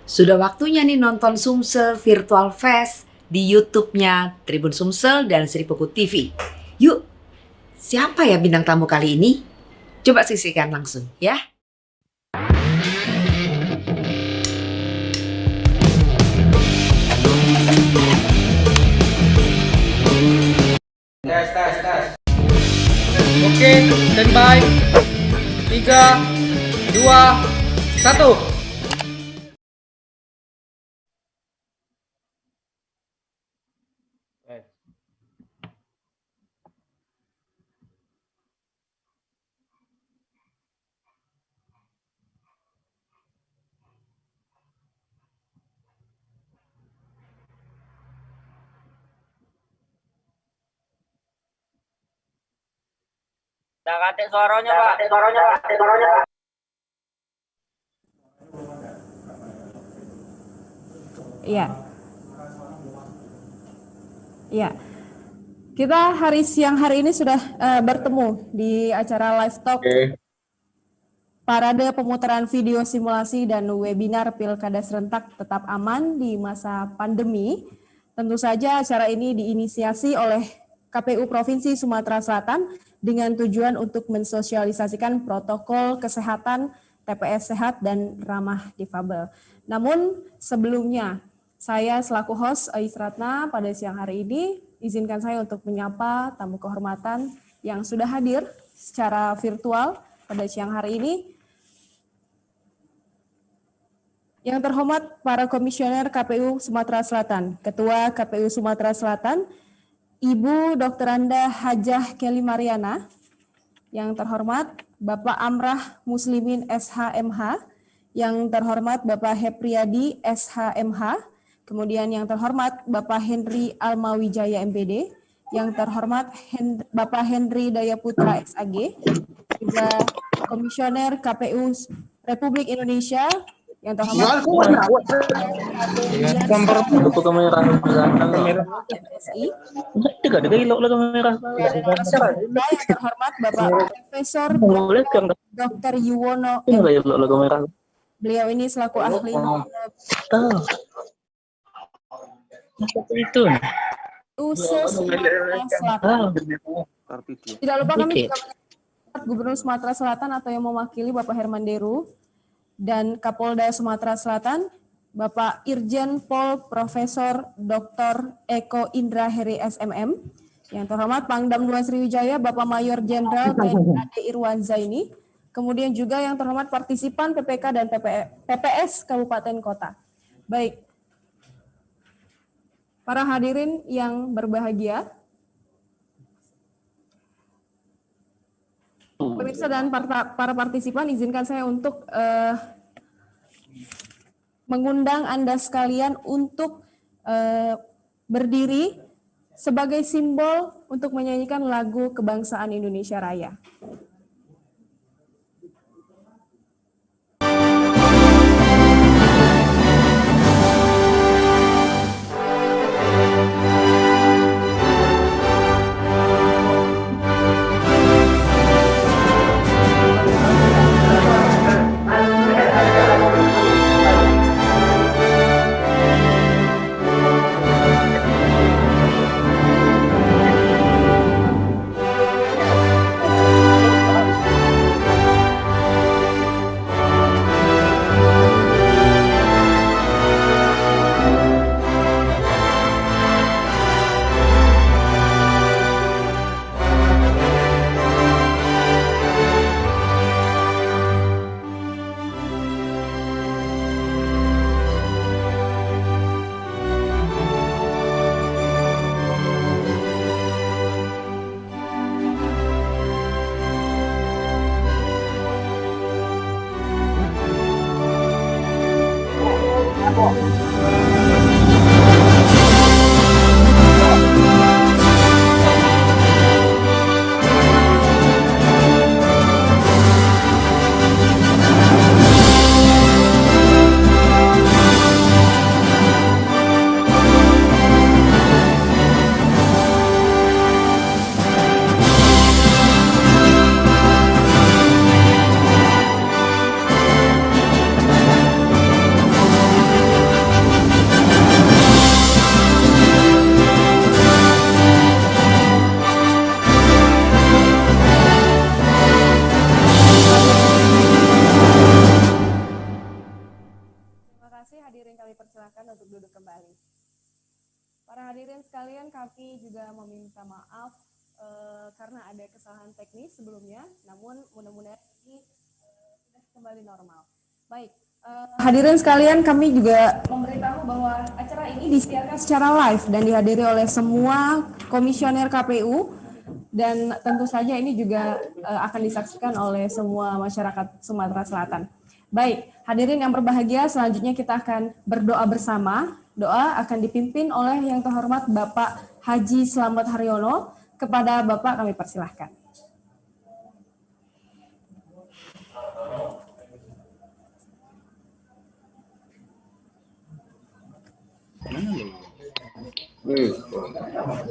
Sudah waktunya nih nonton Sumsel Virtual Fest di YouTube-nya Tribun Sumsel dan Sri Pugu TV. Yuk, siapa ya bintang tamu kali ini? Coba saksikan langsung ya. Tes. Oke, standby. 3, 2, 1. Nah, katik suaranya, Pak. Iya. Iya. Kita siang hari ini sudah bertemu di acara live talk Parade Pemutaran Video Simulasi dan Webinar Pilkada Serentak Tetap Aman di Masa Pandemi. Tentu saja acara ini diinisiasi oleh KPU Provinsi Sumatera Selatan dengan tujuan untuk mensosialisasikan protokol kesehatan TPS sehat dan ramah difabel. Namun sebelumnya, saya selaku host Ais Ratna pada siang hari ini, izinkan saya untuk menyapa tamu kehormatan yang sudah hadir secara virtual pada siang hari ini. Yang terhormat para komisioner KPU Sumatera Selatan, Ketua KPU Sumatera Selatan, Ibu Dr. Anda Hajah Kelly Mariana, yang terhormat Bapak Amrah Muslimin SHMH, yang terhormat Bapak Hepriyadi SHMH, kemudian yang terhormat Bapak Henry Almawijaya MPD, yang terhormat Bapak Henry Dayaputra SAG, juga Komisioner KPU Republik Indonesia, yang terhormat MSI, yang terhormat Bapak Profesor Dr. Yuwono. Beliau ini selaku ahli Itu. Sumatera Selatan. Tidak lupa kami juga menyebut Gubernur Sumatera Selatan atau yang mewakili Bapak Herman Deru dan Kapolda Sumatera Selatan Bapak Irjen Pol Profesor Dr. Eko Indra Heri SMM, yang terhormat Pangdam 2 Sriwijaya Bapak Mayor Jenderal TNI Ade Irwan Zaini, kemudian juga yang terhormat partisipan PPK dan PPS Kabupaten Kota. Baik, para hadirin yang berbahagia, pemirsa dan para partisipan, izinkan saya untuk mengundang Anda sekalian untuk berdiri sebagai simbol untuk menyanyikan lagu kebangsaan Indonesia Raya. kami juga meminta maaf karena ada kesalahan teknis sebelumnya, namun mudah-mudahan ini sudah kembali normal. Baik, hadirin sekalian, kami juga memberitahu bahwa acara ini disiarkan secara live dan dihadiri oleh semua komisioner KPU, dan tentu saja ini juga akan disaksikan oleh semua masyarakat Sumatera Selatan. Baik, hadirin yang berbahagia, selanjutnya kita akan berdoa bersama. Doa akan dipimpin oleh yang terhormat Bapak Haji Slamet Haryono. Kepada Bapak kami persilahkan.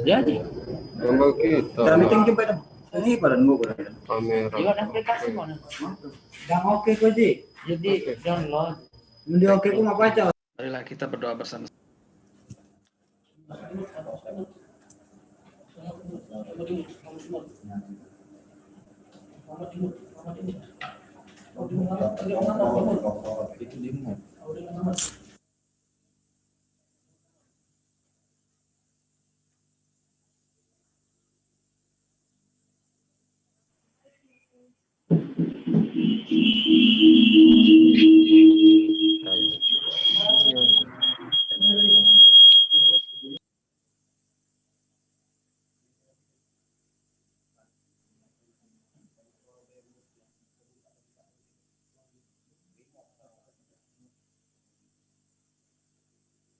Jadi, Gambar kita. Kami tinggi pada ini pada nunggu pada. Kamera. lewat aplikasi mana? Gang oke kok Ji. Jadi download. Mending oke ku mau baca. Marilah kita berdoa bersama.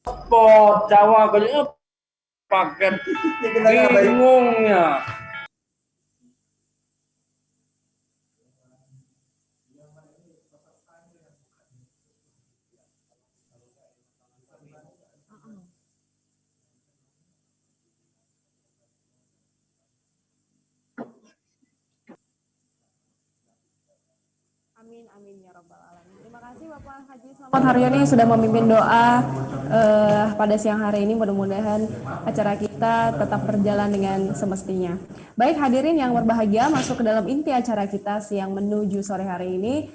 Spot Jawa kayaknya paket bingungnya. Amin, amin ya Rabbal Alamin. Terima kasih Bapak Haji Slamet Haryono yang sudah memimpin doa pada siang hari ini. Mudah-mudahan acara kita tetap berjalan dengan semestinya. Baik hadirin yang berbahagia, masuk ke dalam inti acara kita siang menuju sore hari ini.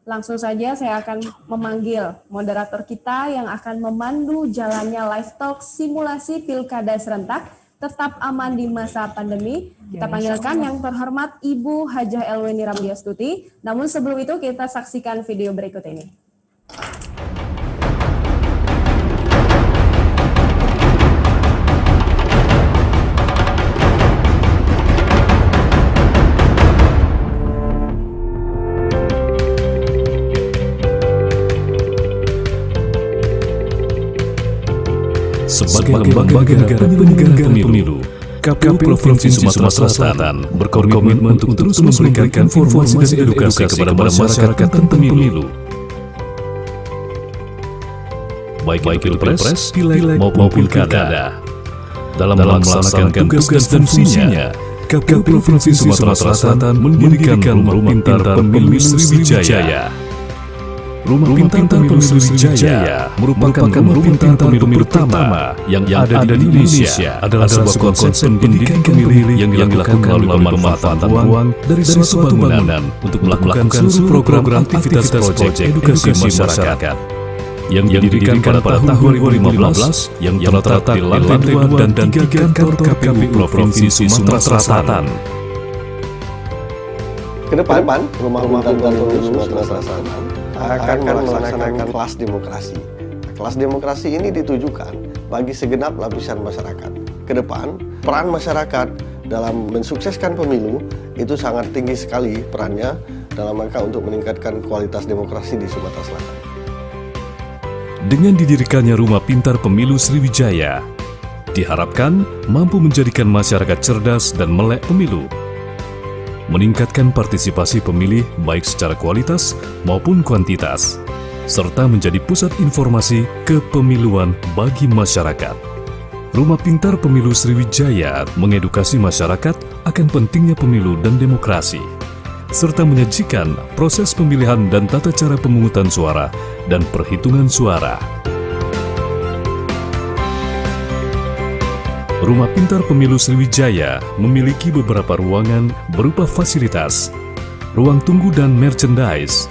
Langsung saja saya akan memanggil moderator kita yang akan memandu jalannya live talk simulasi Pilkada serentak tetap aman di masa pandemi. Kita panggilkan yang terhormat Ibu Hajah Elweni Ramdiastuti. Namun sebelum itu kita saksikan video berikut ini. Sebagai lembaga negara penyelenggara pemilu, KPU Provinsi Sumatera Selatan berkomitmen untuk terus memberikan informasi dan edukasi kepada masyarakat tentang pemilu, baik pilpres, pileg maupun pilkada. Dalam melaksanakan tugas dan fungsinya, KPU Provinsi Sumatera Selatan mendirikan Rumah Pintar Pemilu Sriwijaya. Rumah Pintar Pemilu Sriwijaya merupakan rumah pintar pemilu pertama yang ada di Indonesia. Adalah sebuah konsep pendidikan pemilu yang dilakukan melalui pemanfaatan uang dari suatu bangunan untuk melakukan seluruh program aktivitas proyek edukasi masyarakat yang didirikan pada tahun 2015 yang telah terletak di lantai 2 dan 3 kantor KPU Provinsi Sumatera Selatan. Kedepan, rumah-rumah pintar pemilu Sumatera Selatan akan melaksanakan kelas demokrasi. Kelas demokrasi ini ditujukan bagi segenap lapisan masyarakat. Kedepan, peran masyarakat dalam mensukseskan pemilu itu sangat tinggi sekali perannya dalam rangka untuk meningkatkan kualitas demokrasi di Sumatera Selatan. Dengan didirikannya Rumah Pintar Pemilu Sriwijaya, diharapkan mampu menjadikan masyarakat cerdas dan melek pemilu, meningkatkan partisipasi pemilih baik secara kualitas maupun kuantitas, serta menjadi pusat informasi kepemiluan bagi masyarakat. Rumah Pintar Pemilu Sriwijaya mengedukasi masyarakat akan pentingnya pemilu dan demokrasi, serta menyajikan proses pemilihan dan tata cara pemungutan suara dan perhitungan suara. Rumah Pintar Pemilu Sriwijaya memiliki beberapa ruangan berupa fasilitas, ruang tunggu dan merchandise,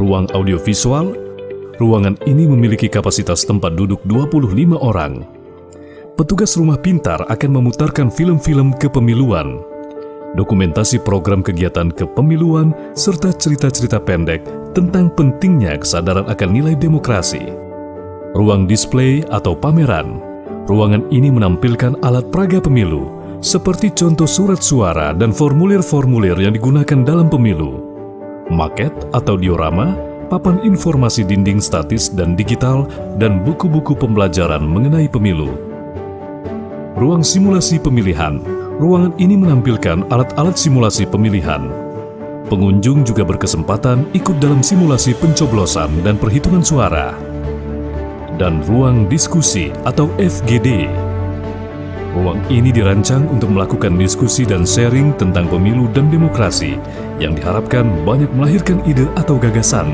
ruang audiovisual. Ruangan ini memiliki kapasitas tempat duduk 25 orang. Petugas rumah pintar akan memutarkan film-film kepemiluan, dokumentasi program kegiatan kepemiluan, serta cerita-cerita pendek tentang pentingnya kesadaran akan nilai demokrasi. Ruang display atau pameran. Ruangan ini menampilkan alat peraga pemilu, seperti contoh surat suara dan formulir-formulir yang digunakan dalam pemilu. Maket atau diorama, papan informasi dinding statis dan digital, dan buku-buku pembelajaran mengenai pemilu. Ruang simulasi pemilihan. Ruangan ini menampilkan alat-alat simulasi pemilihan. Pengunjung juga berkesempatan ikut dalam simulasi pencoblosan dan perhitungan suara. Dan ruang diskusi atau FGD. Ruang ini dirancang untuk melakukan diskusi dan sharing tentang pemilu dan demokrasi yang diharapkan banyak melahirkan ide atau gagasan.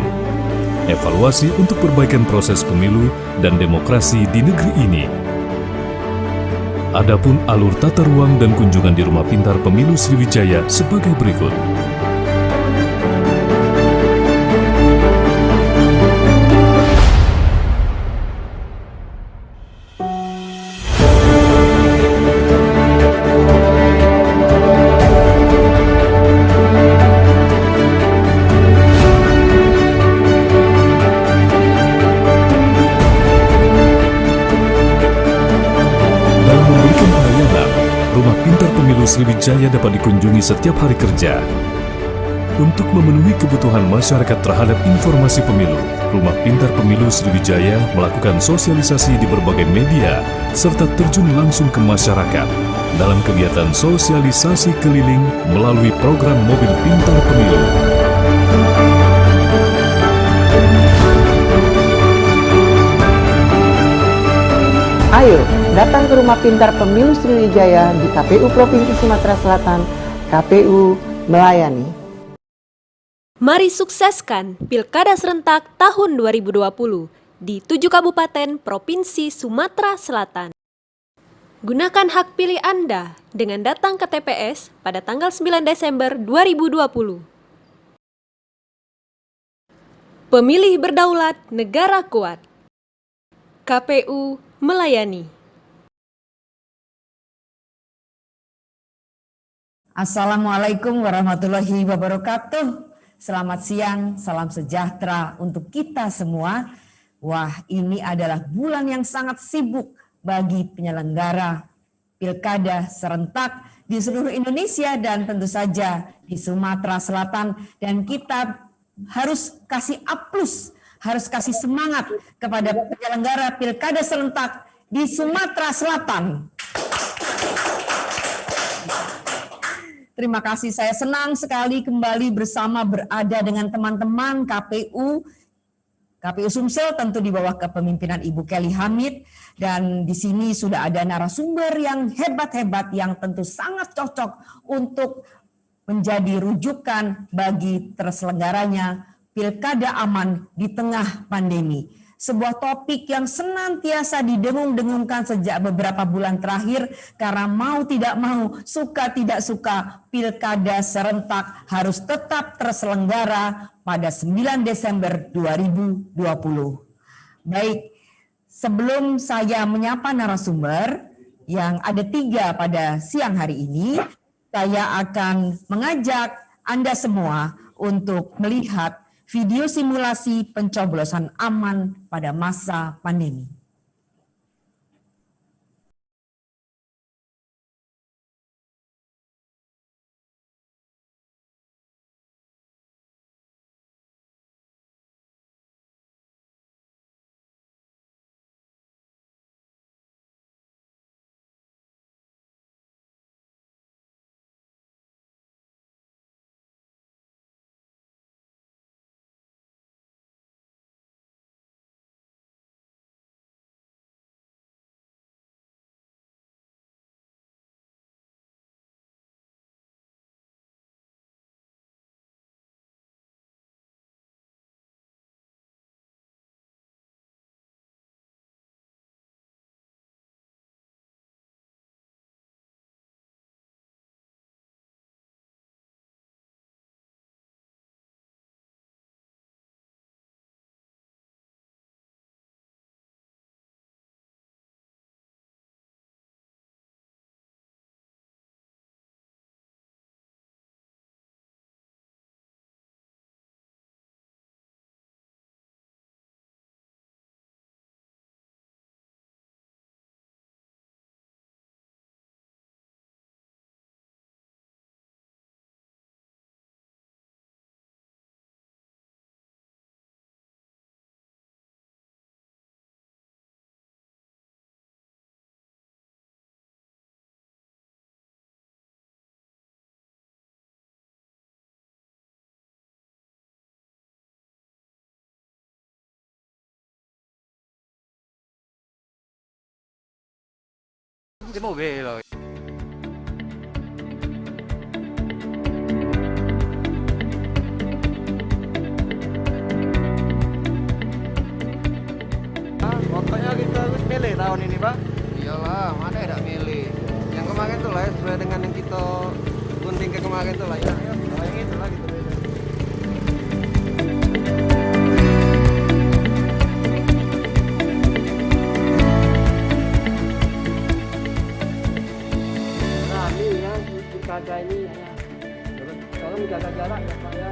Evaluasi untuk perbaikan proses pemilu dan demokrasi di negeri ini. Adapun alur tata ruang dan kunjungan di Rumah Pintar Pemilu Sriwijaya sebagai berikut. Rumah Pintar Pemilu Sriwijaya dapat dikunjungi setiap hari kerja. Untuk memenuhi kebutuhan masyarakat terhadap informasi pemilu, Rumah Pintar Pemilu Sriwijaya melakukan sosialisasi di berbagai media serta terjun langsung ke masyarakat dalam kegiatan sosialisasi keliling melalui program Mobil Pintar Pemilu. Ayo, datang ke Rumah Pintar Pemilu Sriwijaya di KPU Provinsi Sumatera Selatan, KPU melayani. Mari sukseskan Pilkada Serentak tahun 2020 di 7 Kabupaten Provinsi Sumatera Selatan. Gunakan hak pilih Anda dengan datang ke TPS pada tanggal 9 Desember 2020. Pemilih berdaulat, negara kuat. KPU melayani. Assalamualaikum warahmatullahi wabarakatuh. Selamat siang, salam sejahtera untuk kita semua. Wah, ini adalah bulan yang sangat sibuk bagi penyelenggara pilkada serentak di seluruh Indonesia dan tentu saja di Sumatera Selatan. Dan kita harus kasih aplaus, harus kasih semangat kepada penyelenggara pilkada serentak di Sumatera Selatan. Terima kasih, saya senang sekali kembali berada dengan teman-teman KPU Sumsel, tentu di bawah kepemimpinan Ibu Kelly Hamid. Dan di sini sudah ada narasumber yang hebat-hebat yang tentu sangat cocok untuk menjadi rujukan bagi terselenggaranya pilkada aman di tengah pandemi. Sebuah topik yang senantiasa didengung-dengungkan sejak beberapa bulan terakhir, karena mau tidak mau, suka tidak suka, pilkada serentak harus tetap terselenggara pada 9 Desember 2020. Baik, sebelum saya menyapa narasumber yang ada 3 pada siang hari ini, saya akan mengajak Anda semua untuk melihat video simulasi pencoblosan aman pada masa pandemi. di mobil loh. Pokoknya kita harus milih tahun ini, Pak. Iyalah, mana ada milih. Yang kemarin tuh lah, sesuai dengan yang kita gunting ke kemarin tuh lah. Ya, yang itu lah gitu. Nah, ini ya, pilkada ini ya. Tolong menjaga jarak ya Pak ya.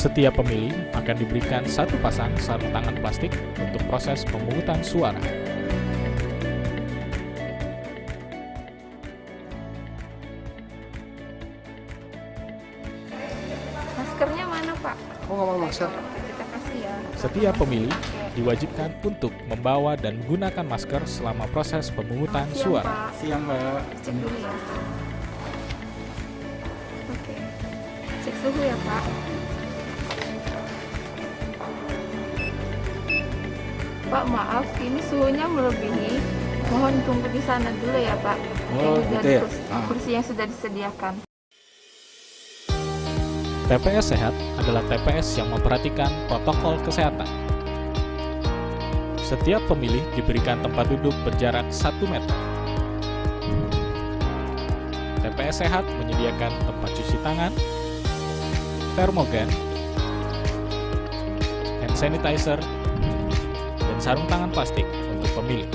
Setiap pemilih akan diberikan satu pasang sarung tangan plastik untuk proses pemungutan suara. Maskernya mana, Pak? Oh, nggak mau masker. Kita kasih ya. Setiap pemilih diwajibkan untuk membawa dan menggunakan masker selama proses pemungutan suara. Siang, Mbak. Cek dulu ya. Oke. Cek suhu ya, Pak. Pak, maaf, ini suhunya melebihi. Mohon tunggu di sana dulu ya, Pak. Oh, gitu ya? Kursi yang sudah disediakan. TPS Sehat adalah TPS yang memperhatikan protokol kesehatan. Setiap pemilih diberikan tempat duduk berjarak 1 meter. TPS Sehat menyediakan tempat cuci tangan, termogan, hand sanitizer, dan sarung tangan plastik untuk pemilih.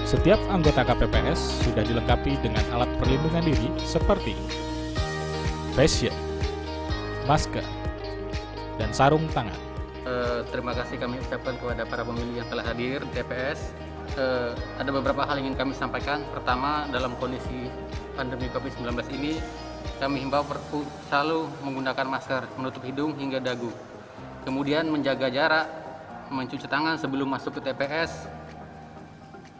Setiap anggota KPPS sudah dilengkapi dengan alat perlindungan diri seperti face shield, masker, dan sarung tangan. Terima kasih kami ucapkan kepada para pemilih yang telah hadir di TPS. Ada beberapa hal yang ingin kami sampaikan. Pertama, dalam kondisi pandemi COVID-19 ini, kami himbau selalu menggunakan masker, menutup hidung hingga dagu. Kemudian menjaga jarak, mencuci tangan sebelum masuk ke TPS.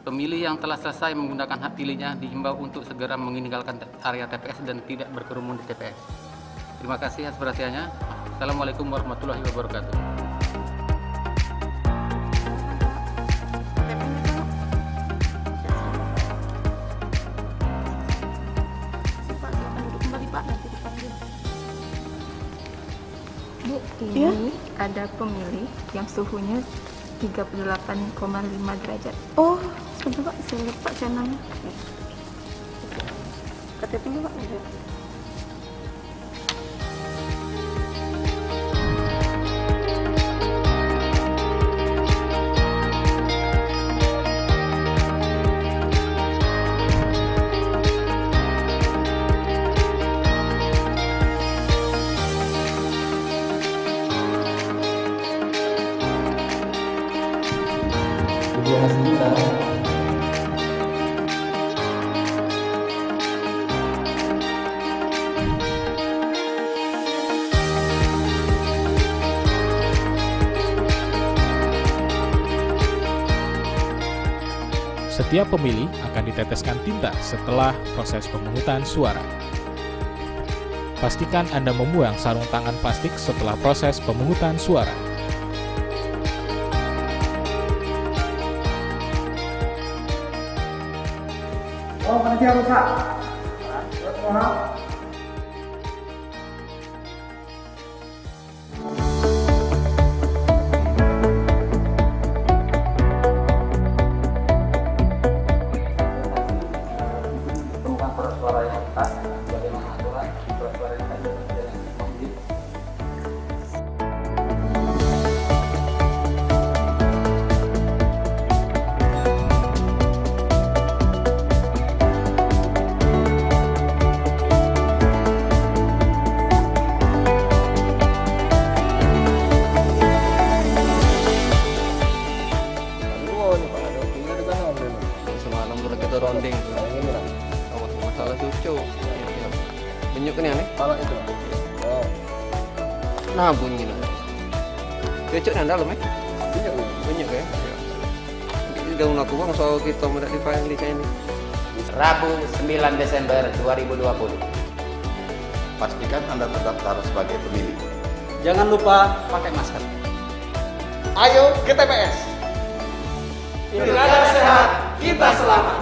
Pemilih yang telah selesai menggunakan hak pilihnya dihimbau untuk segera meninggalkan area TPS dan tidak berkerumun di TPS. Terima kasih atas perhatiannya. Assalamualaikum warahmatullahi wabarakatuh. Bu, ini ada pemilih yang suhunya 38,5 derajat. Oh, sebentar Pak, saya lihat Pak channelnya. KTP-nya Pak. Setiap pemilih akan diteteskan tinta setelah proses pemungutan suara. Pastikan Anda membuang sarung tangan plastik setelah proses pemungutan suara. Oh, panitia rusak. Mohon. atau ronding tuh. Yang ini lah. Oh, masalah cucu. Tunjuk kan ya nih? Kalau itu. Oh. Nah bunyi nah. Cucu yang dalam Bunyi ya. Ini daun aku bang soal kita mau di file di sini. Rabu 9 Desember 2020. Pastikan Anda terdaftar sebagai pemilih. Jangan lupa pakai masker. Ayo ke TPS. Pilkada sehat, kita selamat.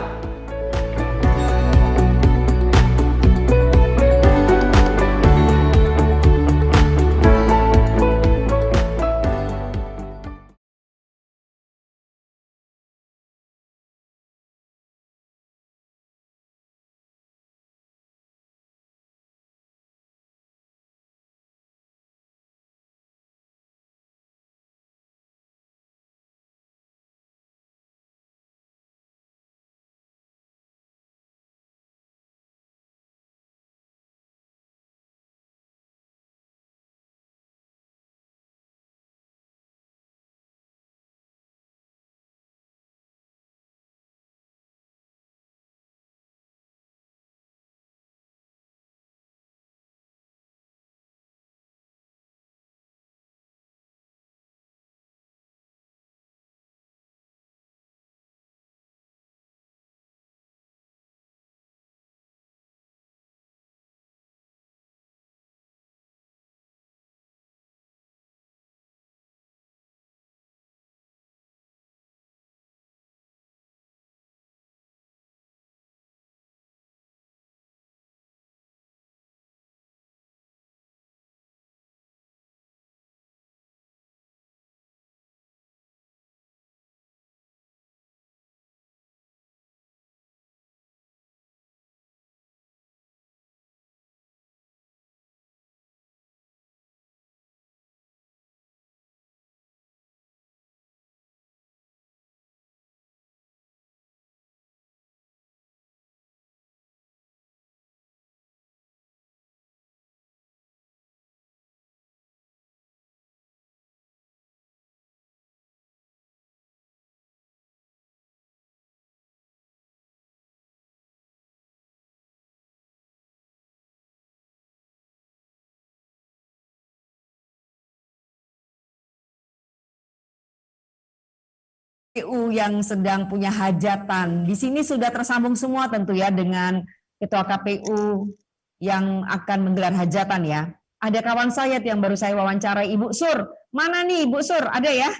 KPU yang sedang punya hajatan. Di sini sudah tersambung semua tentu ya dengan Ketua KPU yang akan menggelar hajatan ya. Ada kawan saya yang baru saya wawancarai, Ibu Sur. Mana nih Ibu Sur? Ada ya?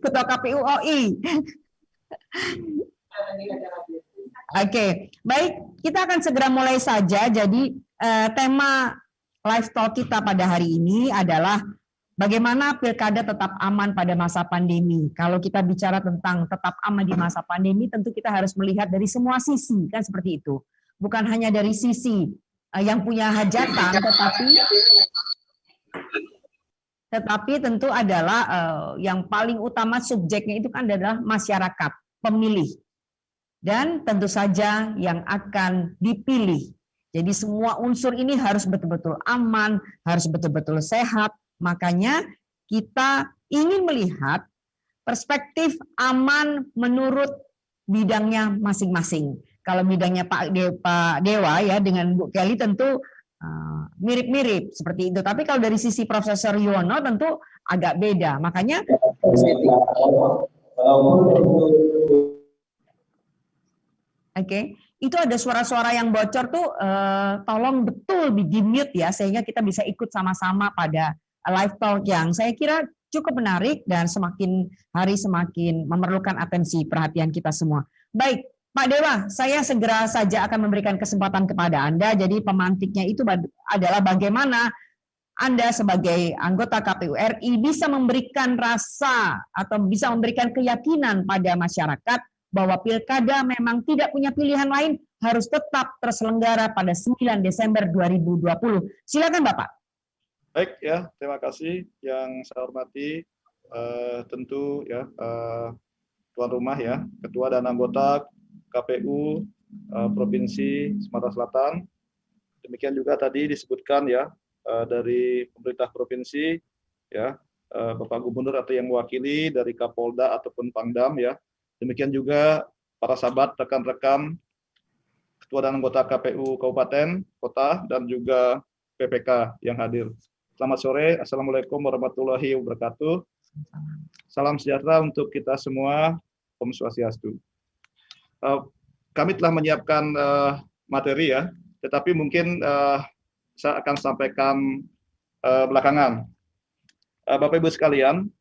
Ketua KPU OI. Oke, baik. Kita akan segera mulai saja. Jadi tema live talk kita pada hari ini adalah bagaimana pilkada tetap aman pada masa pandemi. Kalau kita bicara tentang tetap aman di masa pandemi, tentu kita harus melihat dari semua sisi, kan seperti itu. Bukan hanya dari sisi yang punya hajatan, tetapi tentu adalah yang paling utama subjeknya itu kan adalah masyarakat, pemilih. Dan tentu saja yang akan dipilih. Jadi semua unsur ini harus betul-betul aman, harus betul-betul sehat. Makanya kita ingin melihat perspektif aman menurut bidangnya masing-masing. Kalau bidangnya Pak Dewa ya dengan Bu Kelly tentu mirip-mirip seperti itu. Tapi kalau dari sisi Profesor Yuwono tentu agak beda. Makanya itu ada suara-suara yang bocor tuh tolong betul di mute ya sehingga kita bisa ikut sama-sama pada live talk yang saya kira cukup menarik dan semakin hari semakin memerlukan atensi perhatian kita semua. Baik, Pak Dewa, saya segera saja akan memberikan kesempatan kepada Anda. Jadi pemantiknya itu adalah bagaimana Anda sebagai anggota KPU RI bisa memberikan rasa atau bisa memberikan keyakinan pada masyarakat bahwa pilkada memang tidak punya pilihan lain, harus tetap terselenggara pada 9 Desember 2020. Silakan Bapak. Baik ya, terima kasih yang saya hormati tentu ya tuan rumah ya, ketua dan anggota KPU Provinsi Sumatera Selatan. Demikian juga tadi disebutkan ya dari pemerintah provinsi ya, Bapak Gubernur atau yang mewakili dari Kapolda ataupun Pangdam ya. Demikian juga para sahabat, rekan-rekan, ketua dan anggota KPU Kabupaten, Kota, dan juga PPK yang hadir. Selamat sore, Assalamualaikum warahmatullahi wabarakatuh. Salam sejahtera untuk kita semua, Om Swastiastu. Kami telah menyiapkan materi ya, tetapi mungkin saya akan sampaikan belakangan. Bapak Ibu sekalian,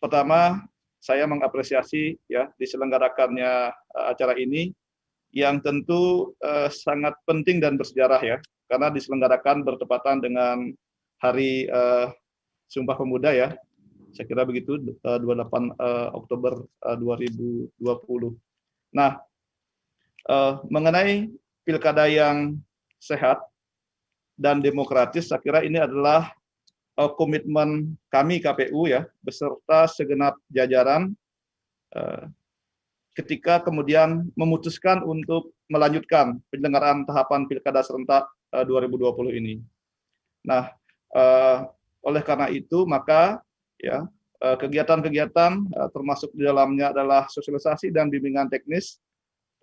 pertama saya mengapresiasi ya diselenggarakannya acara ini yang tentu sangat penting dan bersejarah ya, karena diselenggarakan bertepatan dengan Hari Sumpah Pemuda ya. Saya kira begitu 28 Oktober 2020. Nah, mengenai pilkada yang sehat dan demokratis, saya kira ini adalah komitmen kami KPU ya, beserta segenap jajaran ketika kemudian memutuskan untuk melanjutkan penyelenggaraan tahapan pilkada serentak 2020 ini. Nah, oleh karena itu maka ya kegiatan-kegiatan termasuk di dalamnya adalah sosialisasi dan bimbingan teknis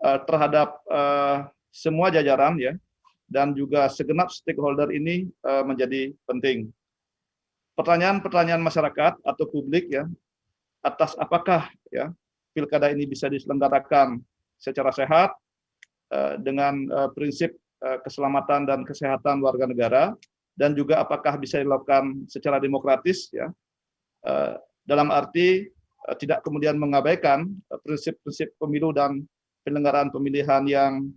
terhadap semua jajaran ya, dan juga segenap stakeholder ini menjadi penting. Pertanyaan-pertanyaan masyarakat atau publik ya atas apakah ya pilkada ini bisa diselenggarakan secara sehat dengan prinsip keselamatan dan kesehatan warga negara, dan juga apakah bisa dilakukan secara demokratis ya, dalam arti tidak kemudian mengabaikan prinsip-prinsip pemilu dan penyelenggaraan pemilihan yang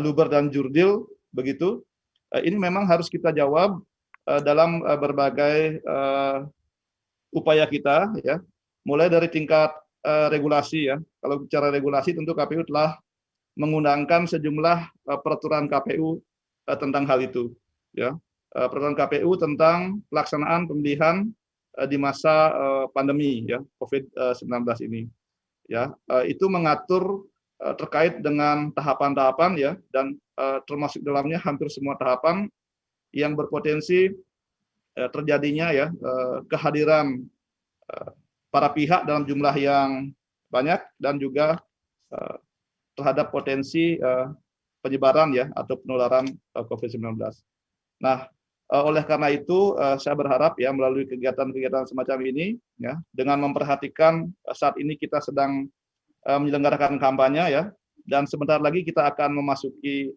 luber dan jurdil begitu. Ini memang harus kita jawab dalam berbagai upaya kita ya, mulai dari tingkat regulasi ya. Kalau bicara regulasi tentu KPU telah mengundangkan sejumlah peraturan KPU tentang hal itu ya. Peraturan KPU tentang pelaksanaan pemilihan di masa pandemi ya COVID-19 ini ya, itu mengatur terkait dengan tahapan-tahapan ya, dan termasuk dalamnya hampir semua tahapan yang berpotensi terjadinya ya kehadiran para pihak dalam jumlah yang banyak, dan juga terhadap potensi penyebaran ya atau penularan COVID-19. Nah, oleh karena itu saya berharap ya melalui kegiatan-kegiatan semacam ini ya, dengan memperhatikan saat ini kita sedang menyelenggarakan kampanye ya, dan sebentar lagi kita akan memasuki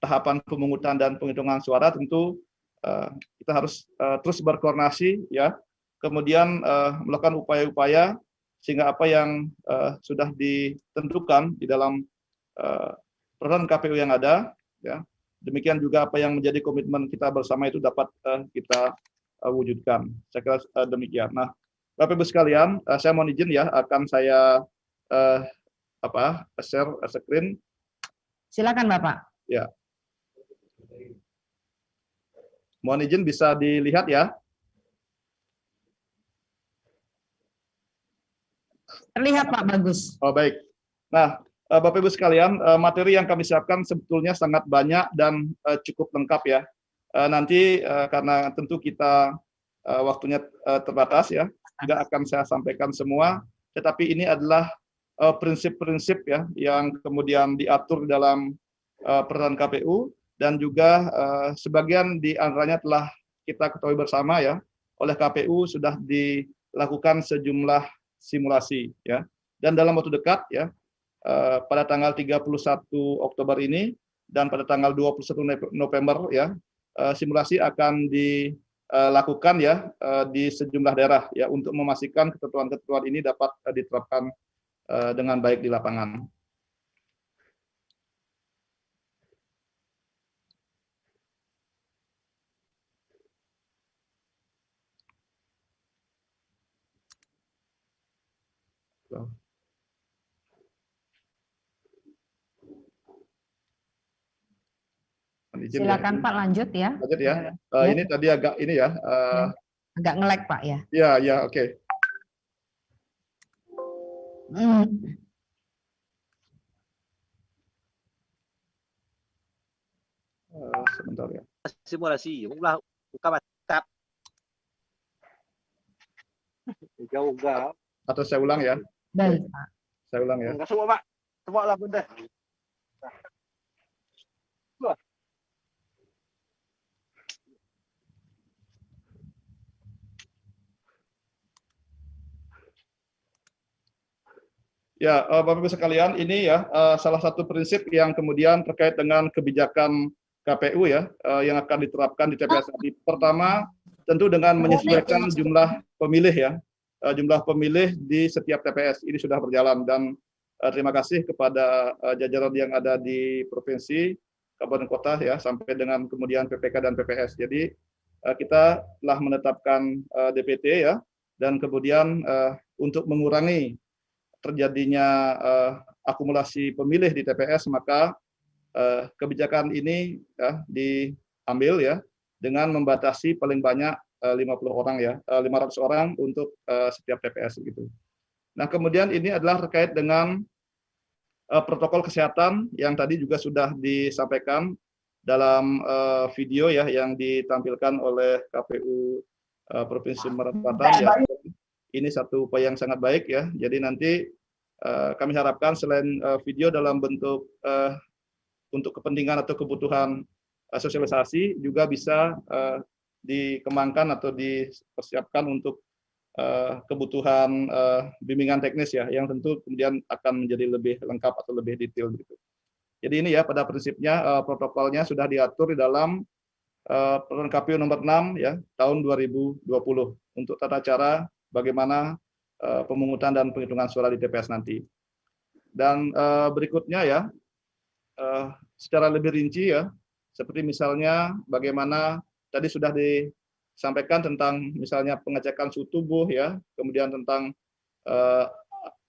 tahapan pemungutan dan penghitungan suara, tentu kita harus terus berkoordinasi ya, kemudian melakukan upaya-upaya sehingga apa yang sudah ditentukan di dalam peraturan KPU yang ada ya, demikian juga apa yang menjadi komitmen kita bersama itu dapat kita wujudkan. Saya kira demikian. Nah, Bapak Ibu sekalian, saya mohon izin ya, akan saya share screen. Silakan Bapak. Ya. Mohon izin bisa dilihat ya. Terlihat Pak, bagus. Oh baik. Nah, Bapak Ibu sekalian, materi yang kami siapkan sebetulnya sangat banyak dan cukup lengkap ya. Nanti karena tentu kita waktunya terbatas ya, tidak akan saya sampaikan semua, tetapi ini adalah prinsip-prinsip ya yang kemudian diatur dalam peraturan KPU, dan juga sebagian di antaranya telah kita ketahui bersama ya, oleh KPU sudah dilakukan sejumlah simulasi ya, dan dalam waktu dekat ya, pada tanggal 31 Oktober ini dan pada tanggal 21 November ya, simulasi akan dilakukan ya di sejumlah daerah ya, untuk memastikan ketentuan-ketentuan ini dapat diterapkan dengan baik di lapangan. Silakan Pak, lanjut ya. Lanjut ya. Ini tadi agak ini ya. Agak nge-lag Pak ya. Ya, ya, oke. Sebentar ya. Simulasi, ulah buka WhatsApp. Atau saya ulang ya. Baik Pak. Saya ulang ya. Enggak semua, Pak. Semua lah benda. Ya, Bapak Ibu sekalian, ini ya salah satu prinsip yang kemudian terkait dengan kebijakan KPU ya yang akan diterapkan di TPS nanti. Pertama, tentu dengan menyesuaikan jumlah pemilih ya, jumlah pemilih di setiap TPS ini sudah berjalan dan terima kasih kepada jajaran yang ada di provinsi, kabupaten kota ya, sampai dengan kemudian PPK dan PPS. Jadi kita telah menetapkan DPT ya, dan kemudian untuk mengurangi terjadinya akumulasi pemilih di TPS, maka kebijakan ini ya, diambil ya dengan membatasi paling banyak 50 orang ya, 500 orang untuk setiap TPS gitu. Nah, kemudian ini adalah terkait dengan protokol kesehatan yang tadi juga sudah disampaikan dalam video ya yang ditampilkan oleh KPU Provinsi Sumatera Selatan ya. Ini satu upaya yang sangat baik ya. Jadi nanti kami harapkan selain video dalam bentuk untuk kepentingan atau kebutuhan sosialisasi juga bisa dikembangkan atau dipersiapkan untuk kebutuhan bimbingan teknis ya, yang tentu kemudian akan menjadi lebih lengkap atau lebih detail gitu. Jadi ini ya pada prinsipnya protokolnya sudah diatur di dalam Peraturan KPU nomor 6 ya tahun 2020 untuk tata cara bagaimana pemungutan dan penghitungan suara di TPS nanti. Dan berikutnya ya secara lebih rinci ya, seperti misalnya bagaimana tadi sudah disampaikan tentang misalnya pengecekan suhu tubuh ya, kemudian tentang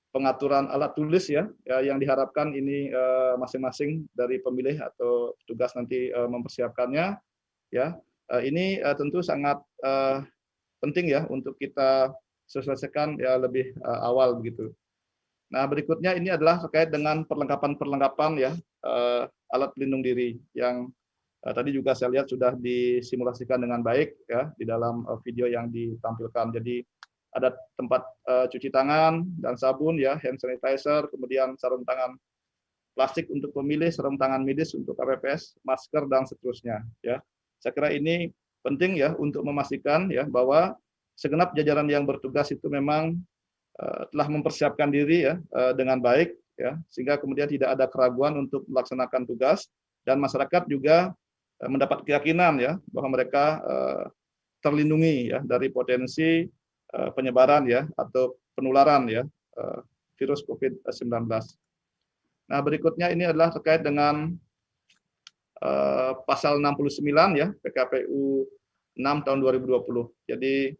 pengaturan alat tulis ya, yang diharapkan ini masing-masing dari pemilih atau petugas nanti mempersiapkannya ya. Ini tentu sangat penting ya untuk kita selesaikan ya lebih awal begitu. Nah, berikutnya ini adalah terkait dengan perlengkapan ya alat pelindung diri yang tadi juga saya lihat sudah disimulasikan dengan baik ya di dalam video yang ditampilkan. Jadi ada tempat cuci tangan dan sabun ya, hand sanitizer, kemudian sarung tangan plastik untuk pemilih, sarung tangan medis untuk KPPS, masker dan seterusnya ya. Saya kira ini penting ya untuk memastikan ya bahwa segenap jajaran yang bertugas itu memang telah mempersiapkan diri ya dengan baik ya, sehingga kemudian tidak ada keraguan untuk melaksanakan tugas dan masyarakat juga mendapat keyakinan ya bahwa mereka terlindungi ya dari potensi penyebaran ya atau penularan ya virus COVID-19. Nah, berikutnya ini adalah terkait dengan pasal 69 ya PKPU 6 tahun 2020. Jadi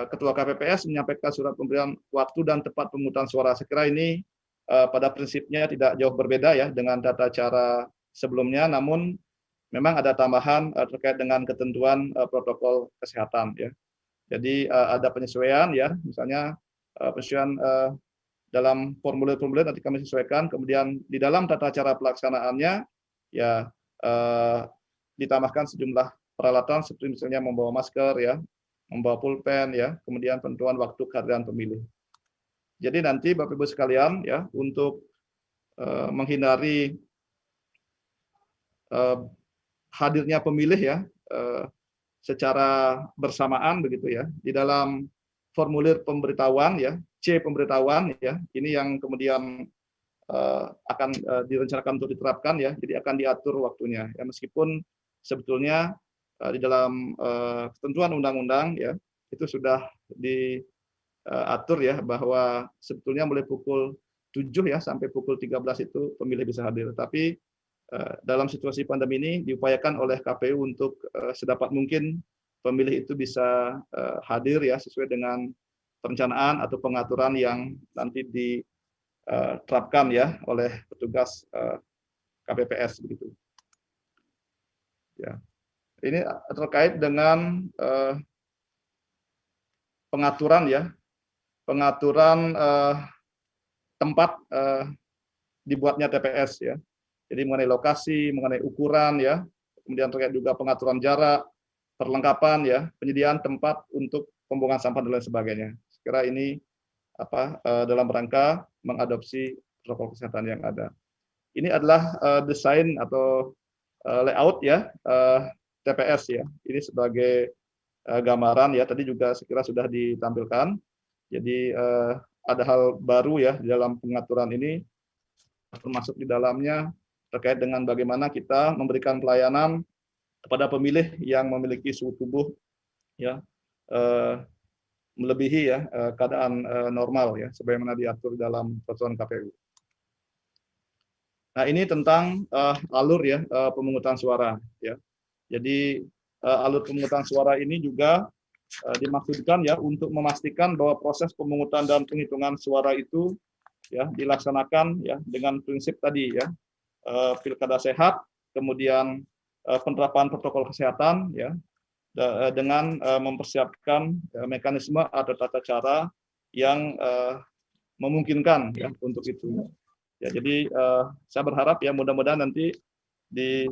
Ketua KPPS menyampaikan surat pemberian waktu dan tempat pemungutan suara. Saya kira ini pada prinsipnya tidak jauh berbeda ya dengan tata cara sebelumnya, namun memang ada tambahan terkait dengan ketentuan protokol kesehatan ya. Jadi ada penyesuaian ya, misalnya penyesuaian dalam formulir-formulir nanti kami sesuaikan, kemudian di dalam tata cara pelaksanaannya ya ditambahkan sejumlah peralatan seperti misalnya membawa masker ya, membawa pulpen ya, kemudian penentuan waktu kehadiran pemilih. Jadi nanti Bapak Ibu sekalian ya untuk menghindari hadirnya pemilih ya secara bersamaan begitu ya di dalam formulir pemberitahuan ya, C pemberitahuan ya, ini yang kemudian akan direncanakan untuk diterapkan ya, jadi akan diatur waktunya ya, meskipun sebetulnya di dalam ketentuan undang-undang ya itu sudah diatur ya bahwa sebetulnya mulai pukul 7 ya sampai pukul 13 itu pemilih bisa hadir, tapi dalam situasi pandemi ini diupayakan oleh KPU untuk sedapat mungkin pemilih itu bisa hadir ya sesuai dengan perencanaan atau pengaturan yang nanti diterapkan ya oleh petugas KPPS begitu. Ya. Ini terkait dengan pengaturan ya, pengaturan tempat dibuatnya TPS ya. Jadi mengenai lokasi, mengenai ukuran ya, kemudian terkait juga pengaturan jarak, perlengkapan ya, penyediaan tempat untuk pembuangan sampah dan lain sebagainya. Sekira ini dalam rangka mengadopsi protokol kesehatan yang ada. Ini adalah desain atau layout ya TPS ya. Ini sebagai gambaran ya. Tadi juga sekira sudah ditampilkan. Jadi ada hal baru ya di dalam pengaturan ini, termasuk di dalamnya terkait dengan bagaimana kita memberikan pelayanan kepada pemilih yang memiliki suhu tubuh ya melebihi ya keadaan normal ya sebagaimana diatur dalam peraturan KPU. Nah, ini tentang alur ya pemungutan suara ya. Jadi alur pemungutan suara ini juga dimaksudkan ya untuk memastikan bahwa proses pemungutan dan penghitungan suara itu ya dilaksanakan ya dengan prinsip tadi ya pilkada sehat, kemudian penerapan protokol kesehatan ya dengan mempersiapkan mekanisme atau tata cara yang memungkinkan ya untuk itu. Ya, jadi saya berharap ya mudah-mudahan nanti di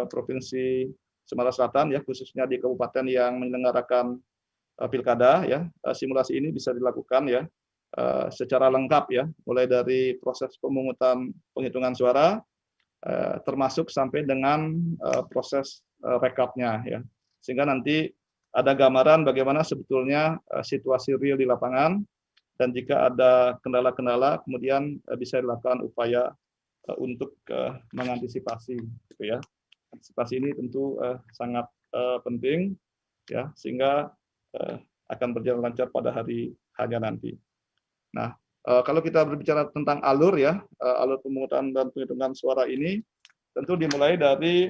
Provinsi Sumatera Selatan ya khususnya di kabupaten yang menyelenggarakan pilkada ya simulasi ini bisa dilakukan ya secara lengkap ya mulai dari proses pemungutan penghitungan suara termasuk sampai dengan proses rekapnya ya sehingga nanti ada gambaran bagaimana sebetulnya situasi real di lapangan dan jika ada kendala-kendala kemudian bisa dilakukan upaya untuk mengantisipasi gitu ya. Antisipasi ini tentu sangat penting ya sehingga akan berjalan lancar pada hari hanya nanti. Nah, kalau kita berbicara tentang alur ya, alur pemungutan dan penghitungan suara ini tentu dimulai dari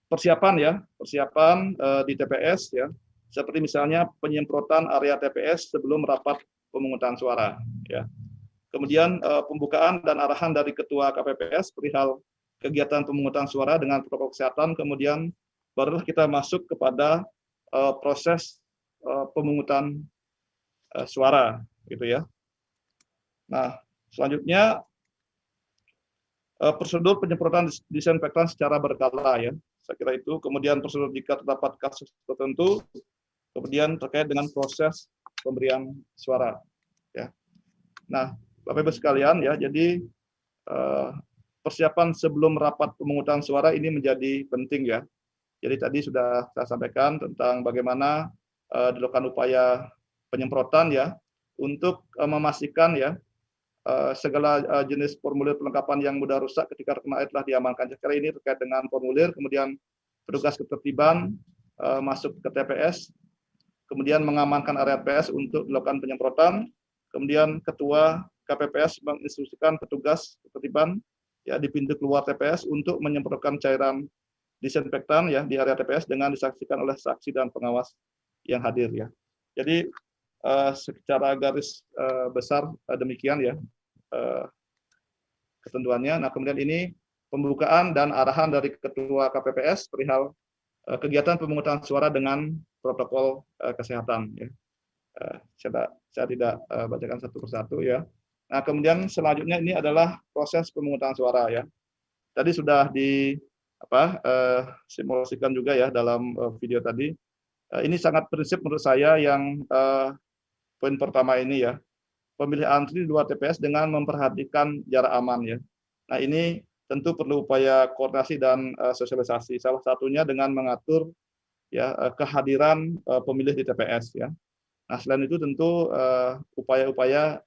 persiapan ya, persiapan di TPS ya, seperti misalnya penyemprotan area TPS sebelum rapat pemungutan suara ya. Kemudian pembukaan dan arahan dari Ketua KPPS perihal kegiatan pemungutan suara dengan protokol kesehatan, kemudian barulah kita masuk kepada proses pemungutan suara gitu ya. Nah, selanjutnya prosedur penyemprotan disinfektan secara berkala ya. Saya kira itu. Kemudian prosedur jika terdapat kasus tertentu, kemudian terkait dengan proses pemberian suara ya. Nah, Bapak Ibu sekalian ya, jadi persiapan sebelum rapat pemungutan suara ini menjadi penting ya. Jadi tadi sudah saya sampaikan tentang bagaimana dilakukan upaya penyemprotan ya untuk memastikan ya segala jenis formulir perlengkapan yang mudah rusak ketika terkena air telah diamankan. Saya kira ini terkait dengan formulir, kemudian petugas ketertiban masuk ke TPS, kemudian mengamankan area TPS untuk dilakukan penyemprotan, kemudian Ketua KPPS menginstruksikan petugas ketertiban ya di pintu keluar TPS untuk menyemprotkan cairan disinfektan ya di area TPS dengan disaksikan oleh saksi dan pengawas yang hadir ya. Jadi secara garis besar demikian ya ketentuannya. Nah, kemudian ini pembukaan dan arahan dari Ketua KPPS perihal kegiatan pemungutan suara dengan protokol kesehatan ya. Saya tidak bacakan satu persatu ya. Nah, kemudian selanjutnya ini adalah proses pemungutan suara ya. Tadi sudah simulasikan juga ya dalam video tadi. Ini sangat prinsip menurut saya yang poin pertama ini ya. Pemilih antri di luar TPS dengan memperhatikan jarak aman ya. Nah, ini tentu perlu upaya koordinasi dan sosialisasi. Salah satunya dengan mengatur ya kehadiran pemilih di TPS ya. Nah, selain itu tentu upaya-upaya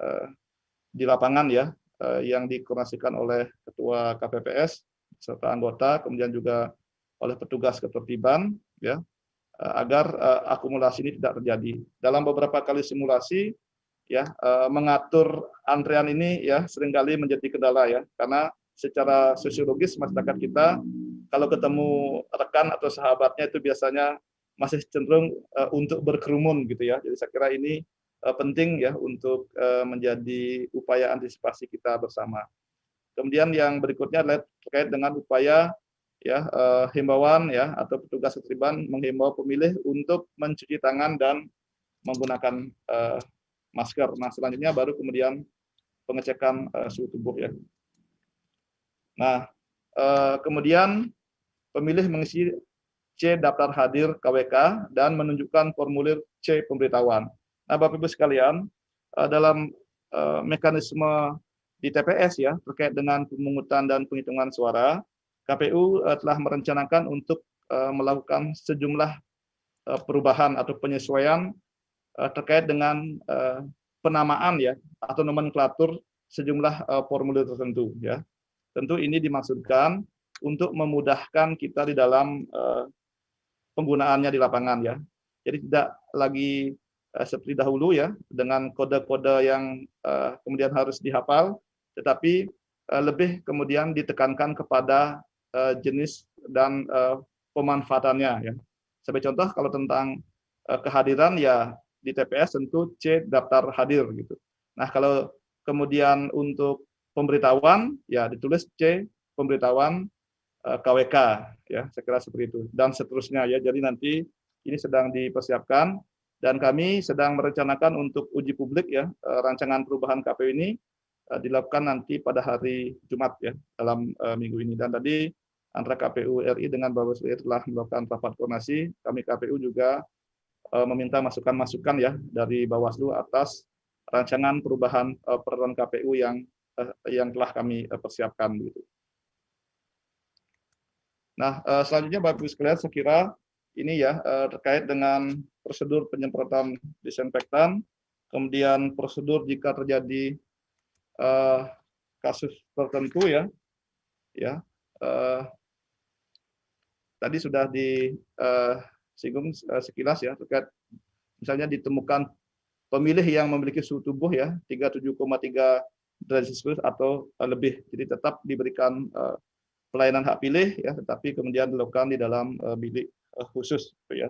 di lapangan ya yang dikoordinasikan oleh Ketua KPPS serta anggota, kemudian juga oleh petugas ketertiban ya agar akumulasi ini tidak terjadi. Dalam beberapa kali simulasi ya mengatur antrean ini ya seringkali menjadi kendala ya karena secara sosiologis masyarakat kita kalau ketemu rekan atau sahabatnya itu biasanya masih cenderung untuk berkerumun gitu ya. Jadi saya kira ini penting ya untuk menjadi upaya antisipasi kita bersama. Kemudian yang berikutnya adalah terkait dengan upaya ya himbauan ya atau petugas ketertiban menghimbau pemilih untuk mencuci tangan dan menggunakan masker. Nah, selanjutnya baru kemudian pengecekan suhu tubuh ya. Nah, kemudian pemilih mengisi C daftar hadir KWK dan menunjukkan formulir C pemberitahuan. Nah, Bapak Ibu sekalian, dalam mekanisme di TPS ya terkait dengan pemungutan dan penghitungan suara, KPU telah merencanakan untuk melakukan sejumlah perubahan atau penyesuaian terkait dengan penamaan ya atau nomenklatur sejumlah formulir tertentu ya. Tentu ini dimaksudkan untuk memudahkan kita di dalam penggunaannya di lapangan ya. Jadi tidak lagi seperti dahulu ya dengan kode-kode yang kemudian harus dihafal, tetapi lebih kemudian ditekankan kepada jenis dan pemanfaatannya ya. Sebagai contoh kalau tentang kehadiran ya di TPS tentu C daftar hadir gitu. Nah, kalau kemudian untuk pemberitahuan ya ditulis C pemberitahuan KWK ya, saya kira seperti itu dan seterusnya ya. Jadi nanti ini sedang dipersiapkan dan kami sedang merencanakan untuk uji publik ya rancangan perubahan KPU ini dilakukan nanti pada hari Jumat ya dalam minggu ini. Dan tadi antara KPU RI dengan Bawaslu RI telah melakukan rapat koordinasi. Kami KPU juga meminta masukan-masukan ya dari Bawaslu atas rancangan perubahan peraturan KPU yang telah kami persiapkan gitu. Nah, selanjutnya Bapak Ibu sekalian, saya kira ini ya terkait dengan prosedur penyemprotan disinfektan, kemudian prosedur jika terjadi kasus tertentu ya, tadi sudah disinggung sekilas ya terkait misalnya ditemukan pemilih yang memiliki suhu tubuh ya 37,3 derajat Celcius atau lebih, jadi tetap diberikan pelayanan hak pilih ya, tetapi kemudian dilakukan di dalam bilik khusus gitu ya.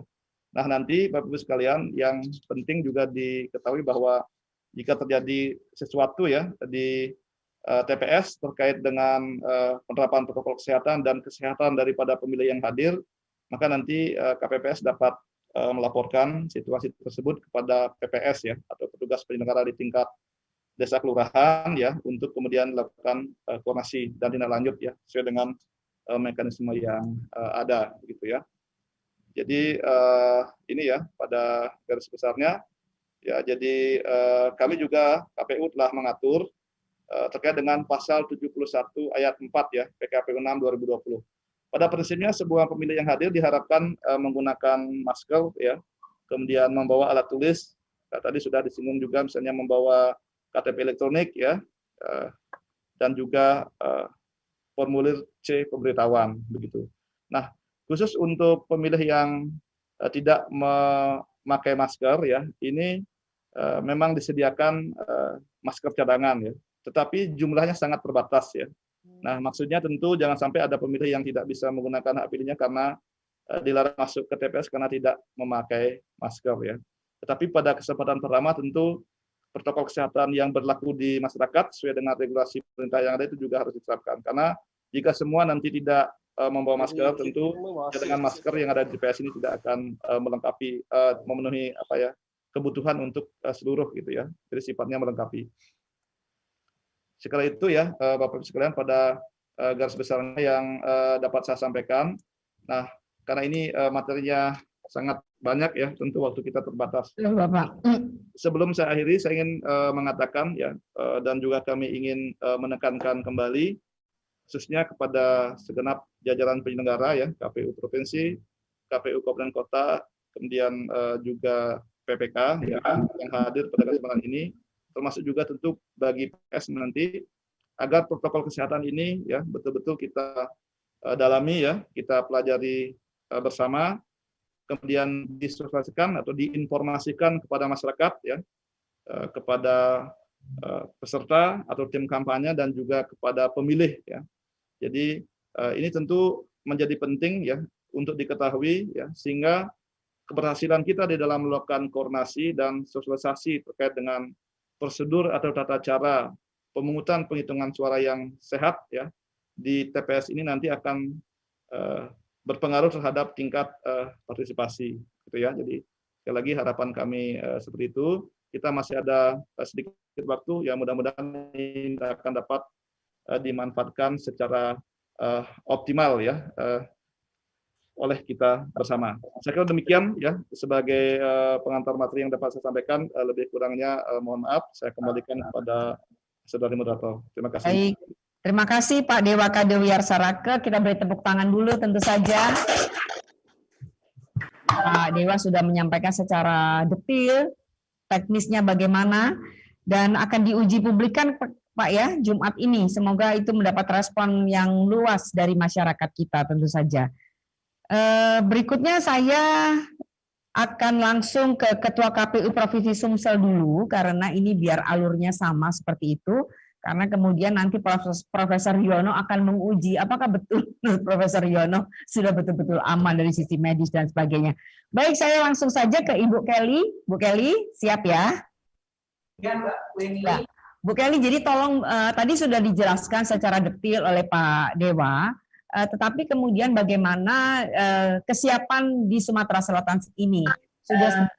Nah, nanti Bapak Ibu sekalian yang penting juga diketahui bahwa jika terjadi sesuatu ya di TPS terkait dengan penerapan protokol kesehatan dan kesehatan daripada pemilih yang hadir, maka nanti KPPS dapat melaporkan situasi tersebut kepada PPS ya atau petugas penyelenggara di tingkat desa kelurahan ya untuk kemudian melakukan koordinasi dan tindak lanjut ya sesuai dengan mekanisme yang ada gitu ya. Jadi ini ya pada garis besarnya ya. Jadi kami juga KPU telah mengatur terkait dengan pasal 71 ayat 4 ya PKPU 6 2020. Pada prinsipnya sebuah pemilih yang hadir diharapkan menggunakan masker ya, kemudian membawa alat tulis, tadi sudah disinggung juga misalnya membawa KTP elektronik ya, dan juga formulir C pemberitahuan begitu. Nah, khusus untuk pemilih yang tidak memakai masker ya, ini memang disediakan masker cadangan ya, tetapi jumlahnya sangat terbatas ya. Nah, maksudnya tentu jangan sampai ada pemilih yang tidak bisa menggunakan hak pilihnya karena dilarang masuk ke TPS karena tidak memakai masker ya. Tetapi pada kesempatan pertama tentu protokol kesehatan yang berlaku di masyarakat sesuai dengan regulasi pemerintah yang ada itu juga harus diterapkan. Karena jika semua nanti tidak membawa masker, tentu dengan masker yang ada di TPS ini tidak akan melengkapi, memenuhi apa ya kebutuhan untuk seluruh gitu ya. Jadi sifatnya melengkapi. Sekali itu ya Bapak Ibu sekalian pada garis besarnya yang dapat saya sampaikan. Nah, karena ini materinya sangat banyak ya, tentu waktu kita terbatas. Bapak. Sebelum saya akhiri, saya ingin mengatakan ya, dan juga kami ingin menekankan kembali, khususnya kepada segenap jajaran penyelenggara ya, KPU Provinsi, KPU Kabupaten Kota, kemudian juga PPK ya, yang hadir pada kesempatan ini, termasuk juga tentu bagi PS nanti, agar protokol kesehatan ini ya betul-betul kita dalami ya, kita pelajari bersama, kemudian disosialisasikan atau diinformasikan kepada masyarakat ya, kepada peserta atau tim kampanye dan juga kepada pemilih ya. Jadi ini tentu menjadi penting ya untuk diketahui ya, sehingga keberhasilan kita di dalam melakukan koordinasi dan sosialisasi terkait dengan prosedur atau tata cara pemungutan penghitungan suara yang sehat ya di TPS ini nanti akan berpengaruh terhadap tingkat partisipasi gitu ya. Jadi sekali lagi harapan kami seperti itu. Kita masih ada sedikit waktu yang mudah-mudahan ini akan dapat dimanfaatkan secara optimal ya oleh kita bersama. Saya kira demikian ya sebagai pengantar materi yang dapat saya sampaikan. Lebih kurangnya mohon maaf. Saya kembalikan kepada saudari moderator. Terima kasih. Baik, terima kasih Pak Dewa Kadewiarsaraka. Kita beri tepuk tangan dulu tentu saja. Pak Dewa sudah menyampaikan secara detail teknisnya bagaimana dan akan diuji publikan Pak ya Jumat ini. Semoga itu mendapat respon yang luas dari masyarakat kita tentu saja. Berikutnya saya akan langsung ke Ketua KPU Provinsi Sumsel dulu karena ini biar alurnya sama seperti itu. Karena kemudian nanti Profesor Yono akan menguji apakah betul Profesor Yono sudah betul-betul aman dari sisi medis dan sebagainya. Baik, saya langsung saja ke Ibu Kelly. Bu Kelly, siap ya? Ya, Mbak Weni. Ya. Bu Kelly, jadi tolong tadi sudah dijelaskan secara detail oleh Pak Dewa, tetapi kemudian bagaimana kesiapan di Sumatera Selatan ini? Sudah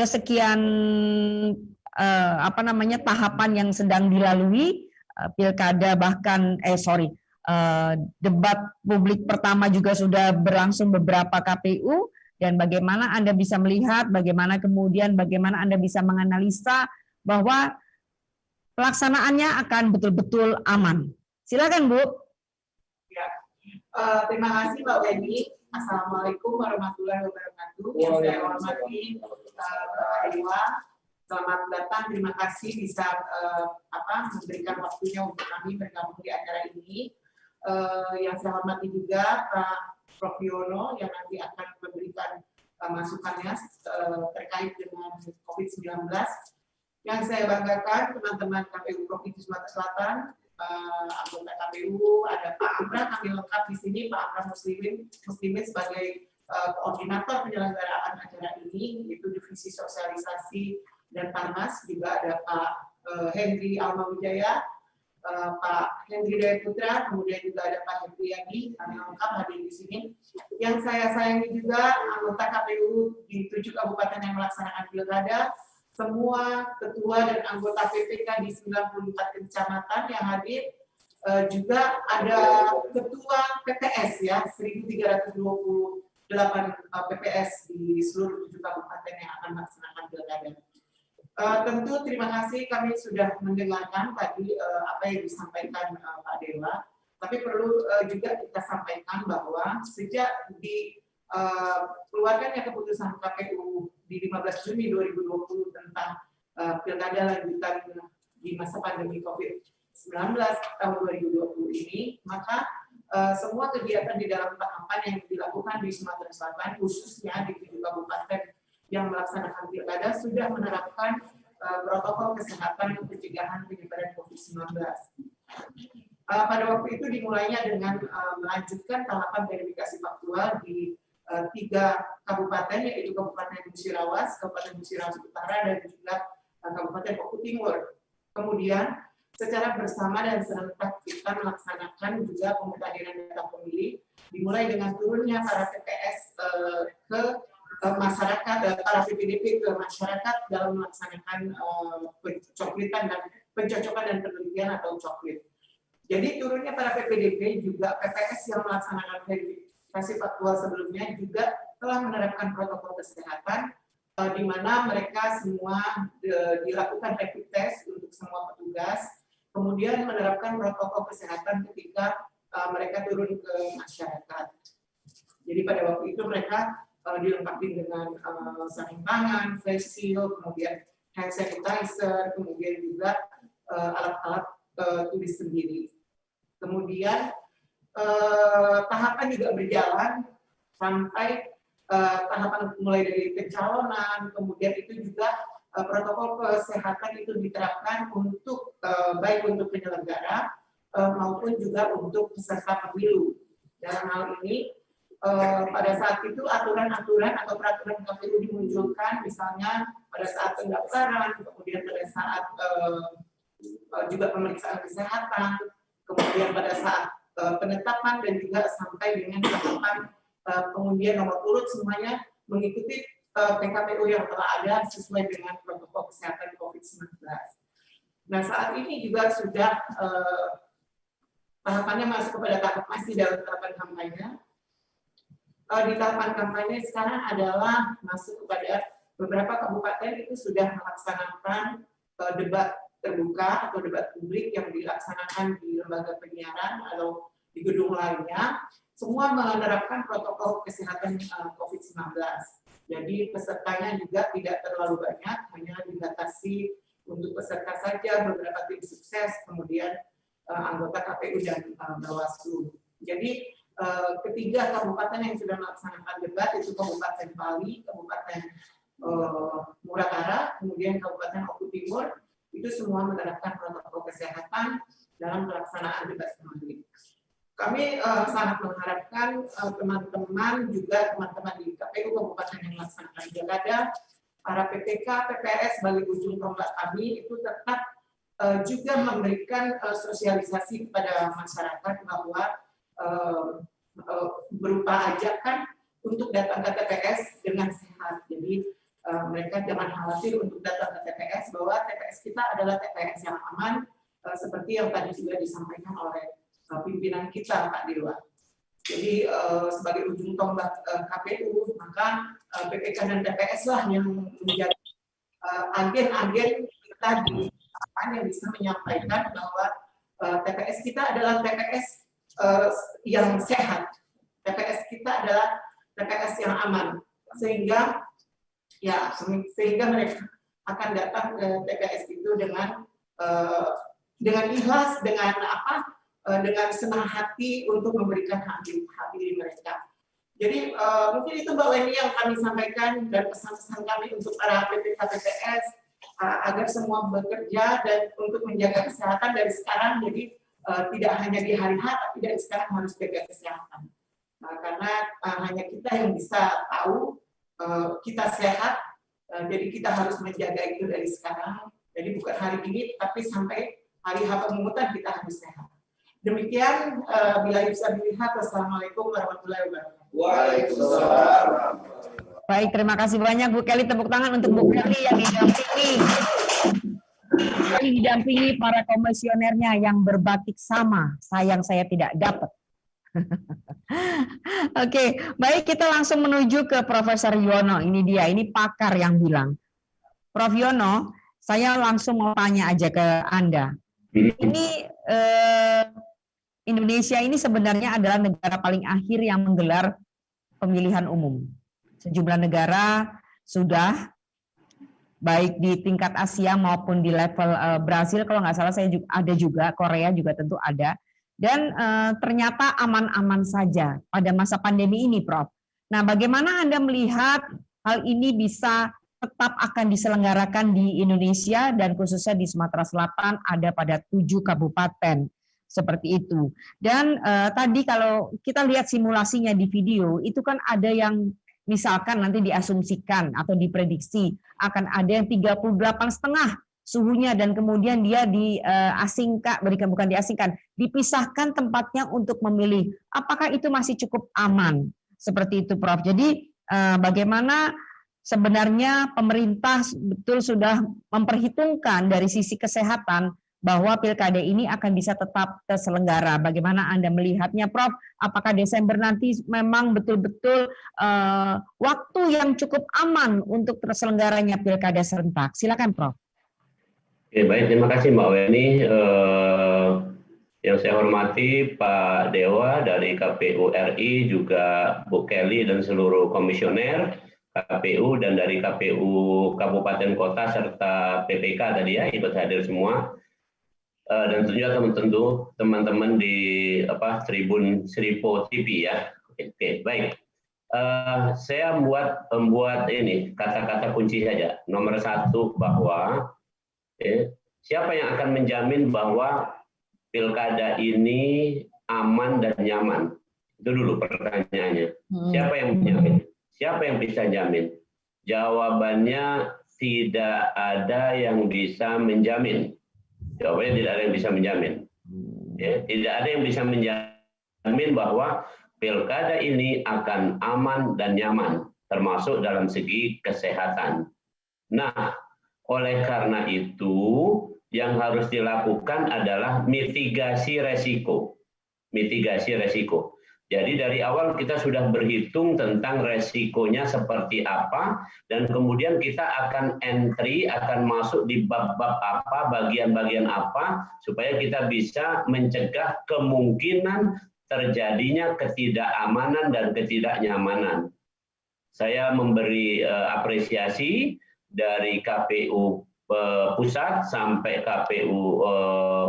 sekian tahapan yang sedang dilalui, pilkada bahkan debat publik pertama juga sudah berlangsung beberapa KPU, dan bagaimana Anda bisa melihat bagaimana Anda bisa menganalisa bahwa pelaksanaannya akan betul-betul aman. Silakan Bu. Ya. Terima kasih Mbak Weni. Assalamualaikum warahmatullahi wabarakatuh. Yang saya hormati Pak Dewa. Selamat datang, terima kasih bisa memberikan waktunya untuk kami bergabung di acara ini. Yang saya hormati juga Pak Prof. Yono yang nanti akan memberikan masukannya terkait dengan COVID-19. Yang saya banggakan teman-teman KPU Provinsi Sumatera Selatan, anggota KPU, ada Pak Amran, kami lengkap di sini, Pak Amran Muslimin sebagai koordinator penyelenggaraan acara ini, yaitu Divisi Sosialisasi dan Parmas, juga ada Pak Henry Almawijaya, Pak Henry Daya Putra, kemudian juga ada Pak Henry Yadi, kami lengkap hadir di sini. Yang saya sayangi juga anggota KPU di 7 kabupaten yang melaksanakan pilkada, semua ketua dan anggota PPK di 94 kecamatan yang hadir, juga ada ketua PPS ya, 1.328 PPS di seluruh 7 kabupaten yang akan melaksanakan pilkada. Tentu terima kasih kami sudah mendengarkan tadi apa yang disampaikan Pak Dewa, tapi perlu juga kita sampaikan bahwa sejak di keluarganya keputusan KPU di 15 Juni 2020 tentang pilkada lanjutan di masa pandemi COVID-19 tahun 2020 ini, maka semua kegiatan di dalam tahapan yang dilakukan di Sumatera Selatan, khususnya di 7 kabupaten yang melaksanakan pilkada, sudah menerapkan protokol kesehatan pencegahan penyebaran COVID-19. Pada waktu itu dimulainya dengan melanjutkan tahapan verifikasi faktual di 3 kabupaten, yaitu Kabupaten Musirawas, Kabupaten Musirawas Utara, dan juga Kabupaten Oku Timur. Kemudian secara bersama dan serentak kita melaksanakan juga pemutakhiran data pemilih, dimulai dengan turunnya para TPS ke masyarakat, para PPDP ke masyarakat dalam melaksanakan pencoklitan dan pencocokan dan penelitian atau coklit. Jadi turunnya para PPDP juga PPS yang melaksanakan verifikasi faktual sebelumnya juga telah menerapkan protokol kesehatan, di mana mereka semua dilakukan rapid test untuk semua petugas, kemudian menerapkan protokol kesehatan ketika mereka turun ke masyarakat. Jadi pada waktu itu mereka dilengkapi dengan sarung tangan, face shield, kemudian hand sanitizer, kemudian juga alat-alat tulis sendiri. Kemudian tahapan juga berjalan sampai tahapan mulai dari pencalonan, kemudian itu juga protokol kesehatan itu diterapkan untuk baik untuk penyelenggara maupun juga untuk peserta pemilu. Dalam hal ini pada saat itu aturan-aturan atau peraturan KPU dimunculkan, misalnya pada saat pendaftaran, kemudian pada saat juga pemeriksaan kesehatan, kemudian pada saat penetapan, dan juga sampai dengan tahapan pengundian nomor urut, semuanya mengikuti PKPU yang telah ada sesuai dengan protokol kesehatan COVID-19. Nah, saat ini juga sudah tahapannya masuk kepada masih dalam tahapan kampanye. Di tahapan kampanye sekarang adalah masuk kepada beberapa kabupaten itu sudah melaksanakan debat terbuka atau debat publik yang dilaksanakan di lembaga penyiaran atau di gedung lainnya. Semua menerapkan protokol kesehatan COVID-19. Jadi pesertanya juga tidak terlalu banyak, hanya dibatasi untuk peserta saja, beberapa tim sukses, kemudian anggota KPU dan Bawaslu. Jadi ketiga kabupaten yang sudah melaksanakan debat itu Kabupaten Bali, Kabupaten Murakara, kemudian Kabupaten Oku Timur, itu semua menerapkan protokol kesehatan dalam pelaksanaan debat publik. Kami sangat mengharapkan teman-teman juga teman-teman di KPU Kabupaten yang melaksanakan pilkada, para PPK, PPS sebagai ujung tombak kami itu tetap juga memberikan sosialisasi kepada masyarakat bahwa berupa ajakan untuk datang ke TPS dengan sehat. Jadi mereka jangan khawatir untuk datang ke TPS, bahwa TPS kita adalah TPS yang aman, seperti yang tadi juga disampaikan oleh pimpinan kita, Pak Dewa. Jadi sebagai ujung tombak KPU, maka PPK dan TPS lah yang menjadi agen-agen kita di yang bisa menyampaikan bahwa TPS kita adalah TPS yang sehat, TPS kita adalah TPS yang aman, sehingga mereka akan datang ke TPS itu dengan ikhlas, dengan senang hati untuk memberikan hak pilih mereka. Jadi mungkin itu Mbak Weni yang kami sampaikan dan pesan-pesan kami untuk para PPK PPS agar semua bekerja dan untuk menjaga kesehatan dari sekarang. Jadi tidak hanya di hari H, tapi dari sekarang harus jaga kesehatan. Karena hanya kita yang bisa tahu kita sehat, jadi kita harus menjaga itu dari sekarang. Jadi bukan hari ini, tapi sampai hari H pemungutan kita harus sehat. Demikian, bila bisa dilihat, wassalamualaikum warahmatullahi wabarakatuh. Waalaikumsalam. Baik, terima kasih banyak Bu Kelly. Tepuk tangan untuk Bu Kelly yang didampingi para komisionernya yang berbatik sama. Sayang saya tidak dapat. Oke, baik, kita langsung menuju ke Profesor Yono. Ini dia, ini pakar yang bilang. Prof Yono, saya langsung mau tanya aja ke Anda. Ini Indonesia ini sebenarnya adalah negara paling akhir yang menggelar pemilihan umum. Sejumlah negara sudah, baik di tingkat Asia maupun di level Brasil, kalau nggak salah saya juga ada juga, Korea juga tentu ada. Dan ternyata aman-aman saja pada masa pandemi ini, Prof. Nah, bagaimana Anda melihat hal ini bisa tetap akan diselenggarakan di Indonesia dan khususnya di Sumatera Selatan ada pada 7 kabupaten seperti itu. Dan tadi kalau kita lihat simulasinya di video, itu kan ada yang misalkan nanti diasumsikan atau diprediksi akan ada yang 38,5 suhunya dan kemudian dia dipisahkan tempatnya untuk memilih. Apakah itu masih cukup aman? Seperti itu, Prof. Jadi bagaimana sebenarnya pemerintah betul sudah memperhitungkan dari sisi kesehatan bahwa pilkada ini akan bisa tetap terselenggara. Bagaimana Anda melihatnya, Prof? Apakah Desember nanti memang betul-betul waktu yang cukup aman untuk terselenggaranya pilkada serentak? Silakan, Prof. Oke, baik, terima kasih Mbak Weni. Yang saya hormati Pak Dewa dari KPU RI, juga Bu Kelly dan seluruh komisioner KPU dan dari KPU Kabupaten Kota serta PPK tadi ya, ikut hadir semua. Dan tentunya teman-teman di Tribun Sripo TV ya. Oke, baik. Saya membuat ini kata-kata kunci saja. Nomor 1 bahwa siapa yang akan menjamin bahwa pilkada ini aman dan nyaman? Itu dulu pertanyaannya. Siapa yang menjamin? Siapa yang bisa jamin? Jawabannya tidak ada yang bisa menjamin. Jawabannya tidak ada yang bisa menjamin. Ya, tidak ada yang bisa menjamin bahwa pilkada ini akan aman dan nyaman, termasuk dalam segi kesehatan. Nah, oleh karena itu, yang harus dilakukan adalah mitigasi resiko. mitigasi resiko. Jadi dari awal kita sudah berhitung tentang resikonya seperti apa, dan kemudian kita akan entry, akan masuk di bab-bab apa, bagian-bagian apa, supaya kita bisa mencegah kemungkinan terjadinya ketidakamanan dan ketidaknyamanan. Saya memberi apresiasi dari KPU pusat sampai KPU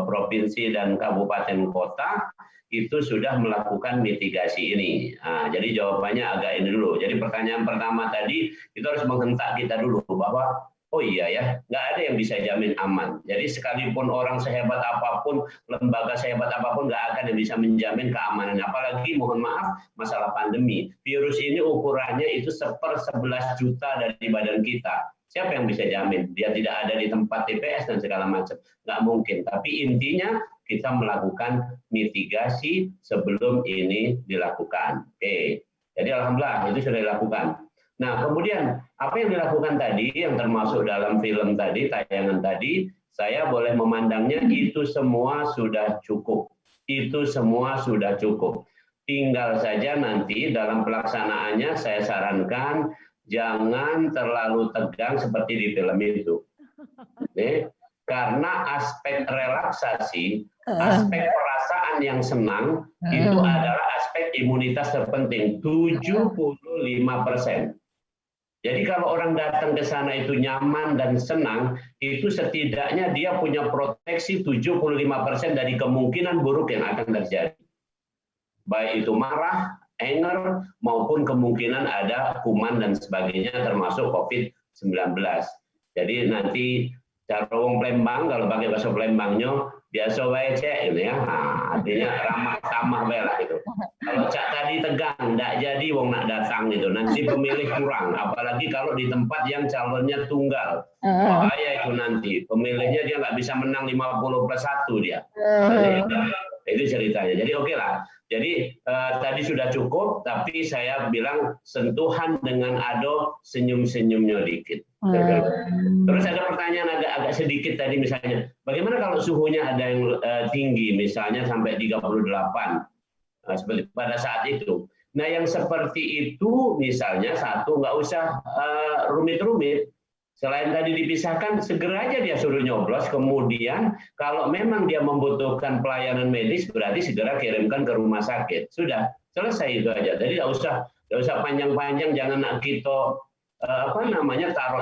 provinsi dan kabupaten kota itu sudah melakukan mitigasi ini. Nah, jadi jawabannya agak ini dulu. Jadi pertanyaan pertama tadi itu harus menghentak kita dulu bahwa oh iya ya, nggak ada yang bisa jamin aman. Jadi sekalipun orang sehebat apapun, lembaga sehebat apapun, nggak akan yang bisa menjamin keamanan. Apalagi mohon maaf masalah pandemi. Virus ini ukurannya itu 1/11 juta dari badan kita. Siapa yang bisa jamin? Dia tidak ada di tempat TPS dan segala macam. Nggak mungkin. Tapi intinya kita melakukan mitigasi sebelum ini dilakukan. Oke. Jadi alhamdulillah itu sudah dilakukan. Nah, kemudian apa yang dilakukan tadi, yang termasuk dalam film tadi, tayangan tadi, saya boleh memandangnya itu semua sudah cukup. Itu semua sudah cukup. Tinggal saja nanti dalam pelaksanaannya saya sarankan jangan terlalu tegang seperti di film itu. Nih, karena aspek relaksasi, aspek perasaan yang senang, itu adalah aspek imunitas terpenting, 75%. Jadi kalau orang datang ke sana itu nyaman dan senang, itu setidaknya dia punya proteksi 75% dari kemungkinan buruk yang akan terjadi. Baik itu marah, anger, maupun kemungkinan ada kuman dan sebagainya termasuk COVID-19. Jadi nanti cara wong Palembang, kalau pakai bahasa Palembangnya, biasa wae cek gitu ya. Nah, artinya ramah tamah wae lah gitu. Kalau cak tadi tegang, enggak jadi wong nak datang gitu. Nanti pemilih kurang, apalagi kalau di tempat yang calonnya tunggal. Bahaya itu nanti. Pemilihnya dia nggak bisa menang 50+1 dia. Itu ceritanya. Jadi oke lah. Jadi tadi sudah cukup, tapi saya bilang sentuhan dengan Ado senyum-senyumnya dikit. Terus ada pertanyaan agak sedikit tadi misalnya, bagaimana kalau suhunya ada yang tinggi, misalnya sampai 38, seperti pada saat itu. Nah yang seperti itu misalnya satu nggak usah rumit-rumit. Selain tadi dipisahkan, segera aja dia suruh nyoblos. Kemudian kalau memang dia membutuhkan pelayanan medis, berarti segera kirimkan ke rumah sakit. Sudah selesai itu aja. Jadi nggak usah panjang-panjang. Jangan kita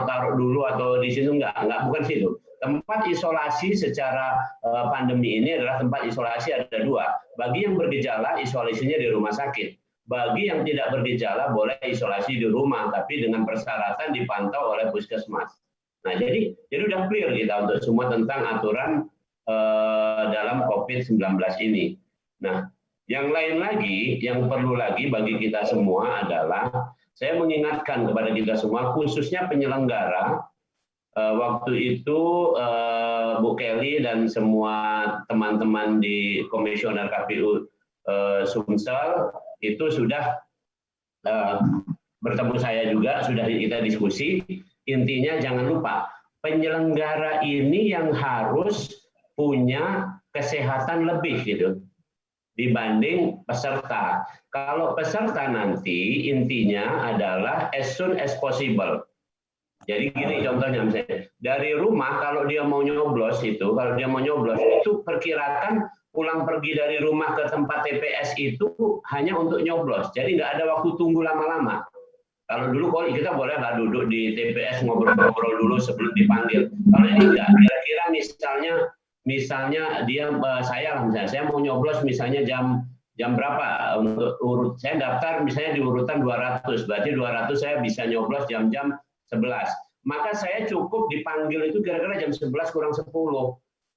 taruh dulu atau di situ nggak bukan situ. Tempat isolasi secara pandemi ini adalah tempat isolasi ada dua. Bagi yang bergejala, isolasinya di rumah sakit. Bagi yang tidak bergejala boleh isolasi di rumah, tapi dengan persyaratan dipantau oleh puskesmas. Nah, jadi udah clear kita untuk semua tentang aturan dalam COVID-19 ini. Nah, yang lain lagi, yang perlu lagi bagi kita semua adalah saya mengingatkan kepada kita semua, khususnya penyelenggara. Waktu itu Bu Kelly dan semua teman-teman di Komisioner KPU Sumsel itu sudah bertemu saya juga, sudah kita diskusi. Intinya jangan lupa, penyelenggara ini yang harus punya kesehatan lebih gitu dibanding peserta. Kalau peserta nanti intinya adalah as soon as possible. Jadi gini contohnya misalnya, dari rumah kalau dia mau nyoblos itu perkirakan pulang pergi dari rumah ke tempat TPS itu hanya untuk nyoblos. Jadi nggak ada waktu tunggu lama-lama. Kalau dulu kalau kita bolehlah duduk di TPS ngobrol-ngobrol dulu sebelum dipanggil. Kalau ini enggak, kira-kira misalnya dia saya mau nyoblos misalnya jam berapa untuk urut saya daftar misalnya di urutan 200, berarti 200 saya bisa nyoblos jam-jam 11. Maka saya cukup dipanggil itu kira-kira jam 11 kurang 10.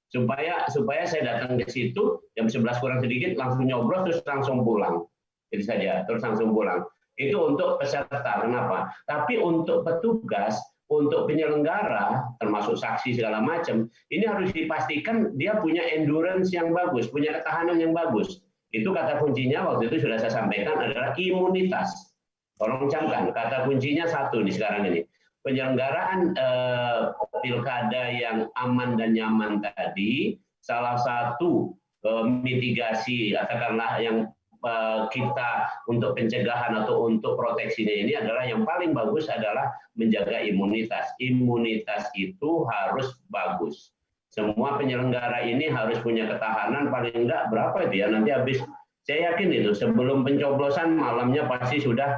Supaya saya datang ke situ jam 11 kurang sedikit langsung nyoblos terus langsung pulang. Jadi saja terus langsung pulang. Itu untuk peserta. Kenapa? Tapi untuk petugas, untuk penyelenggara termasuk saksi segala macam, ini harus dipastikan dia punya endurance yang bagus, punya ketahanan yang bagus. Itu kata kuncinya waktu itu sudah saya sampaikan adalah imunitas. Tolong camkan, kata kuncinya satu nih sekarang ini. Penyelenggaraan pilkada yang aman dan nyaman tadi, salah satu mitigasi, katakanlah yang kita untuk pencegahan atau untuk proteksinya ini adalah yang paling bagus adalah menjaga imunitas. Imunitas itu harus bagus. Semua penyelenggara ini harus punya ketahanan paling enggak berapa itu ya, nanti habis, saya yakin itu sebelum pencoblosan malamnya pasti sudah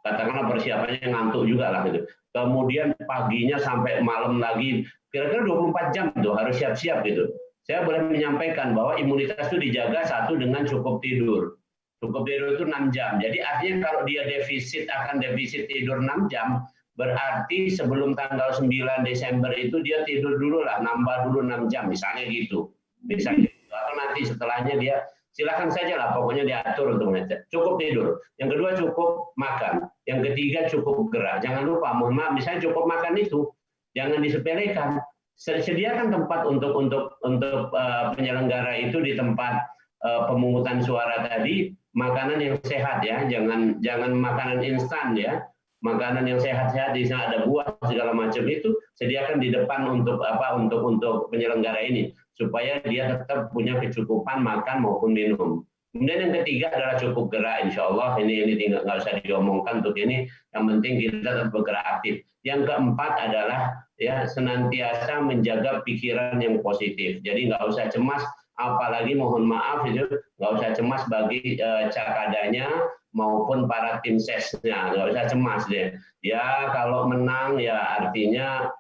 katakanlah persiapannya ngantuk juga lah gitu. Kemudian paginya sampai malam lagi, kira-kira 24 jam tuh harus siap-siap gitu. Saya boleh menyampaikan bahwa imunitas itu dijaga satu dengan cukup tidur. Cukup tidur itu 6 jam. Jadi artinya kalau dia akan defisit tidur 6 jam, berarti sebelum tanggal 9 Desember itu dia tidur dulu lah, nambah dulu 6 jam, misalnya gitu. Misalnya, atau nanti setelahnya dia, silakan saja lah, pokoknya diatur untuk ngecek. Cukup tidur. Yang kedua cukup makan. Yang ketiga cukup gerak. Jangan lupa, mohon maaf, misalnya cukup makan itu, jangan disepelekan. Sediakan tempat untuk penyelenggara itu di tempat pemungutan suara tadi, makanan yang sehat ya, jangan makanan instan ya, makanan yang sehat-sehat, di sana ada buah segala macam itu sediakan di depan untuk penyelenggara ini supaya dia tetap punya kecukupan makan maupun minum. Kemudian yang ketiga adalah cukup gerak, insya Allah ini tinggal nggak usah diomongkan untuk ini, yang penting kita tetap bergerak aktif. Yang keempat adalah ya senantiasa menjaga pikiran yang positif. Jadi nggak usah cemas, apalagi mohon maaf itu nggak usah cemas bagi cakadanya maupun para tim sesnya, nggak usah cemas deh. Ya kalau menang ya artinya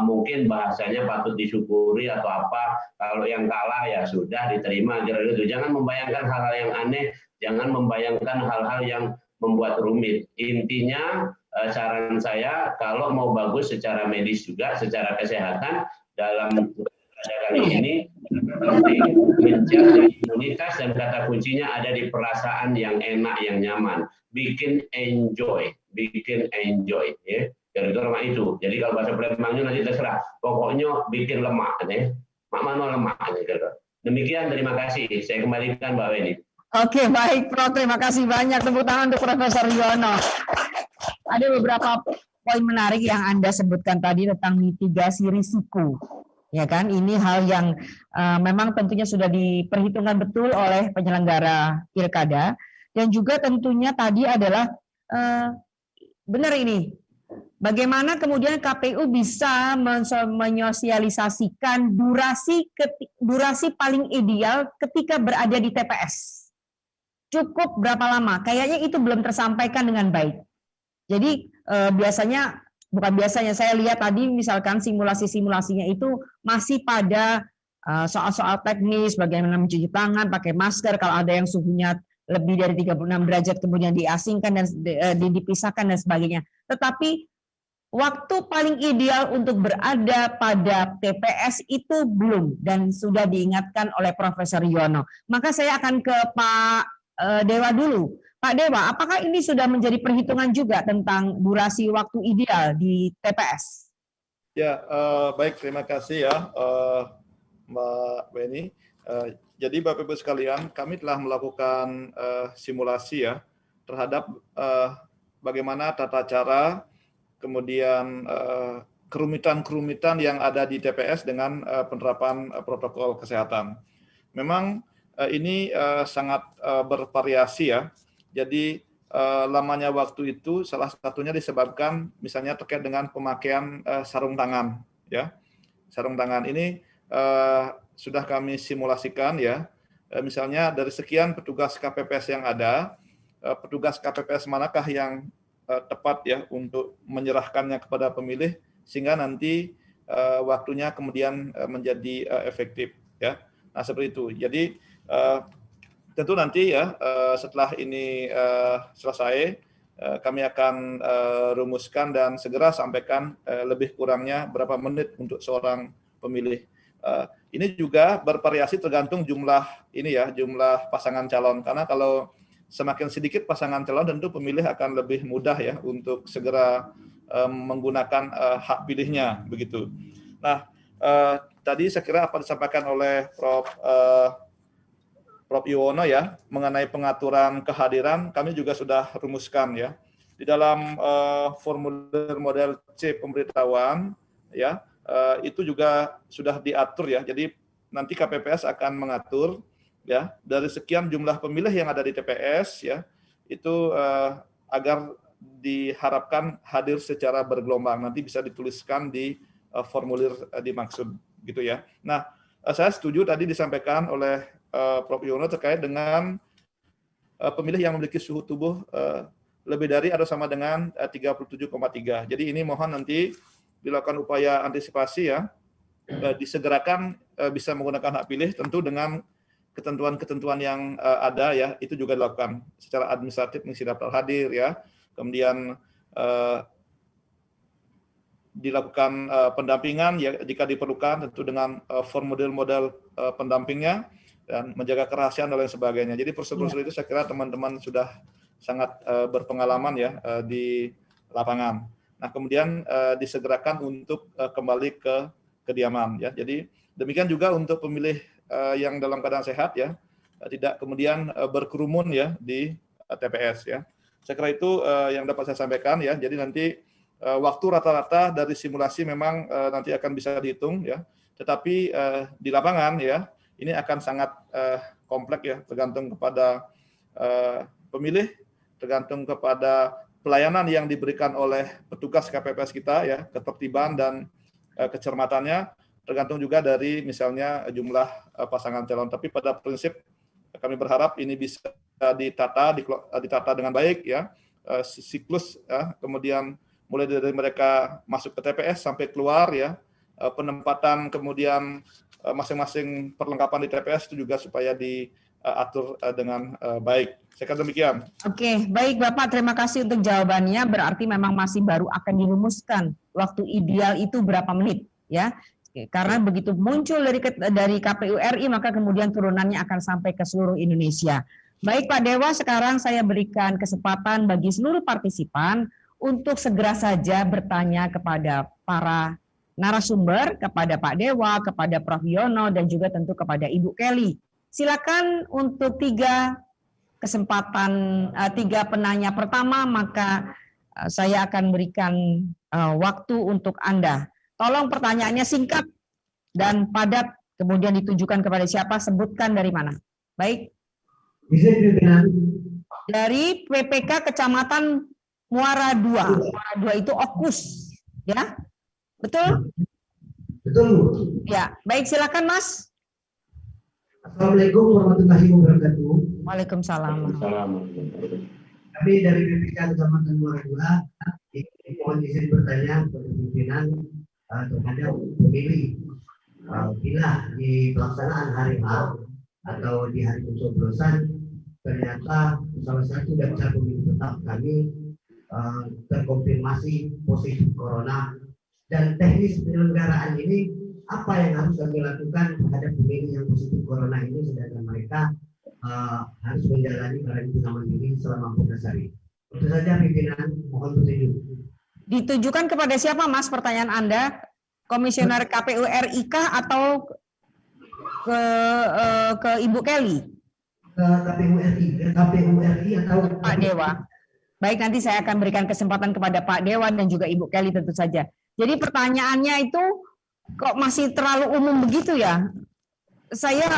mungkin bahasanya patut disyukuri atau apa. Kalau yang kalah ya sudah diterima gitu. Jangan membayangkan hal-hal yang aneh, jangan membayangkan hal-hal yang membuat rumit. Intinya saran saya kalau mau bagus secara medis juga, secara kesehatan dalam kali ini penting menjaga imunitas dan kata kuncinya ada di perasaan yang enak, yang nyaman, bikin enjoy ya. Gara-gara itu. Jadi kalau bahasa Palembangnya nanti terserah. Pokoknya bikin lemak ya. Mak mano lemak ya. Demikian, terima kasih. Saya kembalikan Mbak Weni. Oke, baik Prof. Terima kasih banyak. Tepuk tangan untuk Profesor Yono. Ada beberapa poin menarik yang Anda sebutkan tadi tentang mitigasi risiko. Ya kan, ini hal yang memang tentunya sudah diperhitungkan betul oleh penyelenggara pilkada, dan juga tentunya tadi adalah benar ini. Bagaimana kemudian KPU bisa menyosialisasikan durasi paling ideal ketika berada di TPS? Cukup berapa lama? Kayaknya itu belum tersampaikan dengan baik. Jadi saya lihat tadi misalkan simulasinya itu masih pada soal-soal teknis, bagaimana mencuci tangan, pakai masker, kalau ada yang suhunya lebih dari 36 derajat kemudian diasingkan dan dipisahkan dan sebagainya. Tetapi waktu paling ideal untuk berada pada TPS itu belum, dan sudah diingatkan oleh Profesor Yono. Maka saya akan ke Pak Dewa dulu. Pak Dewa, apakah ini sudah menjadi perhitungan juga tentang durasi waktu ideal di TPS? Ya, baik, terima kasih ya Mbak Weni. Jadi Bapak Ibu sekalian, kami telah melakukan simulasi ya terhadap bagaimana tata cara, kemudian kerumitan-kerumitan yang ada di TPS dengan penerapan protokol kesehatan. Memang ini sangat bervariasi ya. Jadi lamanya waktu itu salah satunya disebabkan misalnya terkait dengan pemakaian sarung tangan ya. Sarung tangan ini sudah kami simulasikan ya. Misalnya dari sekian petugas KPPS yang ada, petugas KPPS manakah yang tepat ya untuk menyerahkannya kepada pemilih sehingga nanti waktunya kemudian menjadi efektif ya. Nah, seperti itu. Jadi tentu nanti ya setelah ini selesai kami akan rumuskan dan segera sampaikan lebih kurangnya berapa menit untuk seorang pemilih. Ini juga bervariasi tergantung jumlah jumlah pasangan calon, karena kalau semakin sedikit pasangan calon tentu pemilih akan lebih mudah ya untuk segera menggunakan hak pilihnya begitu. Nah, tadi saya kira apa disampaikan oleh Prof. Yuwono ya mengenai pengaturan kehadiran kami juga sudah rumuskan ya di dalam formulir model C pemberitahuan ya itu juga sudah diatur ya. Jadi nanti KPPS akan mengatur ya dari sekian jumlah pemilih yang ada di TPS ya itu agar diharapkan hadir secara bergelombang. Nanti bisa dituliskan di formulir dimaksud gitu ya. Nah, saya setuju tadi disampaikan oleh Prof. Yono terkait dengan pemilih yang memiliki suhu tubuh lebih dari atau sama dengan 37,3. Jadi ini mohon nanti dilakukan upaya antisipasi ya, disegerakan bisa menggunakan hak pilih tentu dengan ketentuan-ketentuan yang ada ya, itu juga dilakukan secara administratif, mengisi daftar hadir ya, kemudian dilakukan pendampingan ya jika diperlukan tentu dengan formulir model pendampingnya dan menjaga kerahasiaan dan lain sebagainya. Jadi prosedur itu saya kira teman-teman sudah sangat berpengalaman ya di lapangan. Nah, kemudian disegerakan untuk kembali ke kediaman ya. Jadi demikian juga untuk pemilih yang dalam keadaan sehat ya, tidak kemudian berkerumun ya di TPS ya. Saya kira itu yang dapat saya sampaikan ya. Jadi nanti waktu rata-rata dari simulasi memang nanti akan bisa dihitung ya. Tetapi di lapangan ya ini akan sangat kompleks ya, tergantung kepada pemilih, tergantung kepada pelayanan yang diberikan oleh petugas KPPS kita ya, ketertiban dan kecermatannya, tergantung juga dari misalnya jumlah pasangan calon. Tapi pada prinsip kami berharap ini bisa ditata dengan baik ya, siklus ya, kemudian mulai dari mereka masuk ke TPS sampai keluar ya, penempatan kemudian masing-masing perlengkapan di TPS itu juga supaya diatur dengan baik. Saya kira demikian. Oke, baik Bapak, terima kasih untuk jawabannya. Berarti memang masih baru akan dirumuskan waktu ideal itu berapa menit ya. Karena begitu muncul dari KPU RI maka kemudian turunannya akan sampai ke seluruh Indonesia. Baik Pak Dewa, sekarang saya berikan kesempatan bagi seluruh partisipan untuk segera saja bertanya kepada para narasumber, kepada Pak Dewa, kepada Prof. Yono, dan juga tentu kepada Ibu Kelly. Silakan untuk tiga penanya pertama, maka saya akan berikan waktu untuk Anda. Tolong pertanyaannya singkat dan padat, kemudian ditujukan kepada siapa, sebutkan dari mana. Baik. Dari PPK Kecamatan Muara II. Muara II itu Okus, ya? Betul? Betul. Ya, baik, silakan Mas. Assalamualaikum warahmatullahi wabarakatuh. Waalaikumsalam. Kami dari PPK Kecamatan Muara II, mohon izin bertanya kepada pimpinan terhadap pemilih. Bila di pelaksanaan hari H atau di hari pencoblosan ternyata salah satu daftar pemilih tetap kami terkonfirmasi positif corona, dan teknis penyelenggaraan ini apa yang harus kami lakukan terhadap pemilih yang positif corona ini, sedangkan mereka harus menjalani karantina mandiri selama 14 hari. Itu saja pimpinan, mohon petunjuk. Ditujukan kepada siapa Mas pertanyaan Anda? Komisioner KPU RI kah atau ke Ibu Kelly? KPU RI atau Pak Dewa. Baik, nanti saya akan berikan kesempatan kepada Pak Dewa dan juga Ibu Kelly tentu saja. Jadi pertanyaannya itu kok masih terlalu umum begitu ya? Saya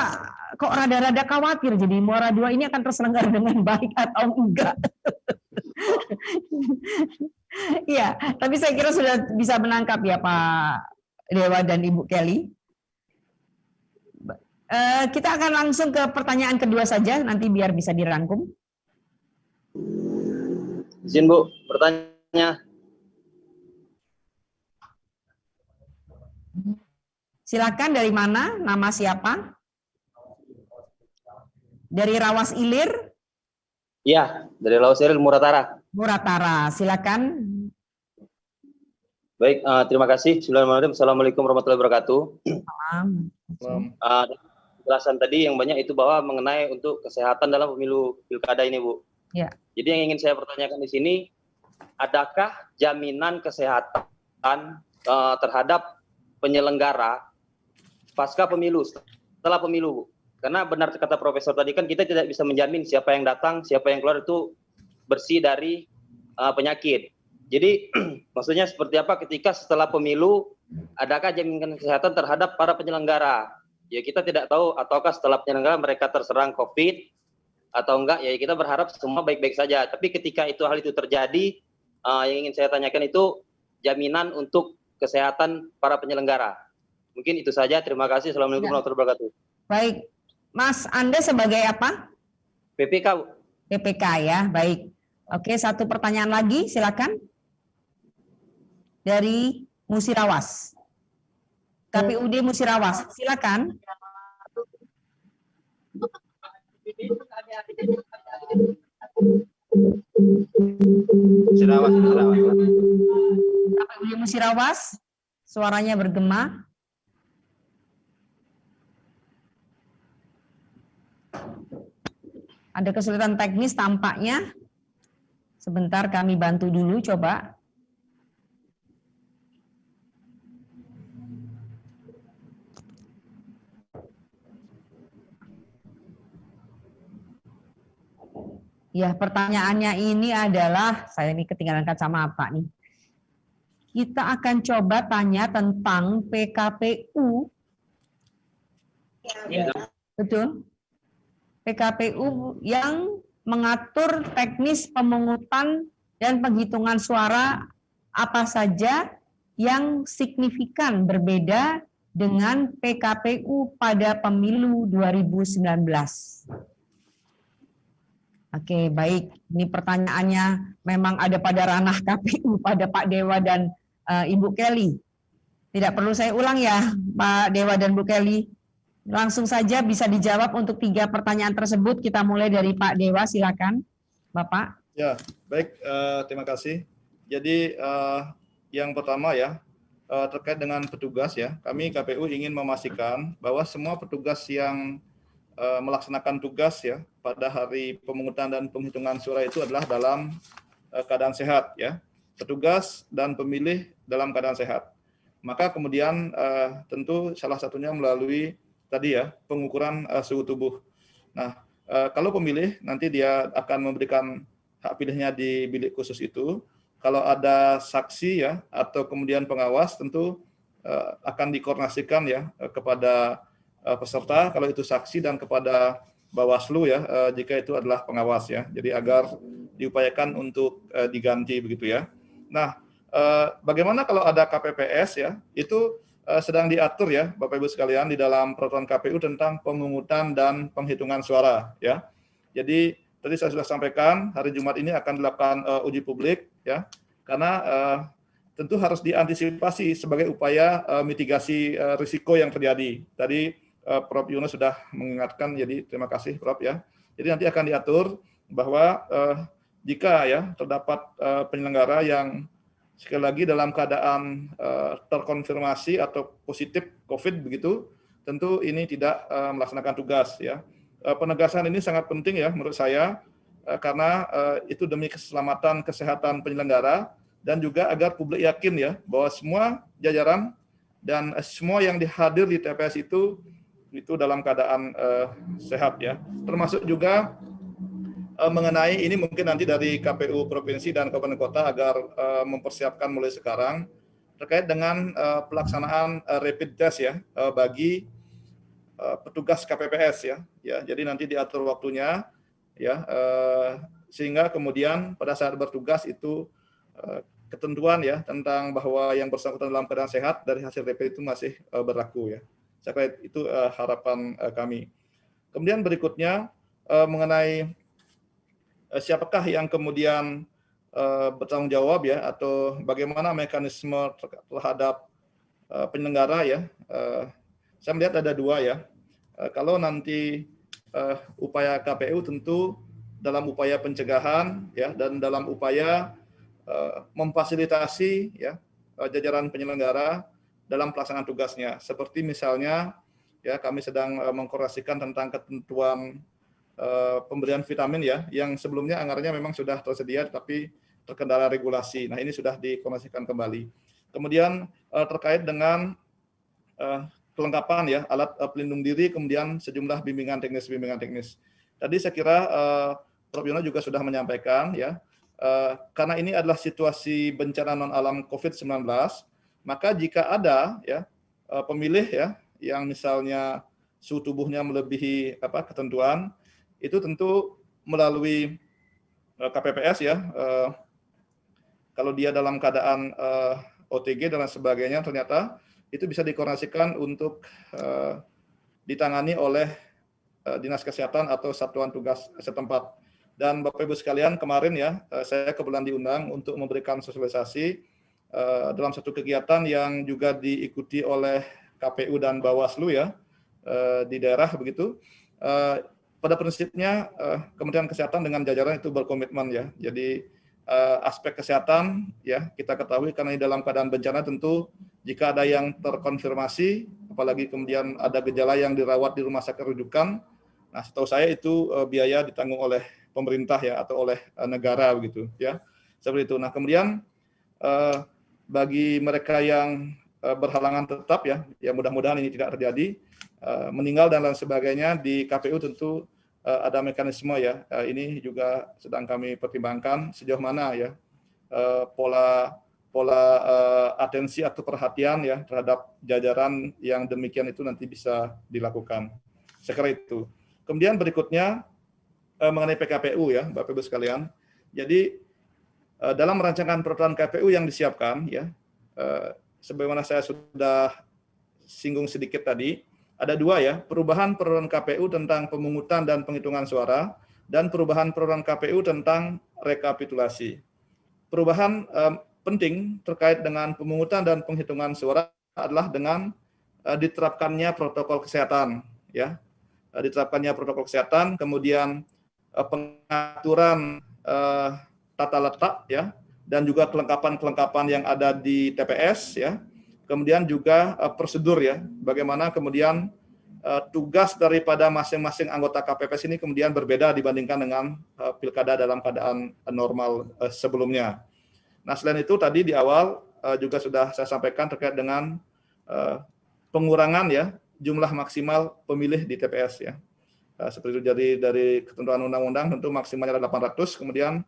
kok rada-rada khawatir, jadi Muara II ini akan terselenggara dengan baik atau enggak? Iya, tapi saya kira sudah bisa menangkap ya Pak Dewa dan Ibu Kelly. Kita akan langsung ke pertanyaan kedua saja, nanti biar bisa dirangkum. Izin Bu, bertanya. Silakan, dari mana? Nama siapa? Dari Rawas Ilir? Iya, dari Rawas Ilir, Muratara. Muratara, silakan. Baik, terima kasih. Assalamualaikum warahmatullahi wabarakatuh. Penjelasan tadi yang banyak itu bahwa mengenai untuk kesehatan dalam pemilu pilkada ini, Bu. Ya. Jadi yang ingin saya pertanyakan di sini, adakah jaminan kesehatan terhadap penyelenggara pasca pemilu, setelah pemilu, Bu? Karena benar kata Profesor tadi kan kita tidak bisa menjamin siapa yang datang, siapa yang keluar itu bersih dari penyakit. Jadi maksudnya seperti apa ketika setelah pemilu, adakah jaminan kesehatan terhadap para penyelenggara? Ya kita tidak tahu ataukah setelah penyelenggara mereka terserang COVID atau enggak, ya kita berharap semua baik-baik saja. Tapi ketika hal itu terjadi, yang ingin saya tanyakan itu jaminan untuk kesehatan para penyelenggara. Mungkin itu saja. Terima kasih. Assalamualaikum warahmatullahi wabarakatuh. Baik, Mas, Anda sebagai apa? PPK, Bu. PPK ya, baik. Oke, satu pertanyaan lagi, silakan. Dari Musirawas. KPUD Musirawas, silakan. KPUD Musirawas, suaranya bergema. Ada kesulitan teknis tampaknya. Sebentar kami bantu dulu, coba. Ya, pertanyaannya ini adalah, saya ini ketinggalan kacamata nih. Kita akan coba tanya tentang PKPU. Ya. Betul? PKPU yang mengatur teknis pemungutan dan penghitungan suara apa saja yang signifikan berbeda dengan PKPU pada pemilu 2019. Oke, baik. Ini pertanyaannya memang ada pada ranah KPU, pada Pak Dewa dan Ibu Kelly. Tidak perlu saya ulang ya, Pak Dewa dan Bu Kelly. Langsung saja bisa dijawab untuk 3 pertanyaan tersebut. Kita mulai dari Pak Dewa, silakan, Bapak. Ya, baik. Terima kasih. Jadi yang pertama ya, terkait dengan petugas ya, kami KPU ingin memastikan bahwa semua petugas yang melaksanakan tugas ya pada hari pemungutan dan penghitungan suara itu adalah dalam keadaan sehat ya. Petugas dan pemilih dalam keadaan sehat. Maka kemudian tentu salah satunya melalui tadi ya pengukuran suhu tubuh. Nah, kalau pemilih nanti dia akan memberikan hak pilihnya di bilik khusus itu. Kalau ada saksi ya atau kemudian pengawas tentu akan dikoordinasikan ya kepada peserta kalau itu saksi dan kepada Bawaslu ya jika itu adalah pengawas ya. Jadi agar diupayakan untuk diganti begitu ya. Nah, bagaimana kalau ada KPPS ya? Itu sedang diatur ya Bapak Ibu sekalian di dalam peraturan KPU tentang pemungutan dan penghitungan suara ya. Jadi tadi saya sudah sampaikan hari Jumat ini akan dilakukan uji publik ya. Karena tentu harus diantisipasi sebagai upaya mitigasi risiko yang terjadi. Tadi Prof. Yunus sudah mengingatkan, jadi terima kasih Prof. ya. Jadi nanti akan diatur bahwa jika ya terdapat penyelenggara yang sekali lagi dalam keadaan terkonfirmasi atau positif COVID begitu, tentu ini tidak melaksanakan tugas ya. Penegasan ini sangat penting ya menurut saya karena itu demi keselamatan kesehatan penyelenggara dan juga agar publik yakin ya bahwa semua jajaran dan semua yang dihadir di TPS itu dalam keadaan sehat ya. Termasuk juga mengenai ini mungkin nanti dari KPU provinsi dan kabupaten kota agar mempersiapkan mulai sekarang terkait dengan pelaksanaan rapid test ya bagi petugas KPPS ya. Jadi nanti diatur waktunya ya sehingga kemudian pada saat bertugas itu ketentuan ya tentang bahwa yang bersangkutan dalam keadaan sehat dari hasil rapid itu masih berlaku ya. Saya kira itu harapan kami. Kemudian berikutnya mengenai siapakah yang kemudian bertanggung jawab ya atau bagaimana mekanisme terhadap penyelenggara ya. Saya melihat ada 2 ya. Kalau nanti upaya KPU tentu dalam upaya pencegahan ya dan dalam upaya memfasilitasi ya jajaran penyelenggara dalam pelaksanaan tugasnya. Seperti misalnya ya kami sedang mengkoordinasikan tentang ketentuan pemberian vitamin ya yang sebelumnya anggarannya memang sudah tersedia tapi terkendala regulasi. Nah, ini sudah dikoordinasikan kembali. Kemudian terkait dengan kelengkapan ya alat pelindung diri, kemudian sejumlah bimbingan teknis. Tadi saya kira Prof. Yono juga sudah menyampaikan ya karena ini adalah situasi bencana non alam COVID-19, maka jika ada ya pemilih ya yang misalnya suhu tubuhnya melebihi ketentuan, itu tentu melalui KPPS ya. Kalau dia dalam keadaan OTG dan sebagainya, ternyata itu bisa dikoordinasikan untuk ditangani oleh Dinas Kesehatan atau Satuan Tugas setempat. Dan Bapak Ibu sekalian, kemarin ya saya kebetulan diundang untuk memberikan sosialisasi dalam satu kegiatan yang juga diikuti oleh KPU dan Bawaslu ya di daerah begitu. Pada prinsipnya Kementerian Kesehatan dengan jajaran itu berkomitmen ya. Jadi aspek kesehatan ya kita ketahui karena di dalam keadaan bencana tentu jika ada yang terkonfirmasi, apalagi kemudian ada gejala yang dirawat di rumah sakit rujukan, nah setahu saya itu biaya ditanggung oleh pemerintah ya atau oleh negara begitu ya, seperti itu. Nah kemudian bagi mereka yang berhalangan tetap ya mudah-mudahan ini tidak terjadi, meninggal dan lain sebagainya, di KPU tentu ada mekanisme ya. Ini juga sedang kami pertimbangkan sejauh mana ya pola atensi atau perhatian ya terhadap jajaran yang demikian itu nanti bisa dilakukan. Saya kira itu. Kemudian berikutnya mengenai PKPU ya, Bapak Ibu sekalian. Jadi dalam rancangan peraturan KPU yang disiapkan ya, sebagaimana saya sudah singgung sedikit tadi, ada dua ya, perubahan peraturan KPU tentang pemungutan dan penghitungan suara dan perubahan peraturan KPU tentang rekapitulasi. Perubahan penting terkait dengan pemungutan dan penghitungan suara adalah dengan diterapkannya protokol kesehatan ya. Diterapkannya protokol kesehatan, kemudian pengaturan tata letak ya, dan juga kelengkapan-kelengkapan yang ada di TPS ya. Kemudian juga prosedur ya, bagaimana kemudian tugas daripada masing-masing anggota KPPS ini kemudian berbeda dibandingkan dengan pilkada dalam keadaan normal sebelumnya. Nah selain itu tadi di awal juga sudah saya sampaikan terkait dengan pengurangan ya jumlah maksimal pemilih di TPS ya. Seperti itu, jadi dari ketentuan undang-undang tentu maksimalnya ada 800, kemudian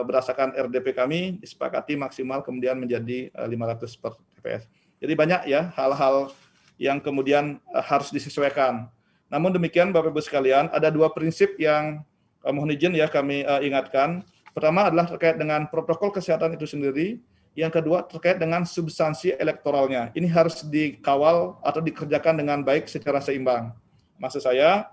berdasarkan RDP kami disepakati maksimal kemudian menjadi 500 per TPS. Jadi banyak ya hal-hal yang kemudian harus disesuaikan. Namun demikian Bapak Ibu sekalian, ada dua prinsip yang mohon izin ya kami ingatkan. Pertama adalah terkait dengan protokol kesehatan itu sendiri. Yang kedua terkait dengan substansi elektoralnya. Ini harus dikawal atau dikerjakan dengan baik secara seimbang. Maksud saya,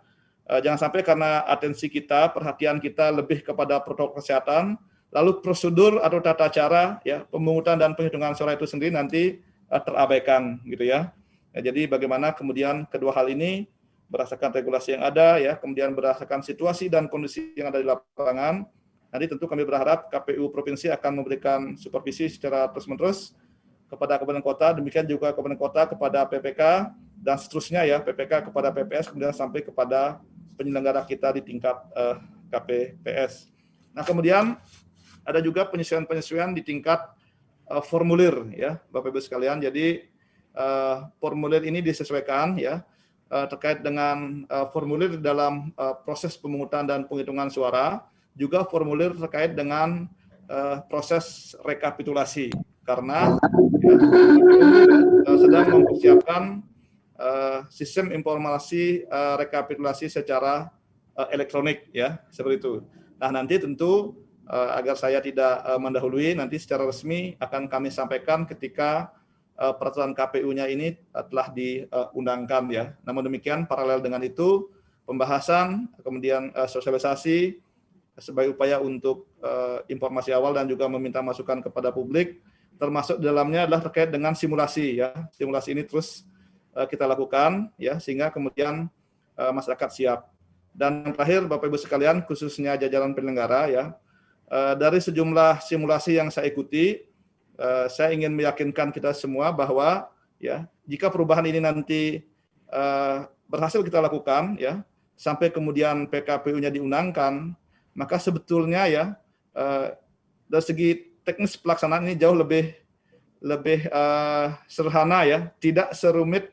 jangan sampai karena atensi kita, perhatian kita lebih kepada protokol kesehatan, lalu prosedur atau tata cara ya pemungutan dan penghitungan suara itu sendiri nanti terabaikan gitu ya. Jadi bagaimana kemudian kedua hal ini berdasarkan regulasi yang ada ya, kemudian berdasarkan situasi dan kondisi yang ada di lapangan. Nanti tentu kami berharap KPU Provinsi akan memberikan supervisi secara terus-menerus kepada kabupaten kota, demikian juga kabupaten kota kepada PPK dan seterusnya ya, PPK kepada PPS, kemudian sampai kepada penyelenggara kita di tingkat KPPS. Nah kemudian ada juga penyesuaian-penyesuaian di tingkat formulir ya Bapak Ibu sekalian. Jadi formulir ini disesuaikan ya terkait dengan formulir dalam proses pemungutan dan penghitungan suara, juga formulir terkait dengan proses rekapitulasi karena ya, sedang mempersiapkan sistem informasi rekapitulasi secara elektronik ya seperti itu. Nah nanti tentu agar saya tidak mendahului, nanti secara resmi akan kami sampaikan ketika peraturan KPU-nya ini telah diundangkan ya. Namun demikian paralel dengan itu pembahasan kemudian sosialisasi sebagai upaya untuk informasi awal dan juga meminta masukan kepada publik, termasuk dalamnya adalah terkait dengan simulasi ya. Simulasi ini terus kita lakukan ya sehingga kemudian masyarakat siap. Dan terakhir Bapak Ibu sekalian khususnya jajaran penyelenggara ya, dari sejumlah simulasi yang saya ikuti, saya ingin meyakinkan kita semua bahwa ya jika perubahan ini nanti berhasil kita lakukan ya sampai kemudian PKPU-nya diundangkan, maka sebetulnya ya dari segi teknis pelaksanaan ini jauh lebih sederhana ya, tidak serumit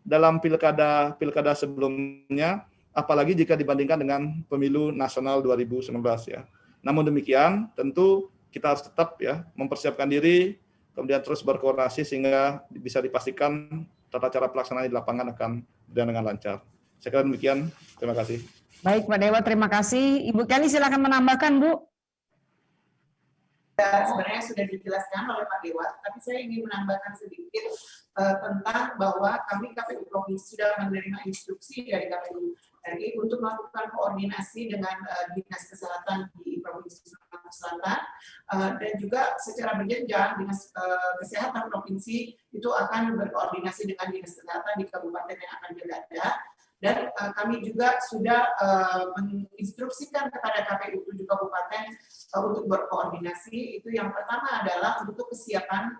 dalam pilkada sebelumnya, apalagi jika dibandingkan dengan pemilu nasional 2019 ya. Namun demikian tentu kita harus tetap ya mempersiapkan diri, kemudian terus berkoordinasi sehingga bisa dipastikan tata cara pelaksanaan di lapangan akan dan dengan lancar. Saya kira demikian. Terima kasih. Baik Pak Dewa, terima kasih. Ibu Kelly silakan menambahkan, Bu. Sebenarnya sudah dijelaskan oleh Pak Dewa, tapi saya ingin menambahkan sedikit tentang bahwa kami KPU Provinsi sudah menerima instruksi dari KPU RI untuk melakukan koordinasi dengan Dinas Kesehatan di Provinsi Sumatera Selatan dan juga secara berjenjang Dinas Kesehatan Provinsi itu akan berkoordinasi dengan Dinas Kesehatan di kabupaten yang akan berada. Dan kami juga sudah menginstruksikan kepada KPU 7 kabupaten untuk berkoordinasi. Itu yang pertama adalah untuk kesiapan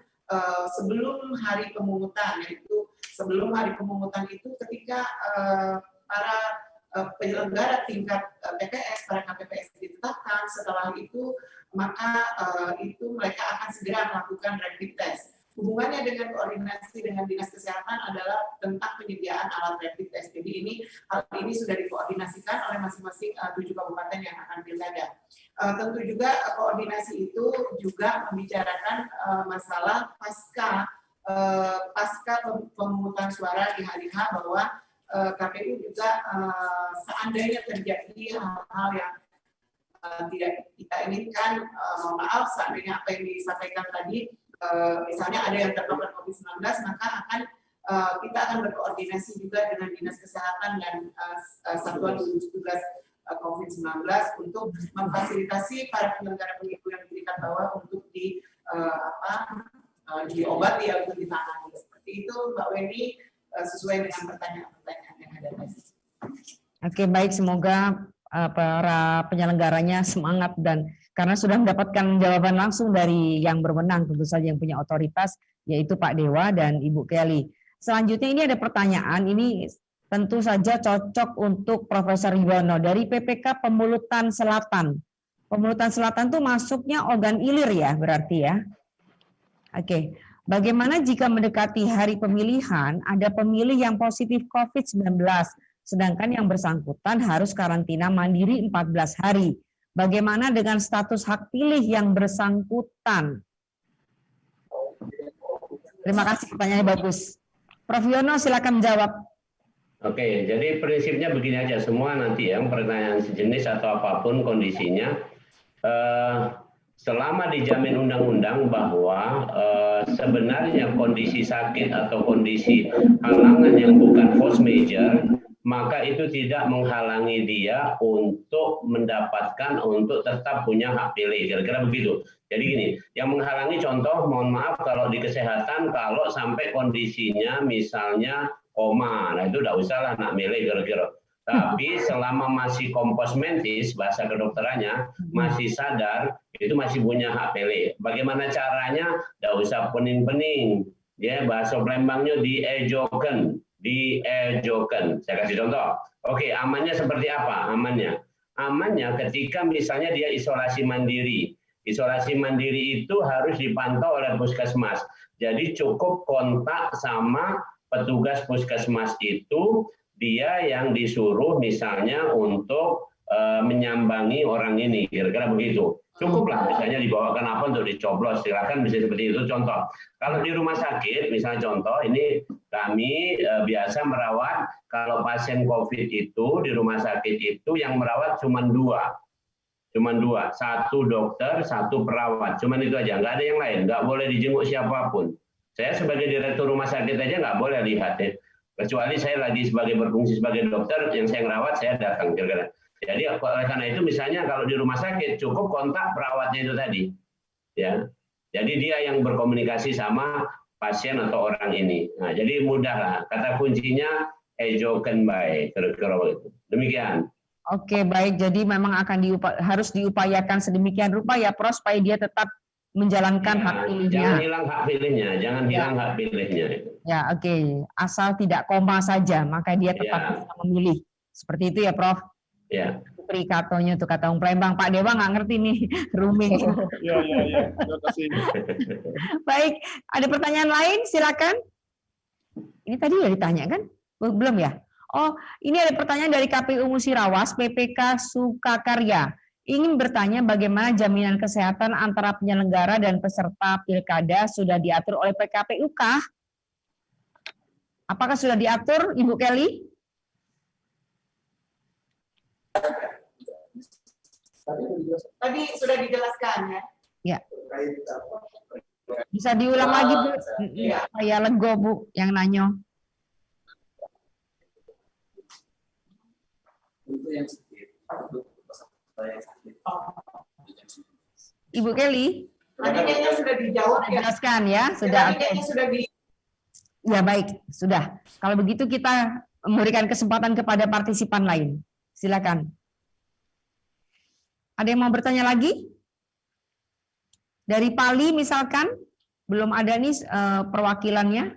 sebelum hari pemungutan, yaitu sebelum hari pemungutan itu ketika para penyelenggara tingkat TPS, para KPPS ditetapkan, setelah itu maka itu mereka akan segera melakukan rapid test. Hubungannya dengan koordinasi dengan Dinas Kesehatan adalah tentang penyediaan alat rapid test. Jadi hal ini sudah dikoordinasikan oleh masing-masing 7 kabupaten yang akan pilkada. Tentu juga koordinasi itu juga membicarakan masalah pasca pemungutan suara di hari H, bahwa KPU juga seandainya terjadi hal-hal yang tidak kita inginkan, mohon maaf, seandainya apa yang disampaikan tadi, misalnya ada yang terpapar COVID-19, maka kita akan berkoordinasi juga dengan Dinas Kesehatan dan Satuan Gugus Tugas COVID-19 untuk memfasilitasi para penyelenggara pemilu yang di tingkat bawah untuk diobati, untuk ditangani. Seperti itu, Mbak Weni, sesuai dengan pertanyaan-pertanyaan yang ada tadi. Oke, baik, semoga para penyelenggaranya semangat dan karena sudah mendapatkan jawaban langsung dari yang berwenang, tentu saja yang punya otoritas, yaitu Pak Dewa dan Ibu Kelly. Selanjutnya ini ada pertanyaan, ini tentu saja cocok untuk Profesor Yuwono dari PPK Pemulutan Selatan. Pemulutan Selatan itu masuknya organ ilir ya, berarti ya. Oke, bagaimana jika mendekati hari pemilihan ada pemilih yang positif COVID-19, sedangkan yang bersangkutan harus karantina mandiri 14 hari. Bagaimana dengan status hak pilih yang bersangkutan? Terima kasih, pertanyaannya bagus. Prof. Yono, silakan menjawab. Oke, jadi prinsipnya begini aja, semua nanti yang pertanyaan sejenis atau apapun kondisinya, selama dijamin undang-undang bahwa sebenarnya kondisi sakit atau kondisi halangan yang bukan force major, maka itu tidak menghalangi dia untuk mendapatkan, untuk tetap punya hak pilih, kira-kira begitu. Jadi gini, yang menghalangi contoh, mohon maaf kalau di kesehatan, kalau sampai kondisinya misalnya koma, nah itu tidak usah lah nak milih kira-kira. Tapi selama masih kompos mentis, bahasa kedokterannya, masih sadar, itu masih punya hak pilih. Bagaimana caranya? Tidak usah pening-pening. Ya, bahasa Palembangnya diejoken. Saya kasih contoh. Oke, amannya seperti apa? Amannya ketika misalnya dia isolasi mandiri. Isolasi mandiri itu harus dipantau oleh puskesmas. Jadi cukup kontak sama petugas puskesmas itu, dia yang disuruh misalnya untuk menyambangi orang ini, kira-kira begitu. Cukuplah misalnya dibawakan apa untuk dicoblos, silakan bisa seperti itu contoh. Kalau di rumah sakit, misalnya contoh, ini kami biasa merawat, kalau pasien COVID itu di rumah sakit itu yang merawat cuma dua, satu dokter, satu perawat, cuman itu aja, nggak ada yang lain, nggak boleh dijenguk siapapun. Saya sebagai direktur rumah sakit aja nggak boleh lihat ya, kecuali saya lagi berfungsi sebagai dokter, yang saya merawat saya datang kira-kira. Jadi oleh karena itu misalnya kalau di rumah sakit cukup kontak perawatnya itu tadi, ya. Jadi dia yang berkomunikasi sama pasien atau orang ini. Nah, jadi mudah lah. Kata kuncinya ejoken bae, kira-kira begitu. Demikian. Oke, baik. Jadi memang akan harus diupayakan sedemikian rupa ya, Prof, supaya dia tetap menjalankan hak pilihnya. Jangan hilang hak pilihnya, jangan hilang hak pilihnya. Ya, oke. Asal tidak koma saja, maka dia tetap bisa memilih. Seperti itu ya, Prof. Ya. Beri katonya untuk kata orang Palembang. Pak Dewa nggak ngerti nih rooming. Ya. Terima kasih. Baik, ada pertanyaan lain? Silakan. Ini tadi udah ditanya kan? Belum ya? Oh, ini ada pertanyaan dari KPU Musirawas, PPK Sukakarya. Ingin bertanya bagaimana jaminan kesehatan antara penyelenggara dan peserta pilkada sudah diatur oleh PKPU kah? Apakah sudah diatur, Ibu Kelly? Tadi sudah dijelaskan ya. Ya. Bisa diulang lagi, Bu? Saya lego, Bu, yang nanya. Ibu Kelly? Tadi kayaknya sudah dijawab ya. Jelaskan ya, sudah. Tadi kayaknya sudah di. Ya baik, sudah. Kalau begitu kita memberikan kesempatan kepada partisipan lain. Silakan. Ada yang mau bertanya lagi? Dari Pali misalkan, belum ada nih perwakilannya.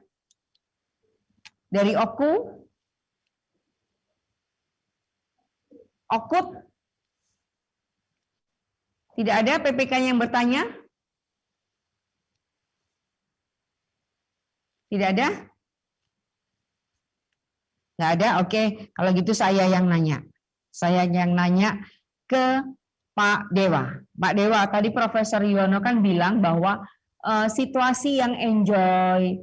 Dari Oku, Okut, tidak ada PPK yang bertanya? Tidak ada? Nggak ada? Oke, kalau gitu saya yang nanya. Saya yang nanya ke Pak Dewa. Pak Dewa, tadi Profesor Yuwono kan bilang bahwa situasi yang enjoy,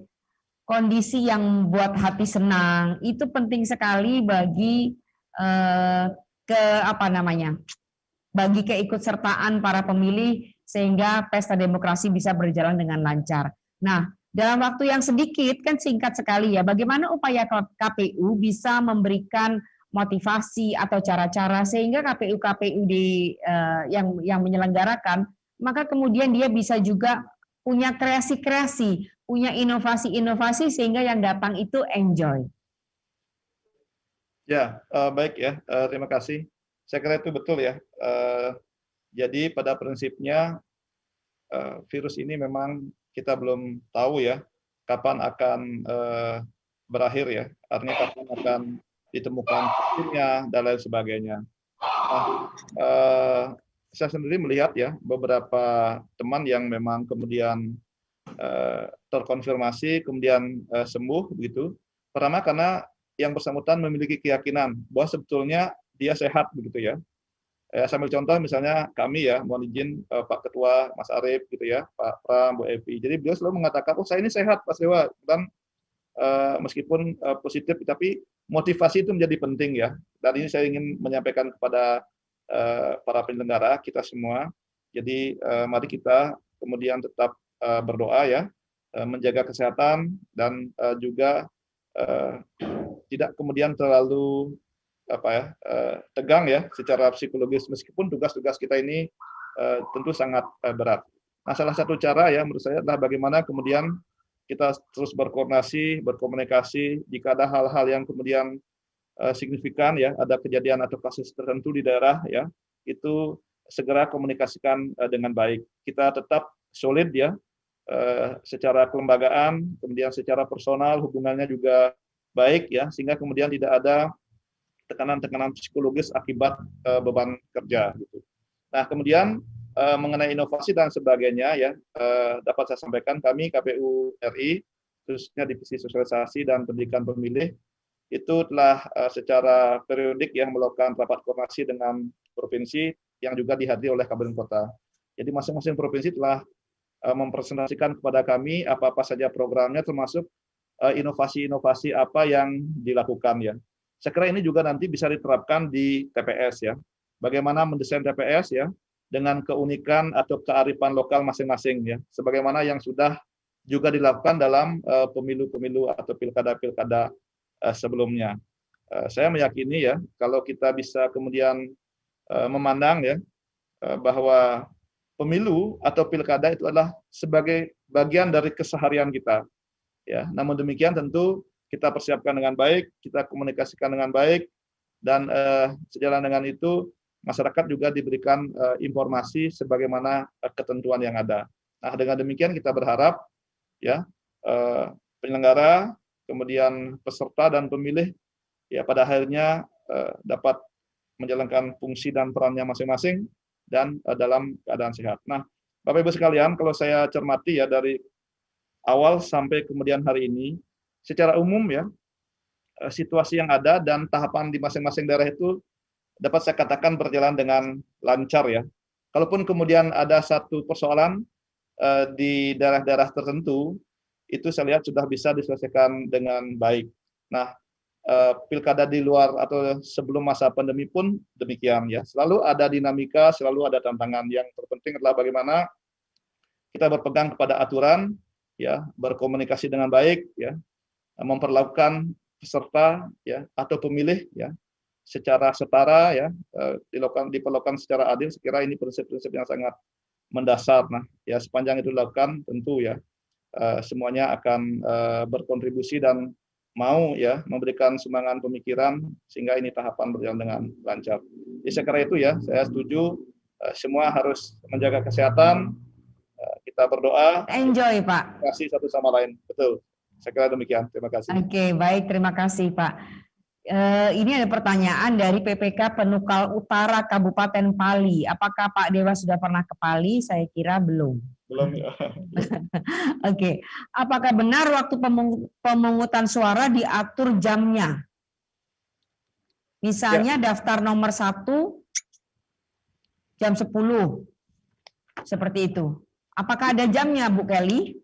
kondisi yang buat hati senang, itu penting sekali bagi bagi keikutsertaan para pemilih sehingga pesta demokrasi bisa berjalan dengan lancar. Nah, dalam waktu yang sedikit, kan singkat sekali ya, bagaimana upaya KPU bisa memberikan motivasi atau cara-cara sehingga KPU yang menyelenggarakan, maka kemudian dia bisa juga punya kreasi-kreasi, punya inovasi-inovasi sehingga yang datang itu enjoy. Ya, baik ya, terima kasih. Saya kira itu betul ya. Jadi pada prinsipnya virus ini memang kita belum tahu ya kapan akan berakhir ya, artinya kapan akan ditemukan vaksinnya dan lain sebagainya. Saya sendiri melihat ya beberapa teman yang memang kemudian terkonfirmasi kemudian sembuh begitu. Pertama karena yang bersangkutan memiliki keyakinan bahwa sebetulnya dia sehat begitu ya. Sambil contoh misalnya kami ya, mohon izin Pak Ketua, Mas Arief gitu ya, Pak Pram, Bu Evi. Jadi beliau selalu mengatakan, oh saya ini sehat Mas Dewa, dan meskipun positif, tapi motivasi itu menjadi penting ya. Dan ini saya ingin menyampaikan kepada para penyelenggara kita semua. Jadi mari kita kemudian tetap berdoa ya, menjaga kesehatan dan juga tidak kemudian terlalu tegang ya secara psikologis meskipun tugas-tugas kita ini tentu sangat berat. Nah, salah satu cara ya menurut saya adalah bagaimana kemudian kita terus berkoordinasi, berkomunikasi jika ada hal-hal yang kemudian signifikan ya, ada kejadian atau kasus tertentu di daerah ya, itu segera komunikasikan dengan baik. Kita tetap solid ya secara kelembagaan, kemudian secara personal hubungannya juga baik ya, sehingga kemudian tidak ada tekanan-tekanan psikologis akibat beban kerja gitu. Nah, kemudian mengenai inovasi dan sebagainya ya, dapat saya sampaikan kami KPU RI khususnya Divisi Sosialisasi dan Pendidikan Pemilih itu telah secara periodik yang melakukan rapat koordinasi dengan provinsi yang juga dihadiri oleh Kabupaten Kota. Jadi masing-masing provinsi telah mempresentasikan kepada kami apa-apa saja programnya termasuk inovasi-inovasi apa yang dilakukan ya. Saya kira ini juga nanti bisa diterapkan di TPS ya. Bagaimana mendesain TPS ya dengan keunikan atau kearifan lokal masing-masing ya. Sebagaimana yang sudah juga dilakukan dalam pemilu-pemilu atau pilkada-pilkada sebelumnya. Saya meyakini ya kalau kita bisa kemudian memandang ya bahwa pemilu atau pilkada itu adalah sebagai bagian dari keseharian kita. Ya, namun demikian tentu kita persiapkan dengan baik, kita komunikasikan dengan baik, dan sejalan dengan itu masyarakat juga diberikan informasi sebagaimana ketentuan yang ada. Nah, dengan demikian kita berharap ya penyelenggara, kemudian peserta dan pemilih ya pada akhirnya dapat menjalankan fungsi dan perannya masing-masing dan dalam keadaan sehat. Nah, Bapak Ibu sekalian, kalau saya cermati ya dari awal sampai kemudian hari ini, secara umum ya, situasi yang ada dan tahapan di masing-masing daerah itu dapat saya katakan berjalan dengan lancar ya. Kalaupun kemudian ada satu persoalan di daerah-daerah tertentu, itu saya lihat sudah bisa diselesaikan dengan baik. Nah, pilkada di luar atau sebelum masa pandemi pun demikian ya. Selalu ada dinamika, selalu ada tantangan. Yang terpenting adalah bagaimana kita berpegang kepada aturan, ya, berkomunikasi dengan baik, ya, memperlakukan peserta, ya, atau pemilih, ya, secara setara, ya, diperlakukan secara adil. Sekira ini prinsip-prinsip yang sangat mendasar. Nah, ya, sepanjang itu dilakukan, tentu ya semuanya akan berkontribusi dan mau ya memberikan sumbangan pemikiran sehingga ini tahapan berjalan dengan lancar. Jadi sekira itu ya, saya setuju semua harus menjaga kesehatan. Kita berdoa. Enjoy, Pak. Kasih satu sama lain. Betul. Saya kira demikian. Terima kasih. Oke, baik. Terima kasih, Pak. Ini ada pertanyaan dari PPK Penukal Utara Kabupaten Pali. Apakah Pak Dewa sudah pernah ke Pali? Saya kira belum. Belum ya. Oke. Apakah benar waktu pemungutan suara diatur jamnya? Misalnya daftar nomor 1 jam 10. Seperti itu. Apakah ada jamnya, Bu Kelly?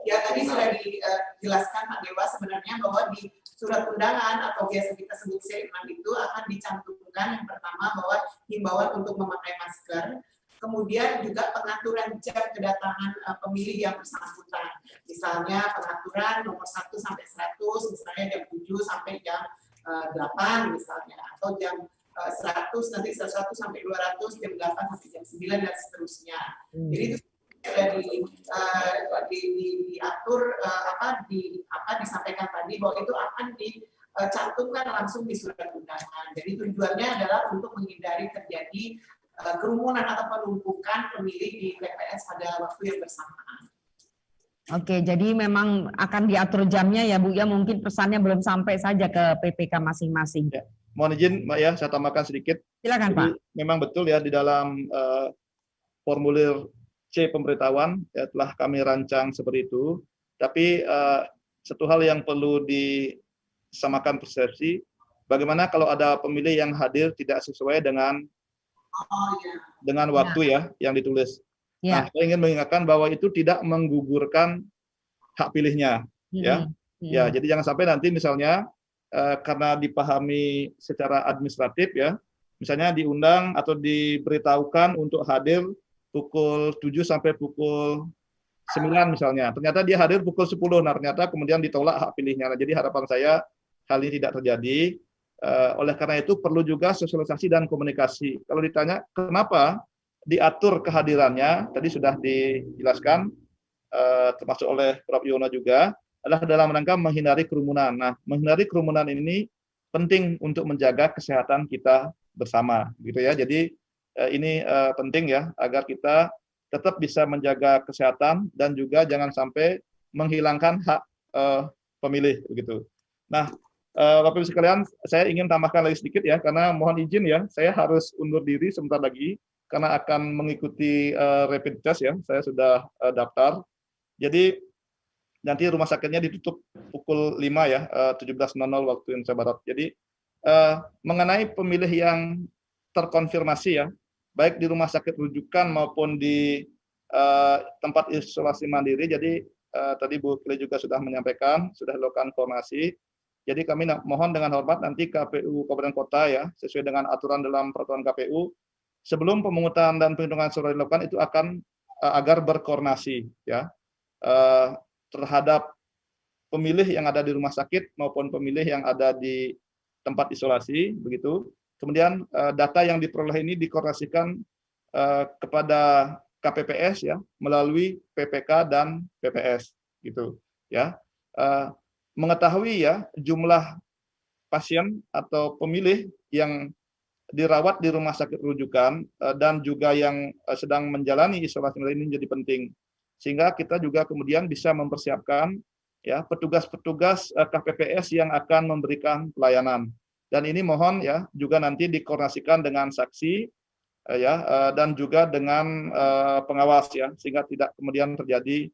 Ya, tadi sudah dijelaskan Pak Dewa sebenarnya bahwa di surat undangan atau biasa kita sebut C6 itu akan dicantumkan yang pertama bahwa himbauan untuk memakai masker, kemudian juga pengaturan jam kedatangan pemilih yang bersangkutan. Misalnya pengaturan nomor 1 sampai 100, misalnya jam 7 sampai jam 8 misalnya, atau jam 100 nanti 100 sampai 200, jam 8 sampai jam 9 dan seterusnya. Jadi itu sudah diatur disampaikan tadi bahwa itu akan dicantumkan langsung di surat undangan. Jadi tujuannya adalah untuk menghindari terjadi kerumunan atau penumpukan pemilih di TPS pada waktu yang bersamaan. Oke, jadi memang akan diatur jamnya ya Bu ya, mungkin pesannya belum sampai saja ke PPK masing-masing. Ya. Mohon izin Mbak ya, saya tambahkan sedikit. Silakan Jadi, Pak. memang betul ya di dalam formulir C pemberitahuan ya, telah kami rancang seperti itu. Tapi satu hal yang perlu disamakan persepsi, bagaimana kalau ada pemilih yang hadir tidak sesuai dengan waktu ya yang ditulis. Nah, saya ingin mengingatkan bahwa itu tidak menggugurkan hak pilihnya, ya. Ya, jadi jangan sampai nanti misalnya karena dipahami secara administratif ya, misalnya diundang atau diberitahukan untuk hadir pukul 7 sampai pukul 9 misalnya. Ternyata dia hadir pukul 10, nah ternyata kemudian ditolak hak pilihnya. Nah, jadi harapan saya hal ini tidak terjadi. Oleh karena itu perlu juga sosialisasi dan komunikasi. Kalau ditanya kenapa diatur kehadirannya, tadi sudah dijelaskan termasuk oleh Prof. Yono juga, adalah dalam rangka menghindari kerumunan. Nah, menghindari kerumunan ini penting untuk menjaga kesehatan kita bersama, gitu ya. Jadi ini penting ya agar kita tetap bisa menjaga kesehatan dan juga jangan sampai menghilangkan hak pemilih, begitu. Nah, Bapak Ibu sekalian, saya ingin tambahkan lagi sedikit ya, karena mohon izin ya, saya harus undur diri sebentar lagi karena akan mengikuti rapid test ya. Saya sudah daftar. Jadi nanti rumah sakitnya ditutup pukul 5 ya, 17.00 waktu Indonesia Barat. Jadi mengenai pemilih yang terkonfirmasi ya, baik di rumah sakit rujukan maupun di tempat isolasi mandiri. Jadi tadi Bu Kile juga sudah menyampaikan, sudah dilakukan koordinasi. Jadi kami mohon dengan hormat nanti KPU Kabupaten Kota ya, sesuai dengan aturan dalam peraturan KPU, sebelum pemungutan dan penghitungan suara dilakukan itu akan agar berkoordinasi ya terhadap pemilih yang ada di rumah sakit maupun pemilih yang ada di tempat isolasi, begitu. Kemudian data yang diperoleh ini dikoordinasikan kepada KPPS ya melalui PPK dan PPS, gitu ya. Mengetahui ya jumlah pasien atau pemilih yang dirawat di rumah sakit rujukan dan juga yang sedang menjalani isolasi ini menjadi penting, sehingga kita juga kemudian bisa mempersiapkan ya petugas-petugas KPPS yang akan memberikan pelayanan. Dan ini mohon ya juga nanti dikoordinasikan dengan saksi ya dan juga dengan pengawas ya, sehingga tidak kemudian terjadi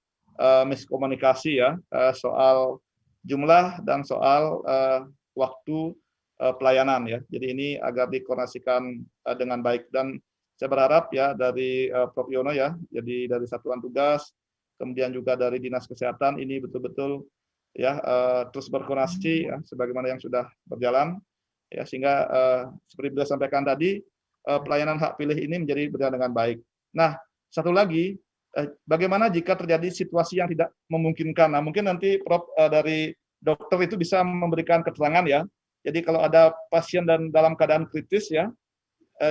miskomunikasi ya soal jumlah dan soal waktu pelayanan ya. Jadi ini agar dikoordinasikan dengan baik, dan saya berharap ya dari Prof. Yono ya, jadi dari satuan tugas, kemudian juga dari Dinas Kesehatan ini betul-betul ya terus berkoordinasi ya, sebagaimana yang sudah berjalan ya, sehingga seperti beliau sampaikan tadi pelayanan hak pilih ini menjadi berjalan dengan baik. Nah, satu lagi, bagaimana jika terjadi situasi yang tidak memungkinkan? Nah, mungkin nanti Prof dari dokter itu bisa memberikan keterangan ya. Jadi kalau ada pasien dan dalam keadaan kritis ya,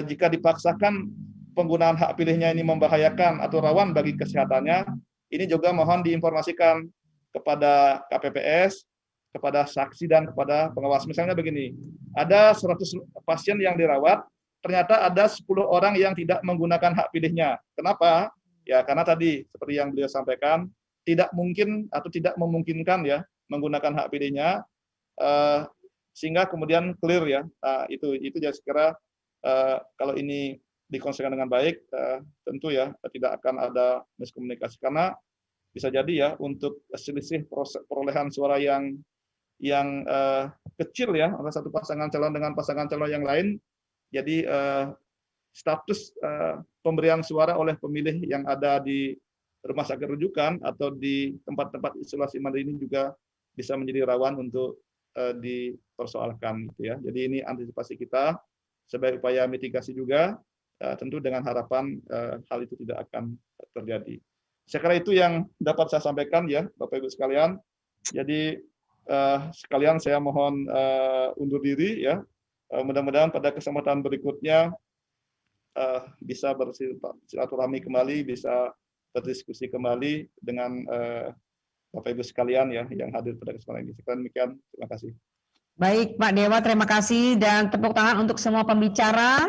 jika dipaksakan penggunaan hak pilihnya ini membahayakan atau rawan bagi kesehatannya, ini juga mohon diinformasikan kepada KPPS, kepada saksi dan kepada pengawas. Misalnya begini, ada 100 pasien yang dirawat, ternyata ada 10 orang yang tidak menggunakan hak pilihnya. Kenapa? Ya karena tadi seperti yang beliau sampaikan, tidak mungkin atau tidak memungkinkan ya menggunakan hak pilihnya, sehingga kemudian clear ya. Nah, itu jadi sekira kalau ini dikonsepkan dengan baik, tentu ya tidak akan ada miskomunikasi, karena bisa jadi ya untuk selisih perolehan suara yang kecil ya antara satu pasangan calon dengan pasangan calon yang lain, jadi status pemberian suara oleh pemilih yang ada di rumah sakit rujukan atau di tempat-tempat isolasi mandiri ini juga bisa menjadi rawan untuk dipersoalkan gitu ya. Jadi ini antisipasi kita sebagai upaya mitigasi juga, tentu dengan harapan hal itu tidak akan terjadi. Saya kira itu yang dapat saya sampaikan ya Bapak Ibu sekalian. Jadi sekalian saya mohon undur diri ya. Mudah-mudahan pada kesempatan berikutnya bisa bersilaturahmi kembali, bisa berdiskusi kembali dengan Bapak Ibu sekalian ya yang hadir pada kesempatan ini. Sekian demikian, terima kasih. Baik Pak Dewa, terima kasih dan tepuk tangan untuk semua pembicara.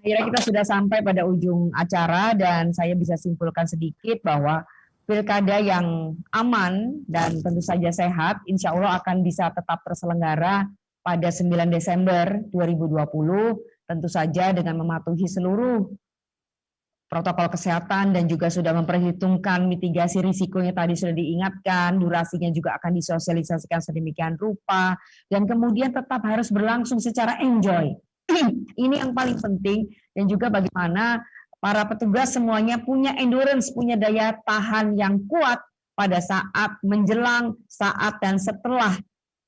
Akhirnya kita sudah sampai pada ujung acara dan saya bisa simpulkan sedikit bahwa pilkada yang aman dan tentu saja sehat, insya Allah akan bisa tetap terselenggara pada 9 Desember 2020, tentu saja dengan mematuhi seluruh protokol kesehatan dan juga sudah memperhitungkan mitigasi risikonya tadi sudah diingatkan, durasinya juga akan disosialisasikan sedemikian rupa, dan kemudian tetap harus berlangsung secara enjoy. Ini yang paling penting, dan juga bagaimana para petugas semuanya punya endurance, punya daya tahan yang kuat pada saat menjelang, saat dan setelah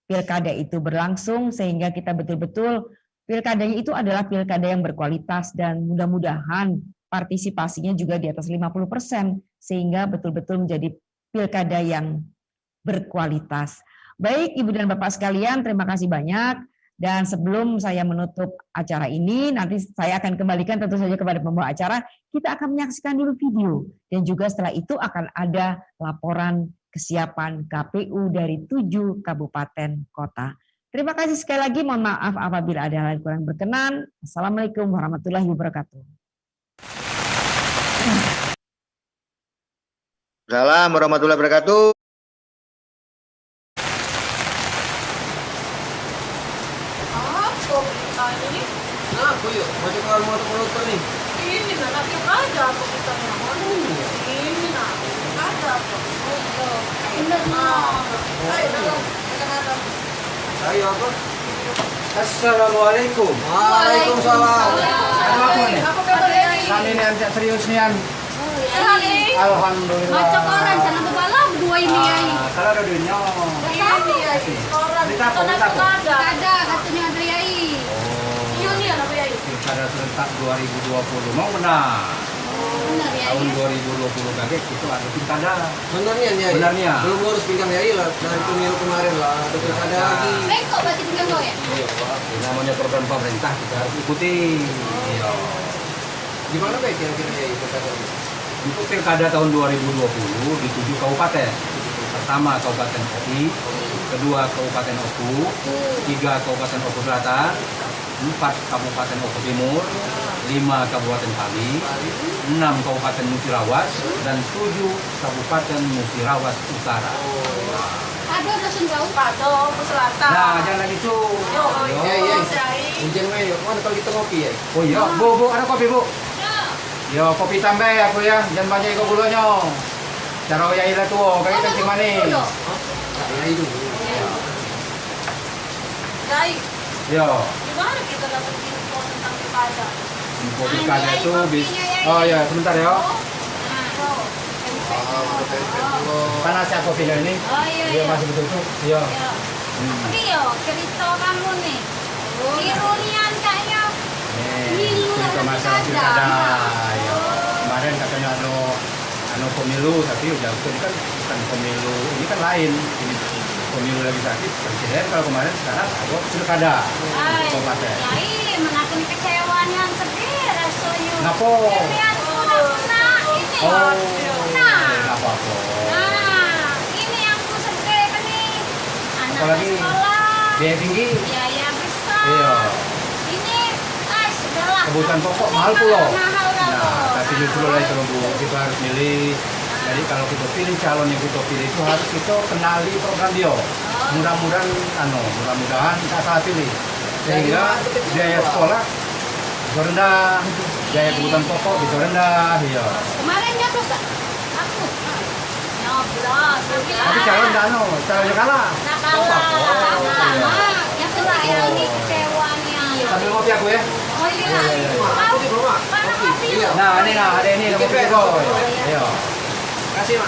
pilkada itu berlangsung, sehingga kita betul-betul pilkadanya itu adalah pilkada yang berkualitas dan mudah-mudahan partisipasinya juga di atas 50%, sehingga betul-betul menjadi pilkada yang berkualitas. Baik Ibu dan Bapak sekalian, terima kasih banyak. Dan sebelum saya menutup acara ini, nanti saya akan kembalikan tentu saja kepada pembawa acara, kita akan menyaksikan dulu video. Dan juga setelah itu akan ada laporan kesiapan KPU dari 7 kabupaten kota. Terima kasih sekali lagi, mohon maaf apabila ada hal yang kurang berkenan. Assalamualaikum warahmatullahi wabarakatuh. Assalamualaikum warahmatullahi wabarakatuh. Aku yuk, masuk ke rumah motor nih. Ini nah, nanti ada apa kita ini nah, ada apa? Bener nah. Ayo apa? Assalamualaikum. Waalaikumsalam. Apa nih? Apa kabar ini? Kami ini anjak serius nih. Alhamdulillah. Macam orang sana bebalam dua ini ya. Kalau ada duitnya. Ini ya. Orang. Ada katanya ada yai. Pilkada serentak 2020 mau benar. Benar ya. Tahun 2020 kaget itu ada pilkada. Benarnya ya. Benarnya. Belum ngurus pinggang ya lah dari pemilu kemarin lah ada pilkada lagi. Bengkok berarti pinggang lo ya? Iya, Pak. Namanya program pemerintah kita harus ikuti. Iya. Gimana baik kira-kira ya pilkada ini? Untuk pilkada tahun 2020 di 7 kabupaten. Pertama Kabupaten Opi, kedua Kabupaten Oku, 3 Kabupaten Oku Selatan, 4 Kabupaten Oku Timur, 5 Kabupaten Pali, 6 Kabupaten Musirawas, dan 7 Kabupaten Musirawas Utara. Ada langsung jauh. Ada ke selatan. Nah, jangan itu. Iya. Hujan mah yuk. Mana kalau kita ngopi ya? Oh iya, Bu, ada kopi, Bu? Yo, kopi tambah ya, Bu ya. Jangan banyak ikut gulanya. Cara ya ilah tuh, kayak kencing manis. Ya itu. Baik. Yo. Gimana kita dapat info tentang pilkada? Info pilkada itu bisa. Oh ya, sebentar ya. Panas ya kopinya ini? Oh iya. Dia masih betul-betul. Iya. Tapi yo cerita kamu nih. Ironian kayaknya. Cerita masalah pilkada. Ya. Kemarin katanya anu pemilu, tapi udah ini kan bukan pemilu, ini kan lain. Ini pemilu legislatif presiden, kalau kemarin sekarang ada pilkada kabupaten. Yai, menakuni kecewaan yang sedih rasanya. Kenapa? Lihat udah kena ini. Apa-apa. Nah, ini yang ku sedih kan nih. Anak Apalagi sekolah. biaya tinggi. Biaya besar. Iya. Ini sudahlah. Kebutuhan pokok mahal pula. Mahal lah. Nah, tapi justru lah itu Bu, kita harus milih. Jadi kalau kita pilih calon yang kita pilih itu harus kita kenali program dia. Mudah-mudahan kita salah pilih. Sehingga biaya sekolah bisa rendah, biaya kebutuhan pokok bisa rendah. Iya. Kemarin nyoblos gak? Aku. Nyoblos. Tapi calon calonnya kalah. Nah kalah. Sama. Yang terakhir ini kecewanya. Sambil ngopi aku ya. Oh iya. Mana kopi? Nah ini ada ini kopi juga. Ayo. Kasih, Mak.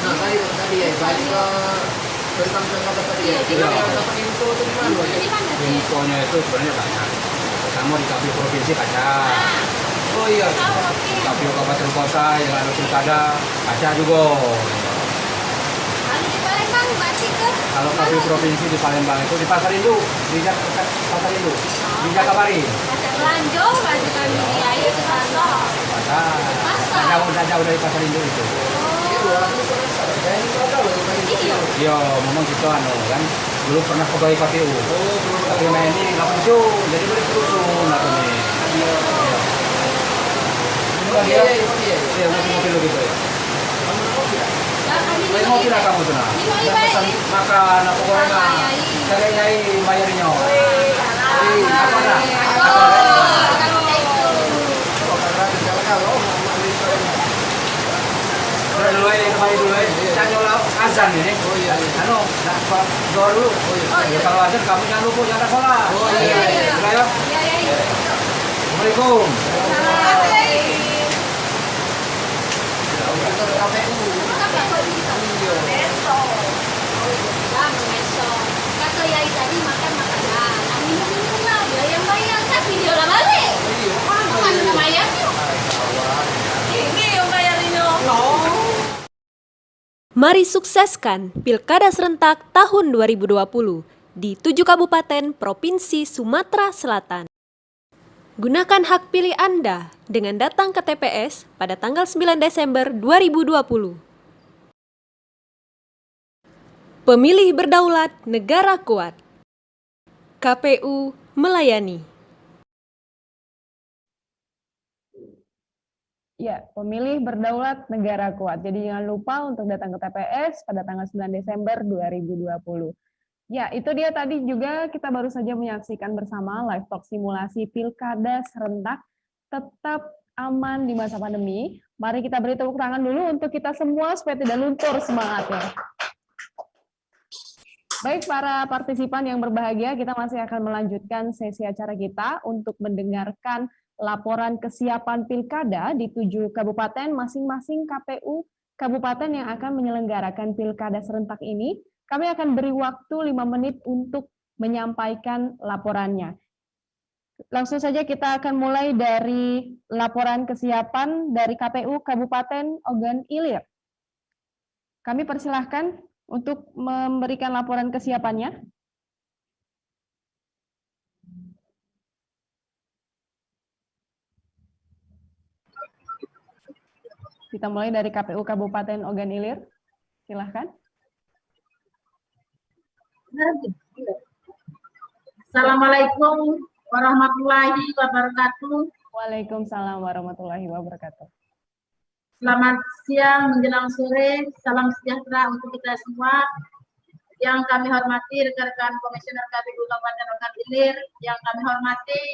Nah, tadi ya, balik ke tentang kata tadi ya. Kita dapat info itu di mana? Infonya itu sebenarnya banyak. Pertama di KPU provinsi kaca. Oh iya. Di KPU kabupaten kota yang ada pilkada kaca juga. Kalau di Palembang masih ke? Kalau KPU provinsi di Palembang itu di Pasar Induk, di Pasar Induk, di Jakabari. Lanjut, lanjut kami ayo ke sana. Jauh dari Pasar Induk itu. Iya, memang kita kan dulu pernah pegawai KPU. Tapi main ini nggak pensiun, jadi boleh terusun atau nih. Iya, masih mobil lo gitu ya. Ngopi lah kamu tuh nah. Makan apa gorengan. Cari bayarnya. Apa dah? Dulu aja kembali dulu aja. Tanya lah azan ini. Oh iya. Anu, doa dulu. Kalau azan kamu jangan lupa jangan sholat. Oh iya. Ayo. Assalamualaikum. Kata Yai tadi makan makanan, minum lah, dia yang bayar tapi dia orang balik. Mana nama Yai? Ini yang bayarinnya. Mari sukseskan Pilkada Serentak tahun 2020 di 7 kabupaten Provinsi Sumatera Selatan. Gunakan hak pilih Anda dengan datang ke TPS pada tanggal 9 Desember 2020. Pemilih berdaulat, negara kuat. KPU melayani. Ya, pemilih berdaulat, negara kuat. Jadi jangan lupa untuk datang ke TPS pada tanggal 9 Desember 2020. Ya, itu dia tadi juga kita baru saja menyaksikan bersama live talk simulasi Pilkada Serentak tetap aman di masa pandemi. Mari kita beri tepuk tangan dulu untuk kita semua supaya tidak luntur semangatnya. Baik para partisipan yang berbahagia, kita masih akan melanjutkan sesi acara kita untuk mendengarkan laporan kesiapan pilkada di 7 kabupaten masing-masing KPU kabupaten yang akan menyelenggarakan pilkada serentak ini. Kami akan beri waktu 5 menit untuk menyampaikan laporannya. Langsung saja kita akan mulai dari laporan kesiapan dari KPU Kabupaten Ogan Ilir. Kami persilahkan untuk memberikan laporan kesiapannya. Kita mulai dari KPU Kabupaten Ogan Ilir. Silahkan. Assalamualaikum warahmatullahi wabarakatuh. Waalaikumsalam warahmatullahi wabarakatuh. Selamat siang menjelang sore, salam sejahtera untuk kita semua. Yang kami hormati rekan-rekan Komisioner KPU Kabupaten Ogan Ilir, yang kami hormati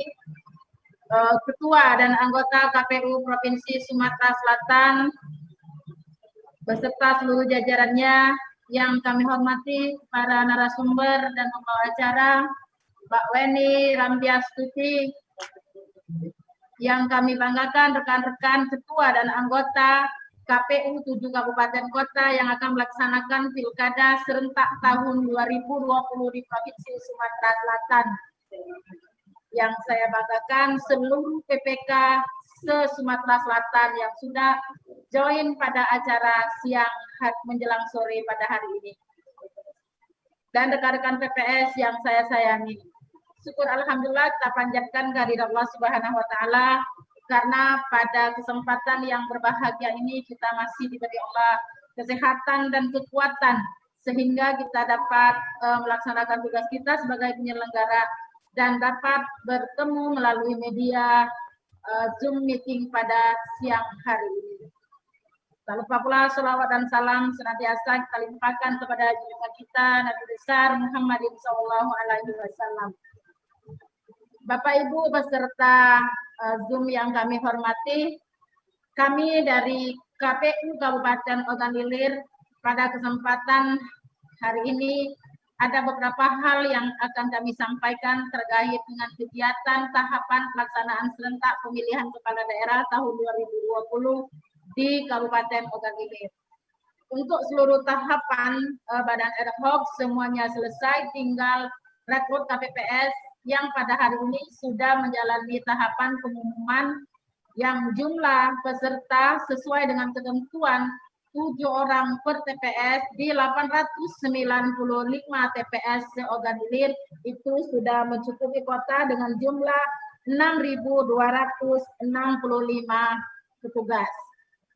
Ketua dan anggota KPU Provinsi Sumatera Selatan, beserta seluruh jajarannya, yang kami hormati para narasumber dan pembawa acara, Mbak Weni Rambiastuti, yang kami banggakan rekan-rekan ketua dan anggota KPU 7 Kabupaten Kota yang akan melaksanakan Pilkada serentak tahun 2020 di Provinsi Sumatera Selatan. Yang saya banggakan seluruh PPK se-Sumatera Selatan yang sudah join pada acara siang menjelang sore pada hari ini. Dan rekan-rekan PPS yang saya sayangi. Syukur alhamdulillah kita panjatkan kehadirat Allah Subhanahu wa taala karena pada kesempatan yang berbahagia ini kita masih diberi Allah kesehatan dan kekuatan sehingga kita dapat melaksanakan tugas kita sebagai penyelenggara dan dapat bertemu melalui media Zoom meeting pada siang hari ini. Tak lupa pula salawat dan salam senantiasa kita limpahkan kepada junjungan kita Nabi besar Muhammadin SAW. Bapak Ibu beserta Zoom yang kami hormati, kami dari KPU Kabupaten Ogan Ilir pada kesempatan hari ini ada beberapa hal yang akan kami sampaikan terkait dengan kegiatan tahapan pelaksanaan serentak pemilihan kepala daerah tahun 2020 di Kabupaten Ogan Ilir. Untuk seluruh tahapan badan ad hoc semuanya selesai, tinggal rekrut KPPS yang pada hari ini sudah menjalani tahapan pengumuman yang jumlah peserta sesuai dengan ketentuan 7 orang per TPS di 895 TPS se-Ogan Ilir itu sudah mencukupi kota dengan jumlah 6.265 petugas.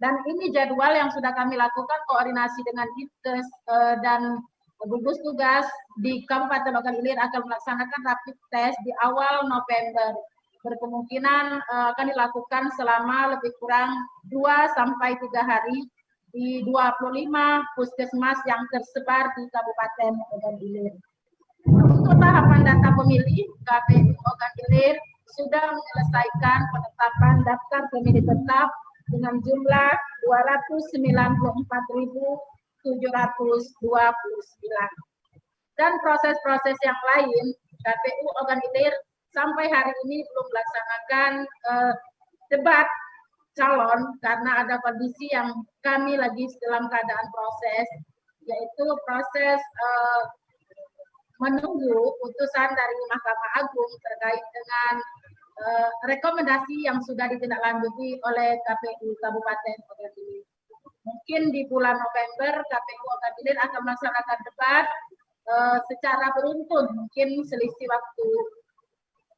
Dan ini jadwal yang sudah kami lakukan koordinasi dengan Dinkes dan gugus tugas di Kabupaten Ogan Ilir akan melaksanakan rapid test di awal November. Berkemungkinan akan dilakukan selama lebih kurang 2-3 hari di 25 puskesmas yang tersebar di Kabupaten Ogan Ilir. Untuk tahapan data pemilih, KPU Ogan Ilir sudah menyelesaikan penetapan daftar pemilih tetap dengan jumlah 294.729. Dan proses-proses yang lain, KPU Ogan Ilir sampai hari ini belum melaksanakan debat calon karena ada kondisi yang kami lagi dalam keadaan proses, yaitu proses menunggu putusan dari Mahkamah Agung terkait dengan rekomendasi yang sudah ditindaklanjuti oleh KPU Kabupaten Ogan Ilir. Mungkin di bulan November KPU Ogan Ilir akan melaksanakan debat secara beruntun, mungkin selisih waktu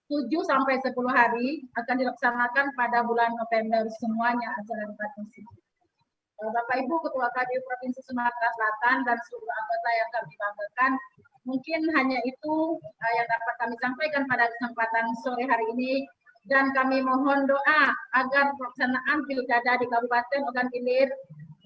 7-10 hari akan dilaksanakan pada bulan November semuanya acara debat tersebut. Bapak Ibu Ketua KPU Provinsi Sumatera Selatan dan seluruh anggota yang kami banggakan, mungkin hanya itu yang dapat kami sampaikan pada kesempatan sore hari ini, dan kami mohon doa agar pelaksanaan pilkada di Kabupaten Ogan Ilir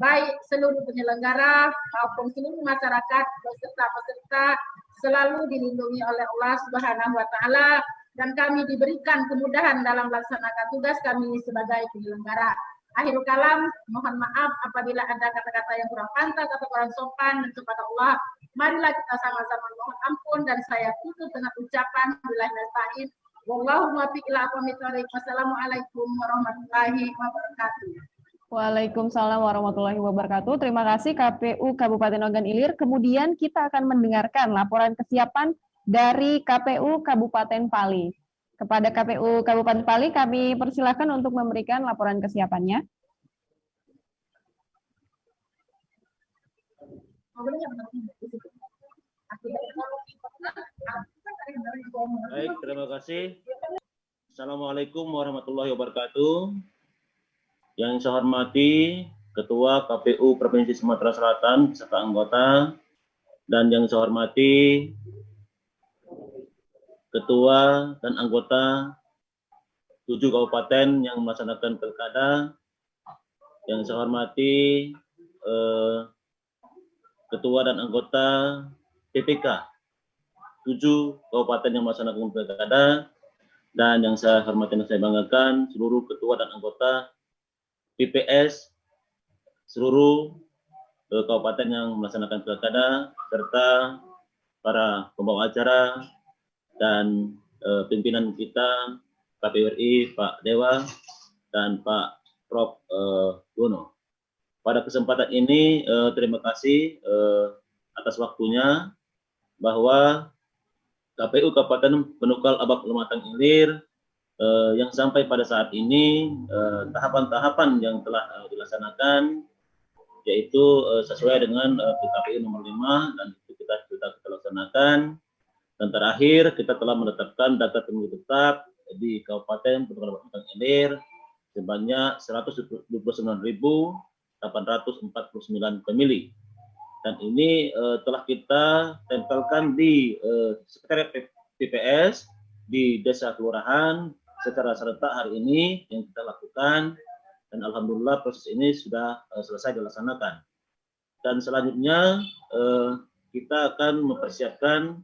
baik seluruh penyelenggara maupun seluruh masyarakat beserta peserta selalu dilindungi oleh Allah Subhanahu wa taala dan kami diberikan kemudahan dalam melaksanakan tugas kami sebagai penyelenggara. Akhirul kalam, mohon maaf apabila ada kata-kata yang kurang pantas atau kurang sopan, dan kepada Allah marilah kita sama-sama mohon ampun, dan saya tutup dengan ucapan billahi nasta'in. Wallahu muwaffiq ila aqwamit thoriq. Wassalamualaikum warahmatullahi wabarakatuh. Waalaikumsalam warahmatullahi wabarakatuh. Terima kasih KPU Kabupaten Ogan Ilir. Kemudian kita akan mendengarkan laporan kesiapan dari KPU Kabupaten Pali. Kepada KPU Kabupaten Pali kami persilakan untuk memberikan laporan kesiapannya. Baik, terima kasih. Assalamualaikum warahmatullahi wabarakatuh. Yang saya hormati Ketua KPU Provinsi Sumatera Selatan beserta anggota, dan yang saya hormati Ketua dan anggota 7 kabupaten yang melaksanakan pilkada, yang saya hormati Ketua dan anggota PPK 7 kabupaten yang melaksanakan pilkada, dan yang saya hormati dan saya banggakan seluruh ketua dan anggota PPS seluruh kabupaten yang melaksanakan pilkada, serta para pembawa acara dan pimpinan kita KPU RI Pak Dewa dan Pak Prof. Gono. Pada kesempatan ini terima kasih atas waktunya, bahwa KPU Kabupaten Penukal Abak Pematang Ilir yang sampai pada saat ini tahapan-tahapan yang telah dilaksanakan, yaitu sesuai dengan PKPU nomor 5, dan itu kita laksanakan. Dan terakhir kita telah menetapkan data pemilih tetap di Kabupaten Penukal Abak Pematang Ilir sebanyak 129.849 pemilih. Dan ini telah kita tempelkan di Sekretariat PPS di Desa Kelurahan secara serentak hari ini yang kita lakukan, dan alhamdulillah proses ini sudah selesai dilaksanakan. Dan selanjutnya kita akan mempersiapkan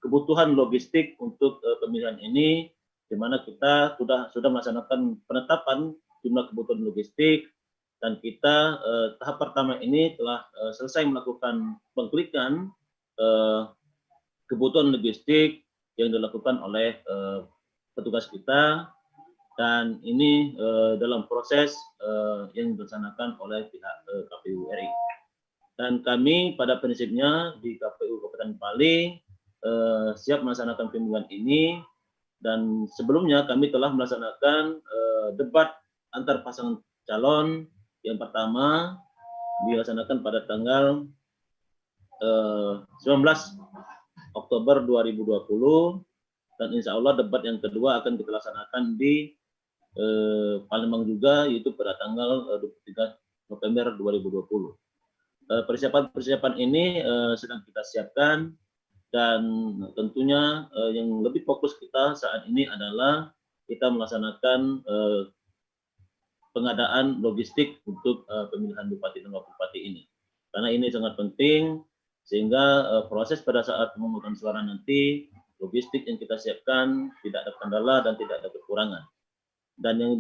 kebutuhan logistik untuk pemilihan ini, di mana kita sudah melaksanakan penetapan jumlah kebutuhan logistik, dan kita tahap pertama ini telah selesai melakukan pengklikan kebutuhan logistik yang dilakukan oleh petugas kita, dan ini dalam proses yang dilaksanakan oleh pihak KPU RI. Dan kami pada prinsipnya di KPU Kabupaten Pali siap melaksanakan pemilihan ini, dan sebelumnya kami telah melaksanakan debat antar pasangan calon. Yang pertama dilaksanakan pada tanggal 19 Oktober 2020, dan insya Allah debat yang kedua akan kita laksanakan di Palembang juga, yaitu pada tanggal 23 November 2020. Persiapan ini sedang kita siapkan, dan tentunya yang lebih fokus kita saat ini adalah kita melaksanakan pengadaan logistik untuk pemilihan bupati dan wakil bupati ini, karena ini sangat penting, sehingga proses pada saat pemungutan suara nanti logistik yang kita siapkan tidak ada kendala dan tidak ada kekurangan. Dan yang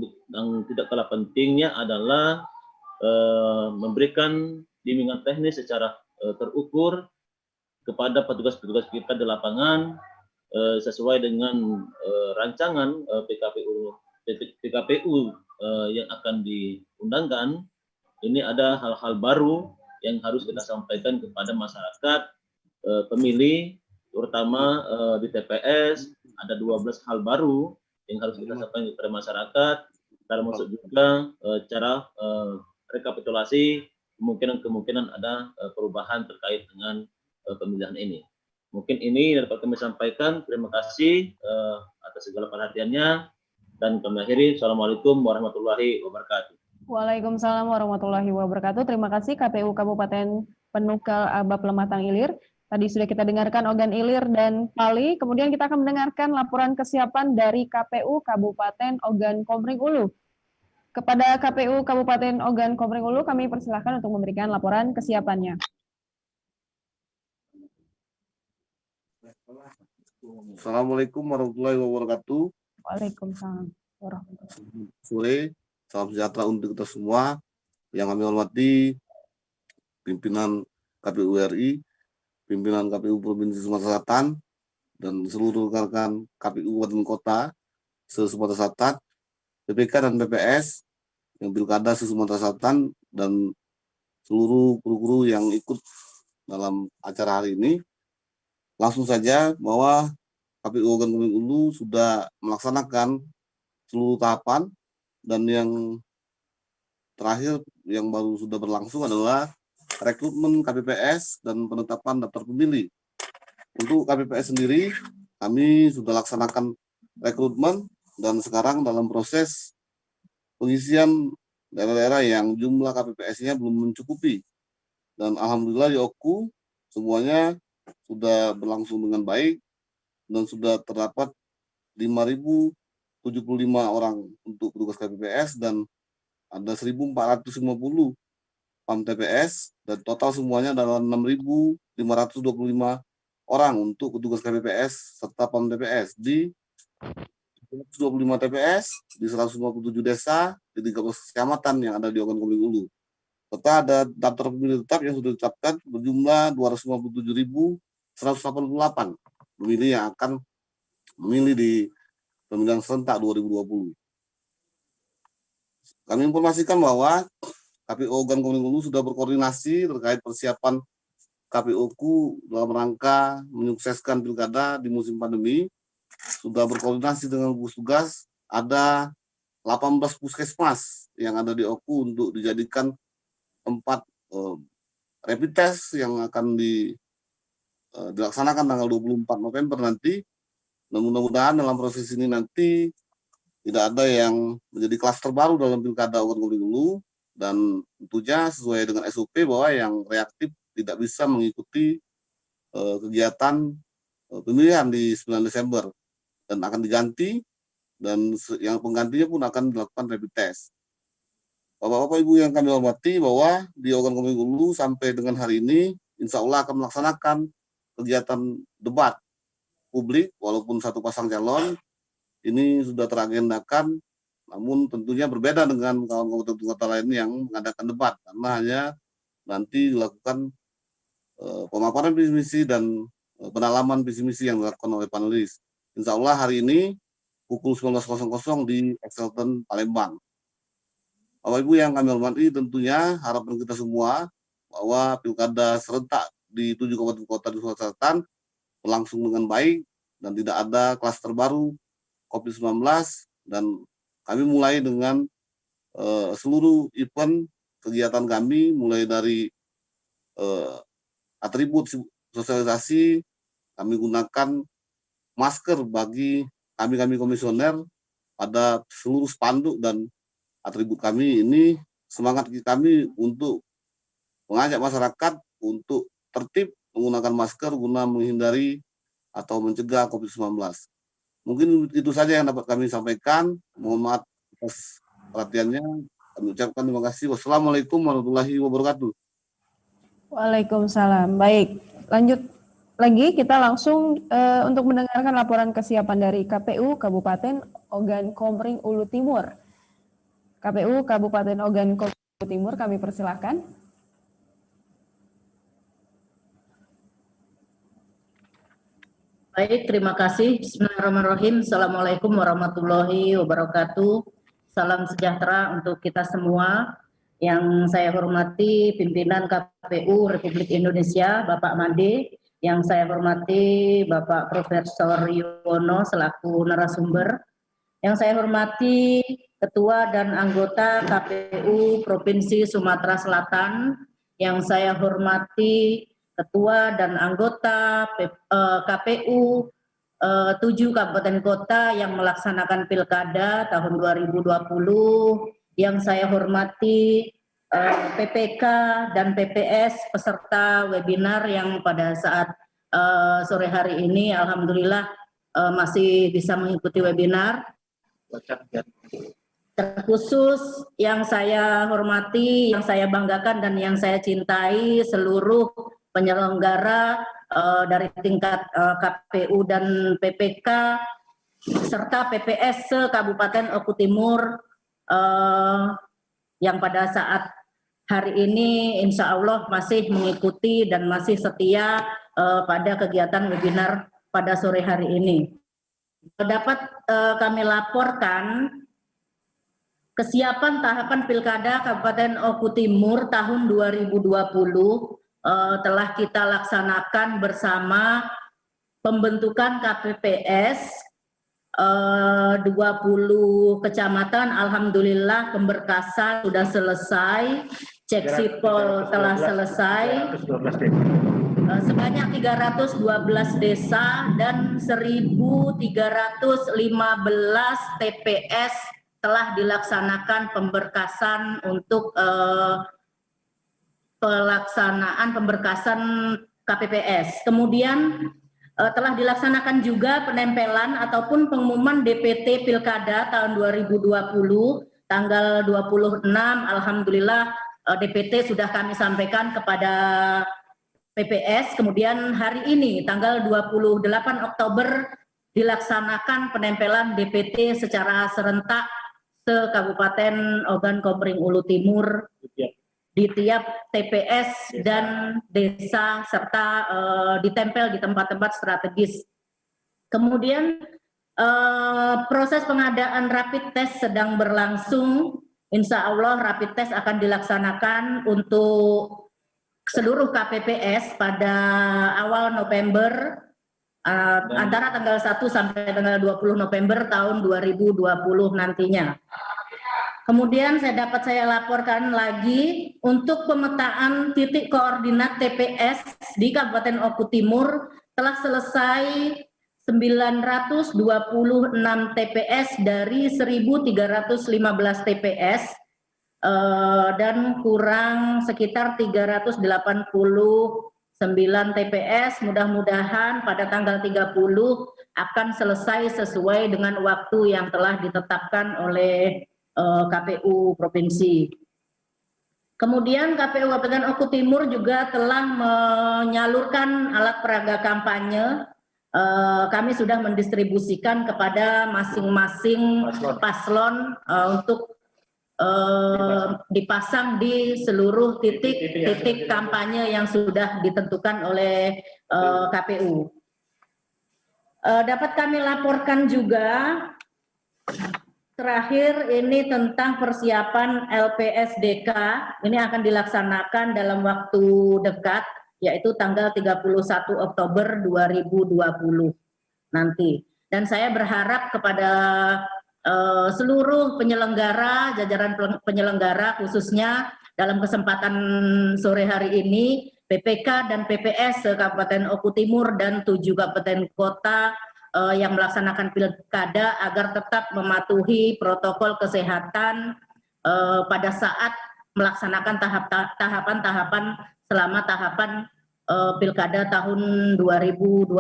tidak kalah pentingnya adalah memberikan bimbingan teknis secara terukur kepada petugas-petugas kita di lapangan sesuai dengan rancangan PKPU yang akan diundangkan. Ini ada hal-hal baru yang harus kita sampaikan kepada masyarakat pemilih, terutama di TPS. Ada 12 hal baru yang harus kita sampaikan kepada masyarakat, termasuk juga cara rekapitulasi kemungkinan ada perubahan terkait dengan pemilihan ini. Mungkin ini dapat kami sampaikan. Terima kasih atas segala perhatiannya, dan kami akhiri. Assalamualaikum warahmatullahi wabarakatuh. Waalaikumsalam warahmatullahi wabarakatuh. Terima kasih KPU Kabupaten Penukal Abak Pematang Ilir. Tadi sudah kita dengarkan Ogan Ilir dan Pali. Kemudian kita akan mendengarkan laporan kesiapan dari KPU Kabupaten Ogan Komering Ulu. Kepada KPU Kabupaten Ogan Komering Ulu, kami persilahkan untuk memberikan laporan kesiapannya. Assalamualaikum warahmatullahi wabarakatuh. Waalaikumsalam warahmatullahi wabarakatuh. Sore, salam sejahtera untuk kita semua. Yang kami hormati pimpinan KPU RI, pimpinan KPU Provinsi Sumatera Selatan, dan seluruh rekan KPU Kabupaten Kota se-Sumatera Selatan, PPK dan PPS yang pilkada se-Sumatera Selatan, dan seluruh kru-kru yang ikut dalam acara hari ini. Langsung saja bahwa KPU Ogan Komering Ulu sudah melaksanakan seluruh tahapan, dan yang terakhir yang baru sudah berlangsung adalah rekrutmen KPPS dan penetapan daftar pemilih. Untuk KPPS sendiri, kami sudah laksanakan rekrutmen, dan sekarang dalam proses pengisian daerah-daerah yang jumlah KPPS-nya belum mencukupi. Dan alhamdulillah di OKU semuanya sudah berlangsung dengan baik, dan sudah terdapat 5.075 orang untuk petugas KPPS, dan ada 1.450 PAM TPS, dan total semuanya adalah 6.525 orang untuk petugas KPPS serta PAM TPS di 125 TPS, di 157 desa, di 13 kecamatan yang ada di Ogan Komering Ulu. Serta ada daftar pemilih tetap yang sudah ditetapkan berjumlah 257.188 pemilih yang akan memilih di pemilihan serentak 2020. Kami informasikan bahwa KPU Ogan Komering Ulu sudah berkoordinasi terkait persiapan KPU-ku dalam rangka menyukseskan pilkada di musim pandemi. Sudah berkoordinasi dengan gugus tugas, ada 18 puskesmas yang ada di OKU untuk dijadikan tempat rapid test yang akan dilaksanakan tanggal 24 November nanti. Dan mudah-mudahan dalam proses ini nanti tidak ada yang menjadi klaster baru dalam pilkada Ogan Komering Ulu, dan tentunya sesuai dengan SOP bahwa yang reaktif tidak bisa mengikuti kegiatan pemilihan di 9 Desember dan akan diganti, dan yang penggantinya pun akan dilakukan rapid test. Bapak-bapak Ibu yang kami hormati, bahwa di Ogan Komering Ulu sampai dengan hari ini insya Allah akan melaksanakan kegiatan debat publik walaupun satu pasang calon. Ini sudah teragendakan, namun tentunya berbeda dengan kawan-kawan kota lain yang mengadakan debat, karena hanya nanti dilakukan pemaparan visi misi dan pendalaman visi misi yang dilakukan oleh panelis. Insya Allah hari ini pukul 19.00 di Excelton Palembang. Bapak Ibu yang kami hormati, tentunya harapan kita semua bahwa pilkada serentak di 7 kabupaten kota di Sulawesi Selatan berlangsung dengan baik dan tidak ada klaster baru COVID-19, dan kami mulai dengan seluruh event kegiatan kami, mulai dari atribut sosialisasi, kami gunakan masker bagi kami komisioner pada seluruh spanduk dan atribut kami. Ini semangat kami untuk mengajak masyarakat untuk tertib menggunakan masker guna menghindari atau mencegah COVID-19. Mungkin itu saja yang dapat kami sampaikan. Mohon maaf atas perhatiannya. Kami ucapkan terima kasih. Wassalamualaikum warahmatullahi wabarakatuh. Waalaikumsalam. Baik, lanjut lagi kita langsung untuk mendengarkan laporan kesiapan dari KPU Kabupaten Ogan Komering Ulu Timur. KPU Kabupaten Ogan Komering Ulu Timur, kami persilahkan. Baik, terima kasih. Bismillahirrahmanirrahim. Assalamualaikum warahmatullahi wabarakatuh. Salam sejahtera untuk kita semua. Yang saya hormati pimpinan KPU Republik Indonesia, Bapak Made. Yang saya hormati Bapak Profesor Yuwono selaku narasumber. Yang saya hormati Ketua dan anggota KPU Provinsi Sumatera Selatan. Yang saya hormati Ketua dan anggota KPU 7 kabupaten kota yang melaksanakan pilkada tahun 2020, yang saya hormati PPK dan PPS peserta webinar yang pada saat sore hari ini alhamdulillah masih bisa mengikuti webinar. Terkhusus yang saya hormati, yang saya banggakan dan yang saya cintai seluruh penyelenggara dari tingkat KPU dan PPK serta PPS Kabupaten Oku Timur yang pada saat hari ini insya Allah masih mengikuti dan masih setia pada kegiatan webinar pada sore hari ini. Dapat kami laporkan kesiapan tahapan Pilkada Kabupaten Oku Timur tahun 2020 telah kita laksanakan bersama pembentukan KPPS 20 kecamatan. Alhamdulillah pemberkasan sudah selesai, cek sipol telah selesai, sebanyak 312 desa dan 1.315 TPS telah dilaksanakan pemberkasan untuk pelaksanaan pemberkasan KPPS. Kemudian telah dilaksanakan juga penempelan ataupun pengumuman DPT Pilkada tahun 2020 tanggal 26. Alhamdulillah DPT sudah kami sampaikan kepada PPS. Kemudian hari ini tanggal 28 Oktober dilaksanakan penempelan DPT secara serentak se-Kabupaten Ogan Komering Ulu Timur di tiap TPS dan desa serta ditempel di tempat-tempat strategis. Kemudian Proses pengadaan rapid test sedang berlangsung. Insya Allah rapid test akan dilaksanakan untuk seluruh KPPS pada awal November, antara tanggal 1 sampai tanggal 20 November tahun 2020 nantinya. Kemudian saya laporkan lagi untuk pemetaan titik koordinat TPS di Kabupaten Oku Timur telah selesai 926 TPS dari 1.315 TPS dan kurang sekitar 389 TPS. Mudah-mudahan pada tanggal 30 akan selesai sesuai dengan waktu yang telah ditetapkan oleh KPU Provinsi. Kemudian KPU Kabupaten Oku Timur juga telah menyalurkan alat peraga kampanye. Kami sudah mendistribusikan kepada masing-masing paslon untuk dipasang di seluruh titik kampanye yang sudah ditentukan oleh KPU. Dapat kami laporkan juga terakhir ini tentang persiapan LPSDK. Ini akan dilaksanakan dalam waktu dekat, yaitu tanggal 31 Oktober 2020 nanti. Dan saya berharap kepada seluruh penyelenggara, jajaran penyelenggara khususnya dalam kesempatan sore hari ini, PPK dan PPS Kabupaten Oku Timur dan 7 kabupaten kota yang melaksanakan pilkada agar tetap mematuhi protokol kesehatan pada saat melaksanakan tahapan-tahapan selama tahapan pilkada tahun 2020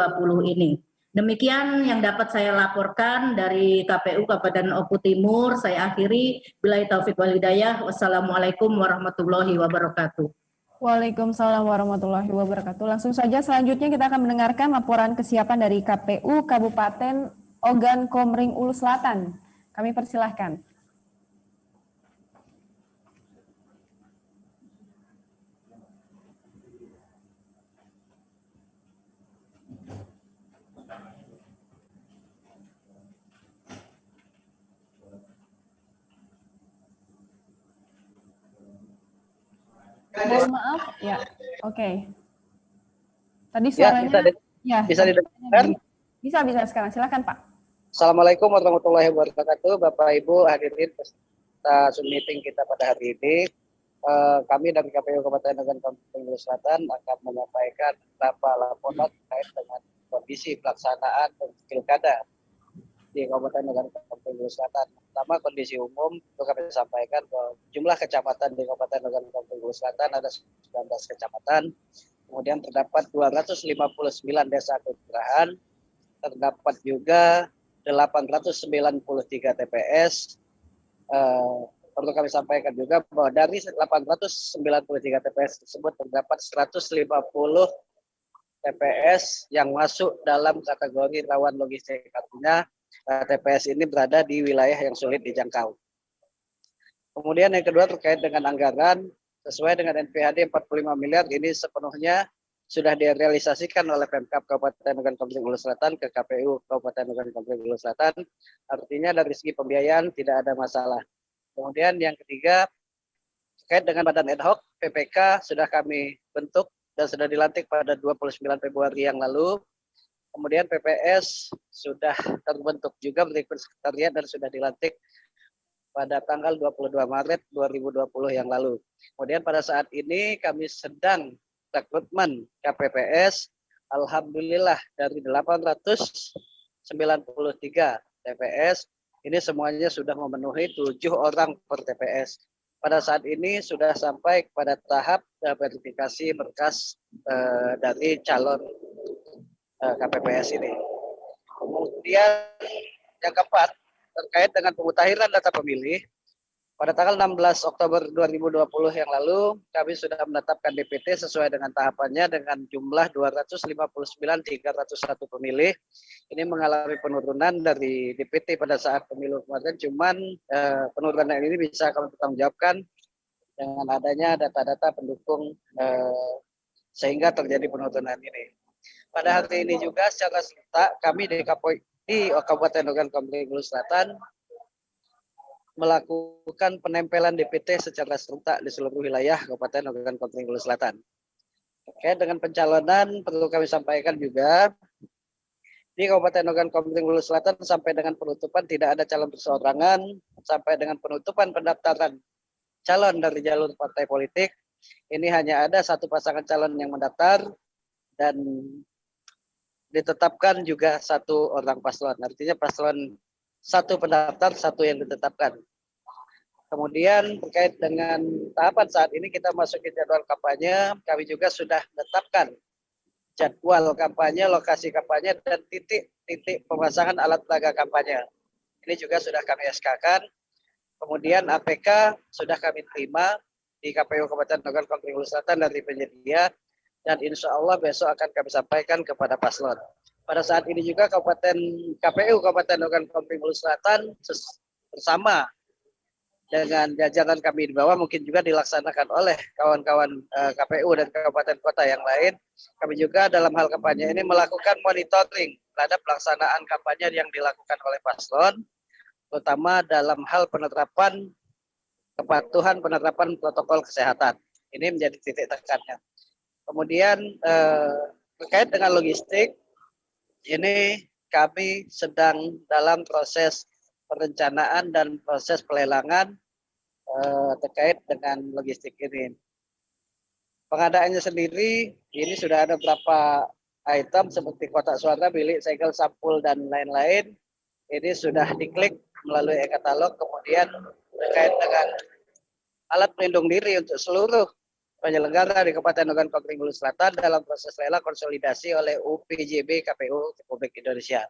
ini. Demikian yang dapat saya laporkan dari KPU Kabupaten Oku Timur. Saya akhiri. Billahi taufiq wal hidayah. Wassalamualaikum warahmatullahi wabarakatuh. Waalaikumsalam warahmatullahi wabarakatuh. Langsung saja selanjutnya kita akan mendengarkan laporan kesiapan dari KPU Kabupaten Ogan Komering Ulu Selatan. Kami persilahkan. Mohon maaf, ya, oke. Tadi suaranya, bisa didengar? Bisa sekarang, silakan Pak. Assalamualaikum warahmatullahi wabarakatuh, Bapak Ibu hadirin peserta Zoom meeting kita pada hari ini. Kami dari KPU Kabupaten Ogan Komering Ulu Selatan akan menyampaikan beberapa laporan terkait dengan kondisi pelaksanaan pilkada di Kabupaten Ogan Komering Ulu Selatan. Pertama, kondisi umum itu kami sampaikan bahwa jumlah kecamatan di Kabupaten Ogan Komering Ulu Selatan ada 19 kecamatan, kemudian terdapat 259 desa kelurahan, terdapat juga 893 TPS. Perlu kami sampaikan juga bahwa dari 893 TPS tersebut terdapat 150 TPS yang masuk dalam kategori rawan logistik, artinya TPS ini berada di wilayah yang sulit dijangkau. Kemudian yang kedua terkait dengan anggaran, sesuai dengan NPHD 45 miliar ini sepenuhnya sudah direalisasikan oleh Pemkab Kabupaten Ogan Komering Ulu Selatan ke KPU Kabupaten Ogan Komering Ulu Selatan. Artinya dari segi pembiayaan tidak ada masalah. Kemudian yang ketiga terkait dengan badan ad hoc PPK sudah kami bentuk dan sudah dilantik pada 29 Februari yang lalu. Kemudian PPS sudah terbentuk juga berikut sekretariat dan sudah dilantik pada tanggal 22 Maret 2020 yang lalu. Kemudian pada saat ini kami sedang rekrutmen KPPS. Alhamdulillah dari 893 TPS, ini semuanya sudah memenuhi 7 orang per TPS. Pada saat ini sudah sampai pada tahap verifikasi berkas dari calon KPPS ini. Kemudian yang keempat terkait dengan pemutahiran data pemilih, pada tanggal 16 Oktober 2020 yang lalu kami sudah menetapkan DPT sesuai dengan tahapannya dengan jumlah 259.301 pemilih. Ini mengalami penurunan dari DPT pada saat pemilu kemarin, cuman penurunan ini bisa kami pertanggungjawabkan dengan adanya data-data pendukung sehingga terjadi penurunan ini. Pada hari ini juga secara serentak kami di di Kabupaten Ogan Komering Ulu Selatan melakukan penempelan DPT secara serentak di seluruh wilayah Kabupaten Ogan Komering Ulu Selatan. Terkait dengan pencalonan, perlu kami sampaikan juga, di Kabupaten Ogan Komering Ulu Selatan sampai dengan penutupan tidak ada calon perseorangan, sampai dengan penutupan pendaftaran calon dari jalur partai politik, ini hanya ada satu pasangan calon yang mendaftar dan ditetapkan juga satu orang paslon. Artinya paslon satu pendaftar, satu yang ditetapkan. Kemudian terkait dengan tahapan saat ini kita masukin jadwal kampanye, kami juga sudah menetapkan jadwal kampanye, lokasi kampanye, dan titik-titik pemasangan alat peraga kampanye. Ini juga sudah kami SK-kan. Kemudian APK sudah kami terima di KPU Kabupaten Ogan Komering Ulu Selatan dari penyedia, dan insya Allah besok akan kami sampaikan kepada paslon. Pada saat ini juga KPU Kabupaten Ogan Komering Ulu Selatan bersama dengan jajaran kami di bawah mungkin juga dilaksanakan oleh kawan-kawan KPU dan kabupaten kota yang lain. Kami juga dalam hal kampanye ini melakukan monitoring terhadap pelaksanaan kampanye yang dilakukan oleh paslon, terutama dalam hal penerapan kepatuhan penerapan protokol kesehatan. Ini menjadi titik tekannya. Kemudian terkait dengan logistik, ini kami sedang dalam proses perencanaan dan proses pelelangan terkait dengan logistik ini. Pengadaannya sendiri, ini sudah ada beberapa item seperti kotak suara, bilik segel, sampul, dan lain-lain. Ini sudah diklik melalui e-katalog, kemudian terkait dengan alat pelindung diri untuk seluruh penyelenggara di Kabupaten Ogan Komering Ulu Selatan dalam proses lelang konsolidasi oleh UPJB KPU Republik Indonesia.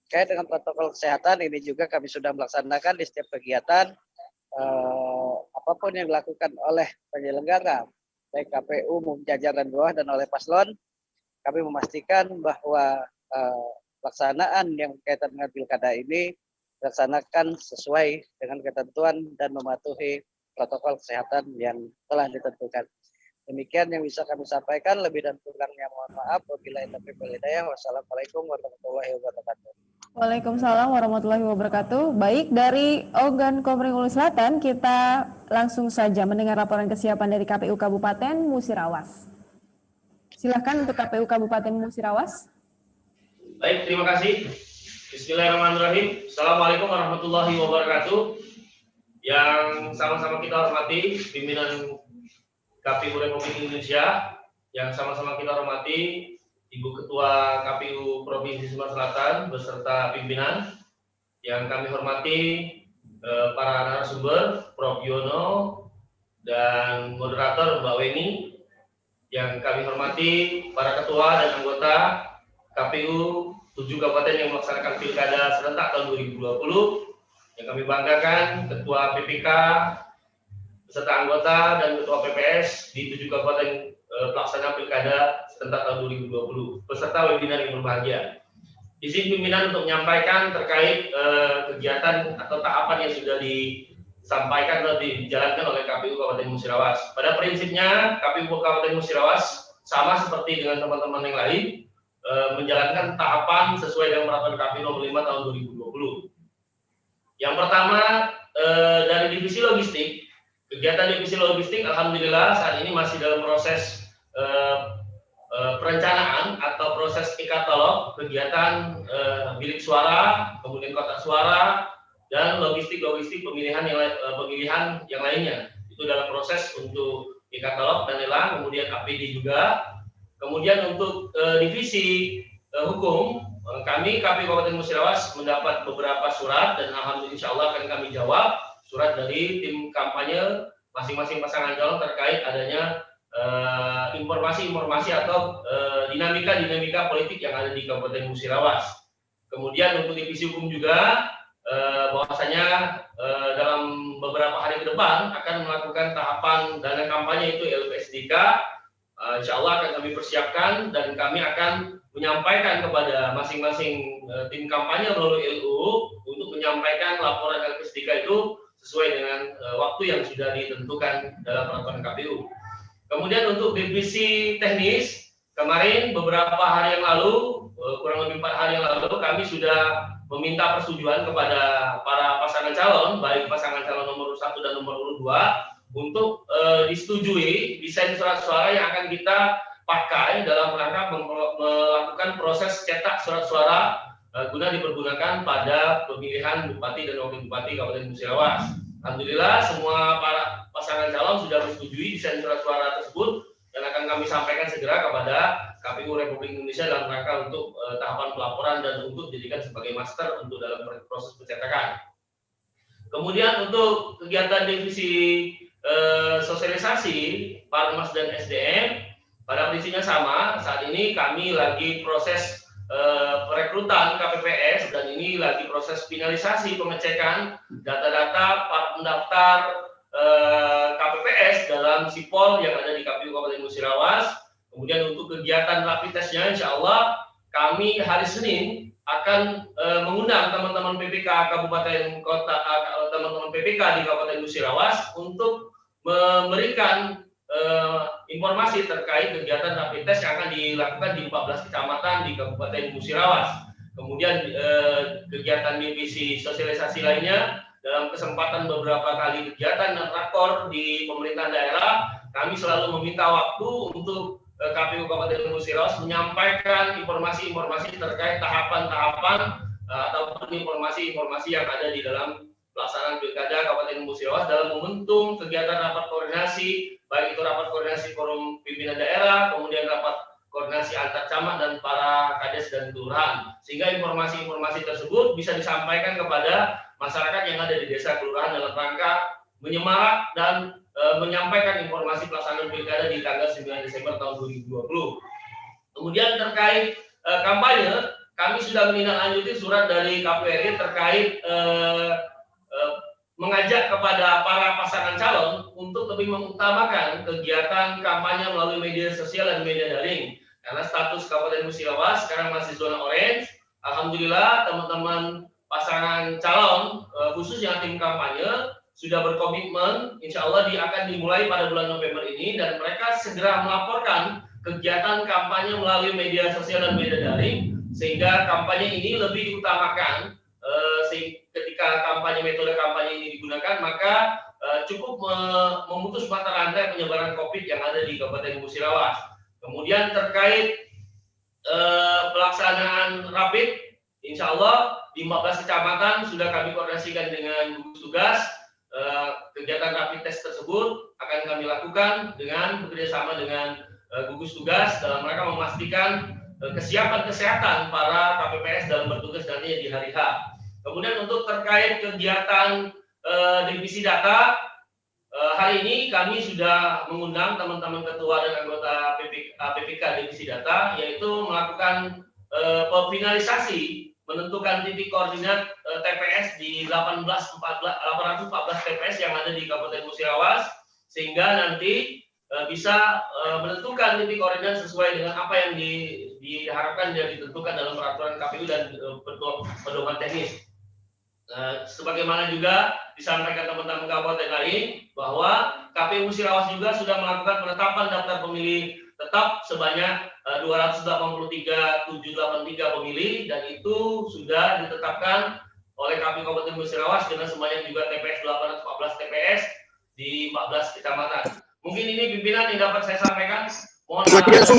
Terkait dengan protokol kesehatan, ini juga kami sudah melaksanakan di setiap kegiatan apapun yang dilakukan oleh penyelenggara, baik KPU maupun jajaran bawah dan oleh paslon, kami memastikan bahwa pelaksanaan yang berkaitan dengan pilkada ini dilaksanakan sesuai dengan ketentuan dan mematuhi protokol kesehatan yang telah ditentukan. Demikian yang bisa kami sampaikan, lebih dan kurangnya mohon maaf. Wabillahi taufiq wal hidayah. Wassalamualaikum warahmatullahi wabarakatuh. Waalaikumsalam warahmatullahi wabarakatuh. Baik, dari Ogan Komering Ulu Selatan kita langsung saja mendengar laporan kesiapan dari KPU Kabupaten Musirawas. Silakan untuk KPU Kabupaten Musirawas. Baik, terima kasih. Bismillahirrahmanirrahim. Assalamualaikum warahmatullahi wabarakatuh. Yang sama-sama kita hormati pimpinan KPU Republik Indonesia, yang sama-sama kita hormati Ibu Ketua KPU Provinsi Sumatera Selatan beserta pimpinan, yang kami hormati para narasumber, Prof. Yono dan moderator Mbak Weni, yang kami hormati para ketua dan anggota KPU 7 kabupaten yang melaksanakan pilkada serentak tahun 2020, yang kami banggakan Ketua PPK beserta anggota dan Ketua PPS di 7 kabupaten pelaksana pilkada serentak tahun 2020 beserta webinar yang berbahagia. Izin pimpinan untuk menyampaikan terkait kegiatan atau tahapan yang sudah disampaikan atau dijalankan oleh KPU Kabupaten Musirawas. Pada prinsipnya KPU Kabupaten Musirawas sama seperti dengan teman-teman yang lain, menjalankan tahapan sesuai dengan peraturan KPU nomor 5 tahun 2020. Yang pertama, dari divisi logistik, kegiatan divisi logistik alhamdulillah saat ini masih dalam proses perencanaan atau proses e-katalog kegiatan bilik suara, kemudian kotak suara, dan logistik pemilihan yang lainnya. Itu dalam proses untuk e-katalog dan lelang, kemudian APD juga. Kemudian untuk divisi hukum, kami KPU Kabupaten Musirawas mendapat beberapa surat dan alhamdulillah insya Allah akan kami jawab surat dari tim kampanye masing-masing pasangan calon terkait adanya informasi-informasi atau dinamika politik yang ada di Kabupaten Musirawas. Kemudian untuk divisi hukum juga bahwasanya dalam beberapa hari ke depan akan melakukan tahapan dana kampanye itu LPSDK. Insya Allah akan kami persiapkan dan kami akan menyampaikan kepada masing-masing tim kampanye melalui LU untuk menyampaikan laporan LPSDK itu sesuai dengan waktu yang sudah ditentukan dalam peraturan KPU. Kemudian untuk divisi teknis, kemarin beberapa hari yang lalu, kurang lebih 4 hari yang lalu, kami sudah meminta persetujuan kepada para pasangan calon, baik pasangan calon nomor 1 dan nomor urut 2, untuk disetujui desain surat suara yang akan kita pakai dalam rangka melakukan proses cetak surat suara guna dipergunakan pada pemilihan Bupati dan Wakil Bupati Kabupaten Musirawas. Alhamdulillah semua para pasangan calon sudah menyetujui desain surat suara tersebut dan akan kami sampaikan segera kepada KPU Republik Indonesia dalam rangka untuk tahapan pelaporan dan untuk dijadikan sebagai master untuk dalam proses pencetakan. Kemudian untuk kegiatan divisi sosialisasi Parmas dan SDM pada prinsipnya sama. Saat ini kami lagi proses perekrutan KPPS dan ini lagi proses finalisasi pengecekan data-data para pendaftar KPPS dalam sipol yang ada di KPU Kabupaten Musirawas. Kemudian untuk kegiatan rapid testnya, insya Allah kami hari Senin akan mengundang teman-teman PPK Kabupaten Kota, teman-teman PPK di Kabupaten Musirawas untuk memberikan informasi terkait kegiatan rapid test yang akan dilakukan di 14 kecamatan di Kabupaten Musirawas. Kemudian kegiatan divisi sosialisasi lainnya dalam kesempatan beberapa kali kegiatan dan rakor di pemerintahan daerah, kami selalu meminta waktu untuk KPU Kabupaten Musirawas menyampaikan informasi-informasi terkait tahapan-tahapan ataupun informasi-informasi yang ada di dalam pelaksanaan Pilkada Kabupaten Musirawas dalam momentum kegiatan rapat koordinasi, baik itu rapat koordinasi forum pimpinan daerah, kemudian rapat koordinasi antar camat dan para kades dan kelurahan, sehingga informasi-informasi tersebut bisa disampaikan kepada masyarakat yang ada di desa kelurahan dalam rangka menyemarak dan menyampaikan informasi pelaksanaan Pilkada di tanggal 9 Desember tahun 2020. Kemudian terkait kampanye, kami sudah menindaklanjuti surat dari KPU RI terkait mengajak kepada para pasangan calon untuk lebih mengutamakan kegiatan kampanye melalui media sosial dan media daring. Karena status Kabupaten Musirawas sekarang masih zona orange. Alhamdulillah teman-teman pasangan calon khususnya tim kampanye sudah berkomitmen, insya Allah akan dimulai pada bulan November ini dan mereka segera melaporkan kegiatan kampanye melalui media sosial dan media daring sehingga kampanye ini lebih diutamakan. Ketika metode kampanye ini digunakan, maka cukup memutus mata rantai penyebaran COVID yang ada di Kabupaten Musirawas. Kemudian terkait pelaksanaan rapid, insya Allah di 15 kecamatan sudah kami koordinasikan dengan gugus tugas. Kegiatan rapid test tersebut akan kami lakukan dengan bekerjasama dengan gugus tugas dalam rangka memastikan kesiapan kesehatan para KPPS dalam bertugas nantinya di hari H. Kemudian untuk terkait kegiatan divisi data, hari ini kami sudah mengundang teman-teman ketua dan anggota PPK divisi data, yaitu melakukan finalisasi menentukan titik koordinat TPS di 814 TPS yang ada di Kabupaten Musirawas, sehingga nanti bisa menentukan titik koordinat sesuai dengan apa yang diharapkan dan ditentukan dalam peraturan KPU dan pedoman teknis. Sebagaimana juga disampaikan teman-teman kabupaten lain bahwa KPU Musirawas juga sudah melakukan penetapan daftar pemilih tetap sebanyak 283.783 pemilih dan itu sudah ditetapkan oleh KPU Kabupaten Musirawas dengan sebanyak juga TPS 814 TPS di 14 kecamatan. Mungkin ini pimpinan yang dapat saya sampaikan. Mohon maaf.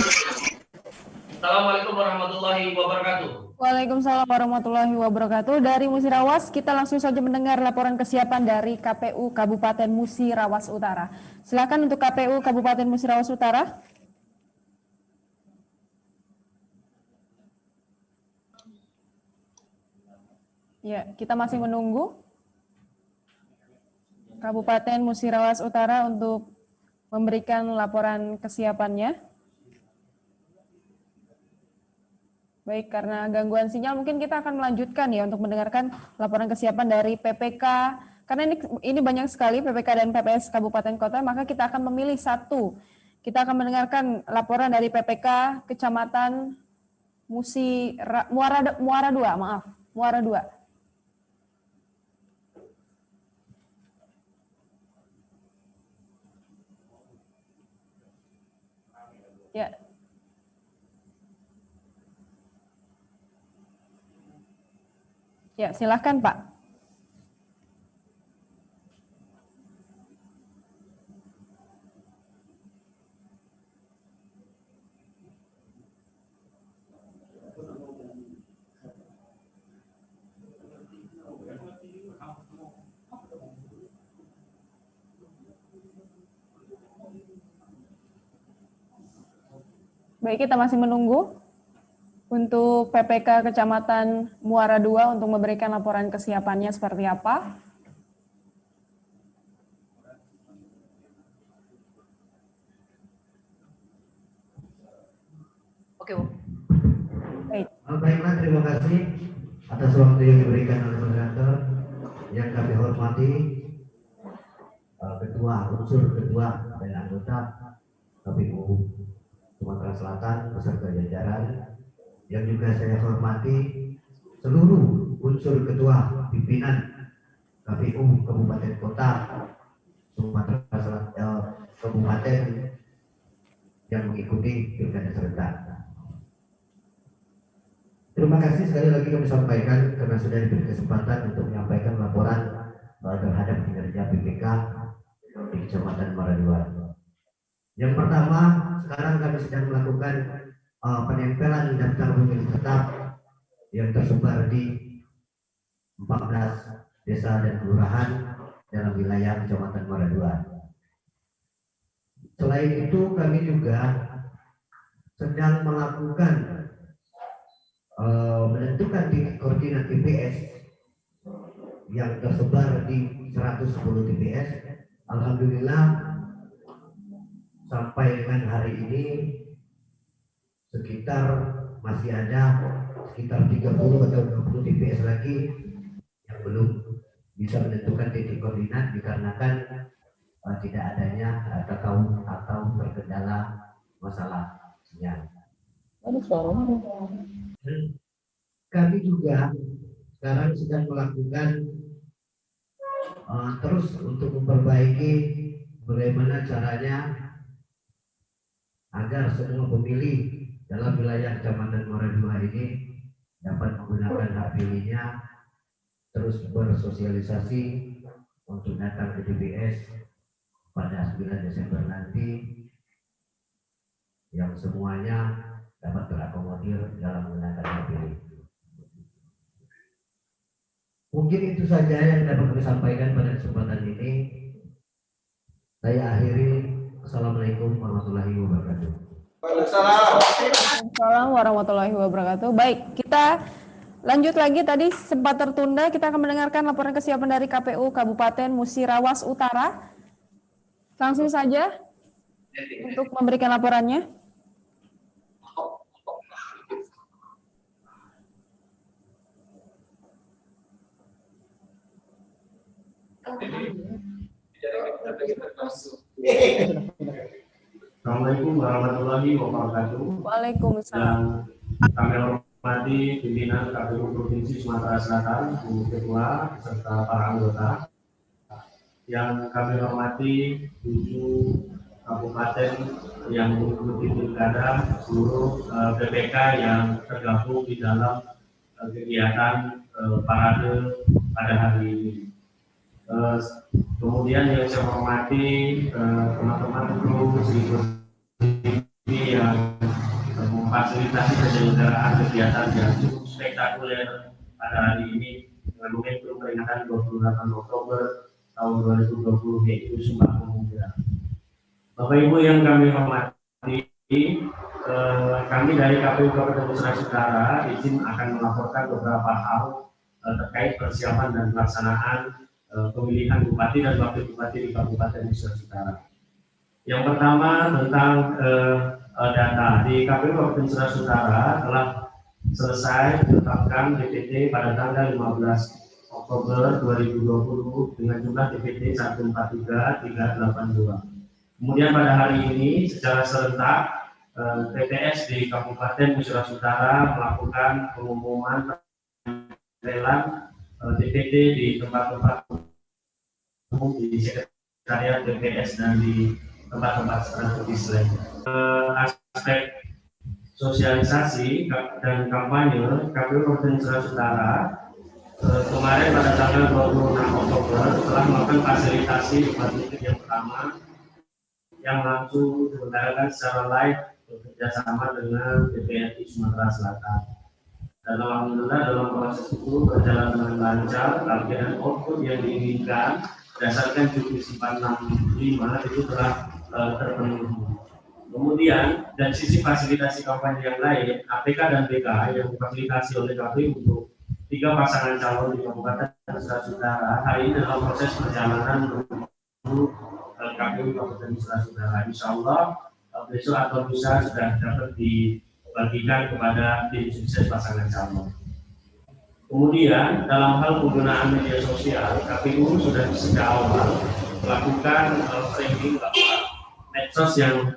Assalamualaikum warahmatullahi wabarakatuh. Waalaikumsalam warahmatullahi wabarakatuh. Dari Musirawas, kita langsung saja mendengar laporan kesiapan dari KPU Kabupaten Musirawas Utara. Silakan untuk KPU Kabupaten Musirawas Utara. Ya, kita masih menunggu Kabupaten Musirawas Utara untuk memberikan laporan kesiapannya. Baik, karena gangguan sinyal mungkin kita akan melanjutkan ya untuk mendengarkan laporan kesiapan dari PPK. Karena ini banyak sekali PPK dan PPS Kabupaten Kota, maka kita akan memilih satu. Kita akan mendengarkan laporan dari PPK Kecamatan Muara 2. Ya, Ya, silahkan Pak. Baik, kita masih menunggu untuk PPK Kecamatan Muara II untuk memberikan laporan kesiapannya seperti apa. Oke, Bu. Baik. Baiklah, terima kasih atas waktu yang diberikan oleh moderator. Yang kami hormati unsur ketua dan anggota KPU Sumatera Selatan beserta jajaran. Yang juga saya hormati seluruh unsur ketua pimpinan KPU Kabupaten Kota Sumatera Selatan, kabupaten yang mengikuti pilkada serentak. Terima kasih sekali lagi kami sampaikan karena sudah diberi kesempatan untuk menyampaikan laporan terhadap kinerja PPK di Kecamatan Muara II. Yang pertama, sekarang kami sedang melakukan penempelan daftar pemilih tetap yang tersebar di 14 desa dan kelurahan dalam wilayah Kecamatan Muara II. Selain itu, kami juga sedang melakukan menentukan titik koordinat TPS yang tersebar di 110 TPS. Alhamdulillah sampai dengan hari ini masih ada sekitar 30 atau 20 TPS lagi yang belum bisa menentukan titik koordinat dikarenakan tidak adanya atau terkendala masalah sinyal. Kami juga sekarang sedang melakukan terus untuk memperbaiki bagaimana caranya agar semua pemilih dalam wilayah Kecamatan Muara II ini dapat menggunakan hak pilihnya, terus bersosialisasi untuk datang ke TPS pada 9 Desember nanti, yang semuanya dapat terakomodir dalam menggunakan hak pilih. Mungkin itu saja yang dapat kami sampaikan pada kesempatan ini. Saya akhiri. Assalamualaikum warahmatullahi wabarakatuh. Waalaikumsalam warahmatullahi wabarakatuh. Baik, kita lanjut lagi. Tadi sempat tertunda. Kita akan mendengarkan laporan kesiapan dari KPU Kabupaten Musirawas Utara. Langsung saja untuk memberikan laporannya. Assalamualaikum warahmatullahi wabarakatuh. Waalaikumsalam. Dan kami hormati pimpinan KPU Provinsi Sumatera Selatan, Bu Ketua, serta para anggota. Yang kami hormati 7 kabupaten yang mengikuti pilkada, seluruh PPK yang tergabung di dalam kegiatan parade pada hari ini. Kemudian yang saya hormati teman-teman kru TV yang memfasilitasi penyelenggaraan kegiatan yang cukup spektakuler pada hari ini dengan momentum peringatan 28 Oktober tahun 2020 yaitu Sumpah Pemuda. Bapak Ibu yang kami hormati, kami dari KPU Kabupaten Musirawas Utara izin akan melaporkan beberapa hal terkait persiapan dan pelaksanaan pemilihan bupati dan wakil bupati di Kabupaten Musirawas Utara. Yang pertama tentang data di KPU Kabupaten Musirawas Utara telah selesai ditetapkan DPT pada tanggal 15 Oktober 2020 dengan jumlah DPT 143.382. Kemudian pada hari ini secara serentak TPS di Kabupaten Musirawas Utara melakukan pengumuman lelang DPT di tempat-tempat umum di sekretariat TPS dan di tempat-tempat strategis lainnya. Aspek sosialisasi dan kampanye KPU Kabupaten Musirawas Utara kemarin pada tanggal 26 Oktober telah melakukan fasilitasi debat publik yang pertama yang langsung diselenggarakan secara live bekerjasama dengan DPRI Sumatera Selatan. Dan alhamdulillah dalam proses itu berjalan dengan lancar, target dan output yang diinginkan berdasarkan judisi 465 itu telah terpenuhi. Kemudian dari sisi fasilitasi kampanye yang lain, APK dan BK yang difasilitasi oleh KPU untuk 3 pasangan calon di Kabupaten Nusa Tenggara hari ini dalam proses perjalanan menuju KPU Kabupaten Nusa Tenggara. Insya Allah besok atau lusa sudah dapat dibagikan kepada tim sukses pasangan calon. Kemudian dalam hal penggunaan media sosial, KPU sudah sejak awal melakukan framing bahwa medsos yang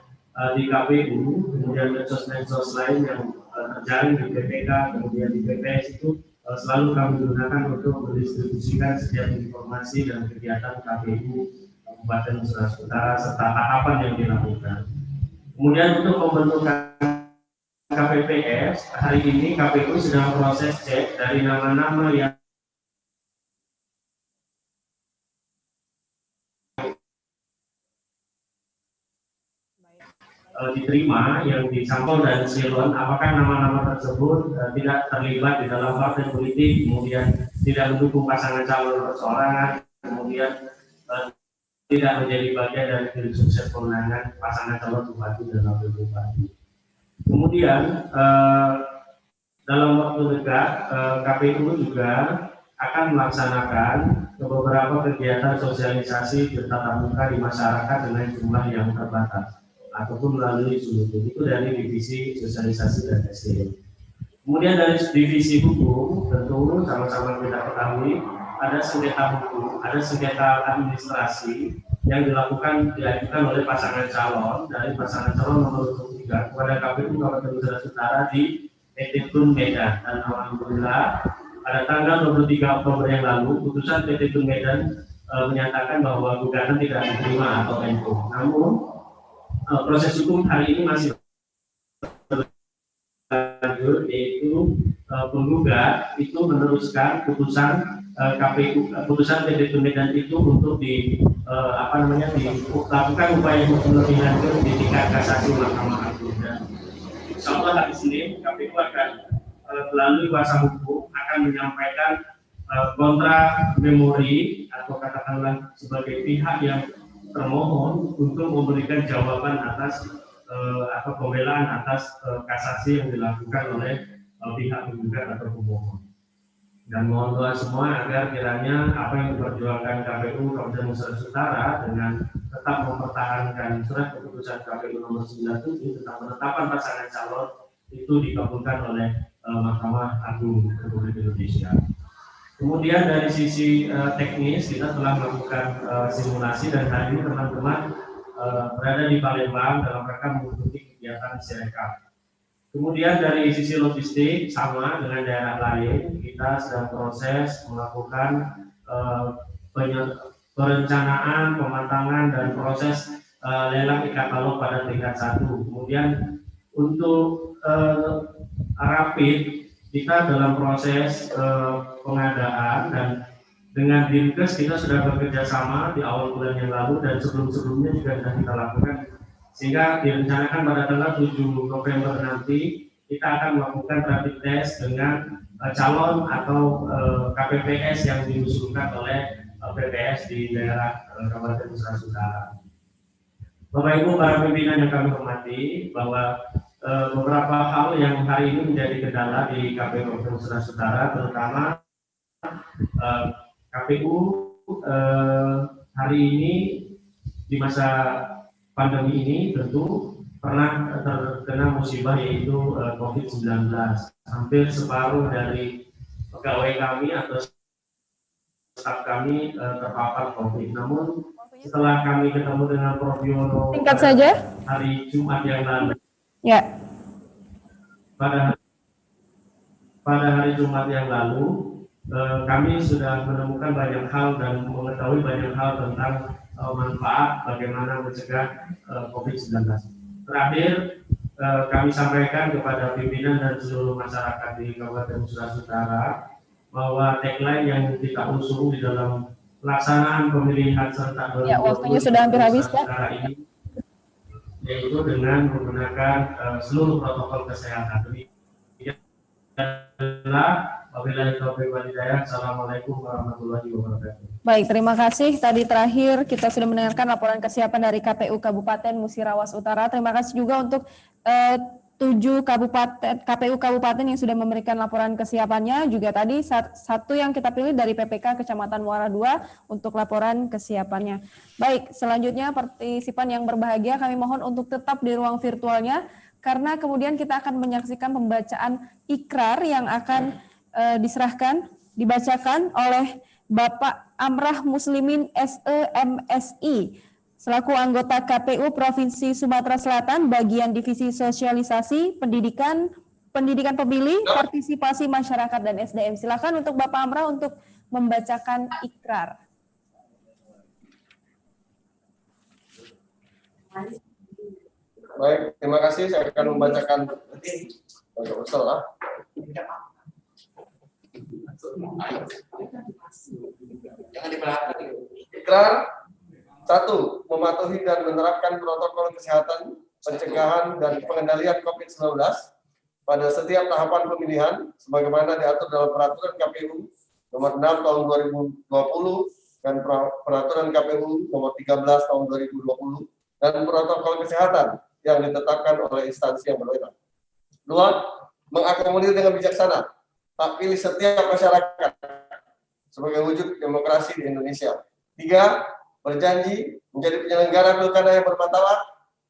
di KPU, kemudian medsos lain yang terjaring di PPK, kemudian di PPS itu selalu kami gunakan untuk mendistribusikan setiap informasi dan kegiatan KPU Kabupaten Nusa Tenggara serta tahapan yang dilakukan. Kemudian untuk pembentukan KPPS, hari ini KPU sedang proses cek dari nama-nama yang diterima yang disampel dan silon, apakah nama-nama tersebut tidak terlibat di dalam partai politik, kemudian tidak mendukung pasangan calon perseorangan, kemudian tidak menjadi bagian dari tim sukses pemenangan pasangan calon bupati dan wakil bupati. Kemudian dalam waktu dekat KPU juga akan melaksanakan beberapa kegiatan sosialisasi bertatap muka di masyarakat dengan jumlah yang terbatas ataupun melalui Zoom. Itu dari divisi sosialisasi dan SDM. Kemudian dari divisi hukum, tentu sama-sama kita ketahui ada sengketa hukum, ada sengketa administrasi yang diajukan oleh pasangan calon dari pasangan calon nomor 23 kepada KPU Kabupaten Nusa Tenggara di PT Tun Medan. Dan alhamdulillah pada tanggal 23 Oktober yang lalu putusan PT Tun Medan menyatakan bahwa gugatan tidak diterima atau NU. Namun proses hukum hari ini masih berlanjut, yaitu penggugat itu meneruskan putusan KPU, putusan PT Tun Medan itu untuk dilakukan upaya hukum lebih lanjut di tingkat kasasi Mahkamah Agung. Dan insya Allah hari Senin KPU akan melalui kuasa hukum akan menyampaikan kontra memori atau katakanlah sebagai pihak yang termohon untuk memberikan jawaban atas atau pembelaan atas kasasi yang dilakukan oleh pihak penggugat atau pemohon. Dan mohon doa semua agar kiranya apa yang diperjuangkan KPU Kabupaten Nusa Tenggara dengan tetap mempertahankan surat keputusan KPU nomor 97 tentang penetapan pasangan calon itu dikabulkan oleh Mahkamah Agung Republik Indonesia. Kemudian dari sisi teknis kita telah melakukan simulasi dan hari ini teman-teman berada di Palembang dalam rangka mengikuti kegiatan Sirekap. Kemudian dari sisi logistik sama dengan daerah lain, kita sedang proses melakukan perencanaan, pematangan dan proses lelang e-katalog pada tingkat 1. Kemudian untuk rapid kita dalam proses pengadaan dan dengan Dinkes kita sudah bekerja sama di awal bulan yang lalu dan sebelum-sebelumnya juga sudah kita lakukan, sehingga direncanakan pada tanggal 7 November nanti kita akan melakukan rapid test dengan calon atau KPPS yang diusulkan oleh PPS di daerah Kabupaten Nusa Tenggara. Bapak Ibu para pimpinan yang kami hormati, bahwa beberapa hal yang hari ini menjadi kendala di KPU Kabupaten Nusa Tenggara, terutama KPU hari ini di masa pandemi ini tentu pernah terkena musibah yaitu COVID-19. Hampir separuh dari pegawai kami atau staf kami terpapar COVID. Namun setelah kami ketemu dengan Prof. Yono hari Jumat yang lalu, pada hari Jumat yang lalu kami sudah menemukan banyak hal dan mengetahui banyak hal tentang manfaat bagaimana mencegah COVID-19. Terakhir kami sampaikan kepada pimpinan dan seluruh masyarakat di Kabupaten Nusa Tenggara bahwa tagline yang kita usung di dalam pelaksanaan pemilihan serentak 2020 Ya, waktunya sudah hampir habis, Pak. ini, yaitu dengan menggunakan seluruh protokol kesehatan. Demikian adalah wabillahi taufiq wal hidayah. Assalamualaikum warahmatullahi wabarakatuh. Baik, terima kasih. Tadi terakhir kita sudah mendengarkan laporan kesiapan dari KPU Kabupaten Musirawas Utara. Terima kasih juga untuk 7 KPU Kabupaten yang sudah memberikan laporan kesiapannya. Juga tadi satu yang kita pilih dari PPK Kecamatan Muara II untuk laporan kesiapannya. Baik, selanjutnya partisipan yang berbahagia kami mohon untuk tetap di ruang virtualnya karena kemudian kita akan menyaksikan pembacaan ikrar yang akan dibacakan oleh Bapak Amrah Muslimin SEMSI selaku anggota KPU Provinsi Sumatera Selatan bagian Divisi Sosialisasi Pendidikan Pemilih, Partisipasi Masyarakat dan SDM. Silakan untuk Bapak Amrah untuk membacakan ikrar. Baik, terima kasih. Saya akan membacakan ikrar. 1. Mematuhi dan menerapkan protokol kesehatan, pencegahan dan pengendalian COVID-19 pada setiap tahapan pemilihan sebagaimana diatur dalam peraturan KPU nomor 6 tahun 2020 dan peraturan KPU nomor 13 tahun 2020 dan protokol kesehatan yang ditetapkan oleh instansi yang berwenang. 2. Mengakomodir dengan bijaksana hak pilih setiap masyarakat sebagai wujud demokrasi di Indonesia. 3. Berjanji menjadi penyelenggara pilkada yang bermartabat,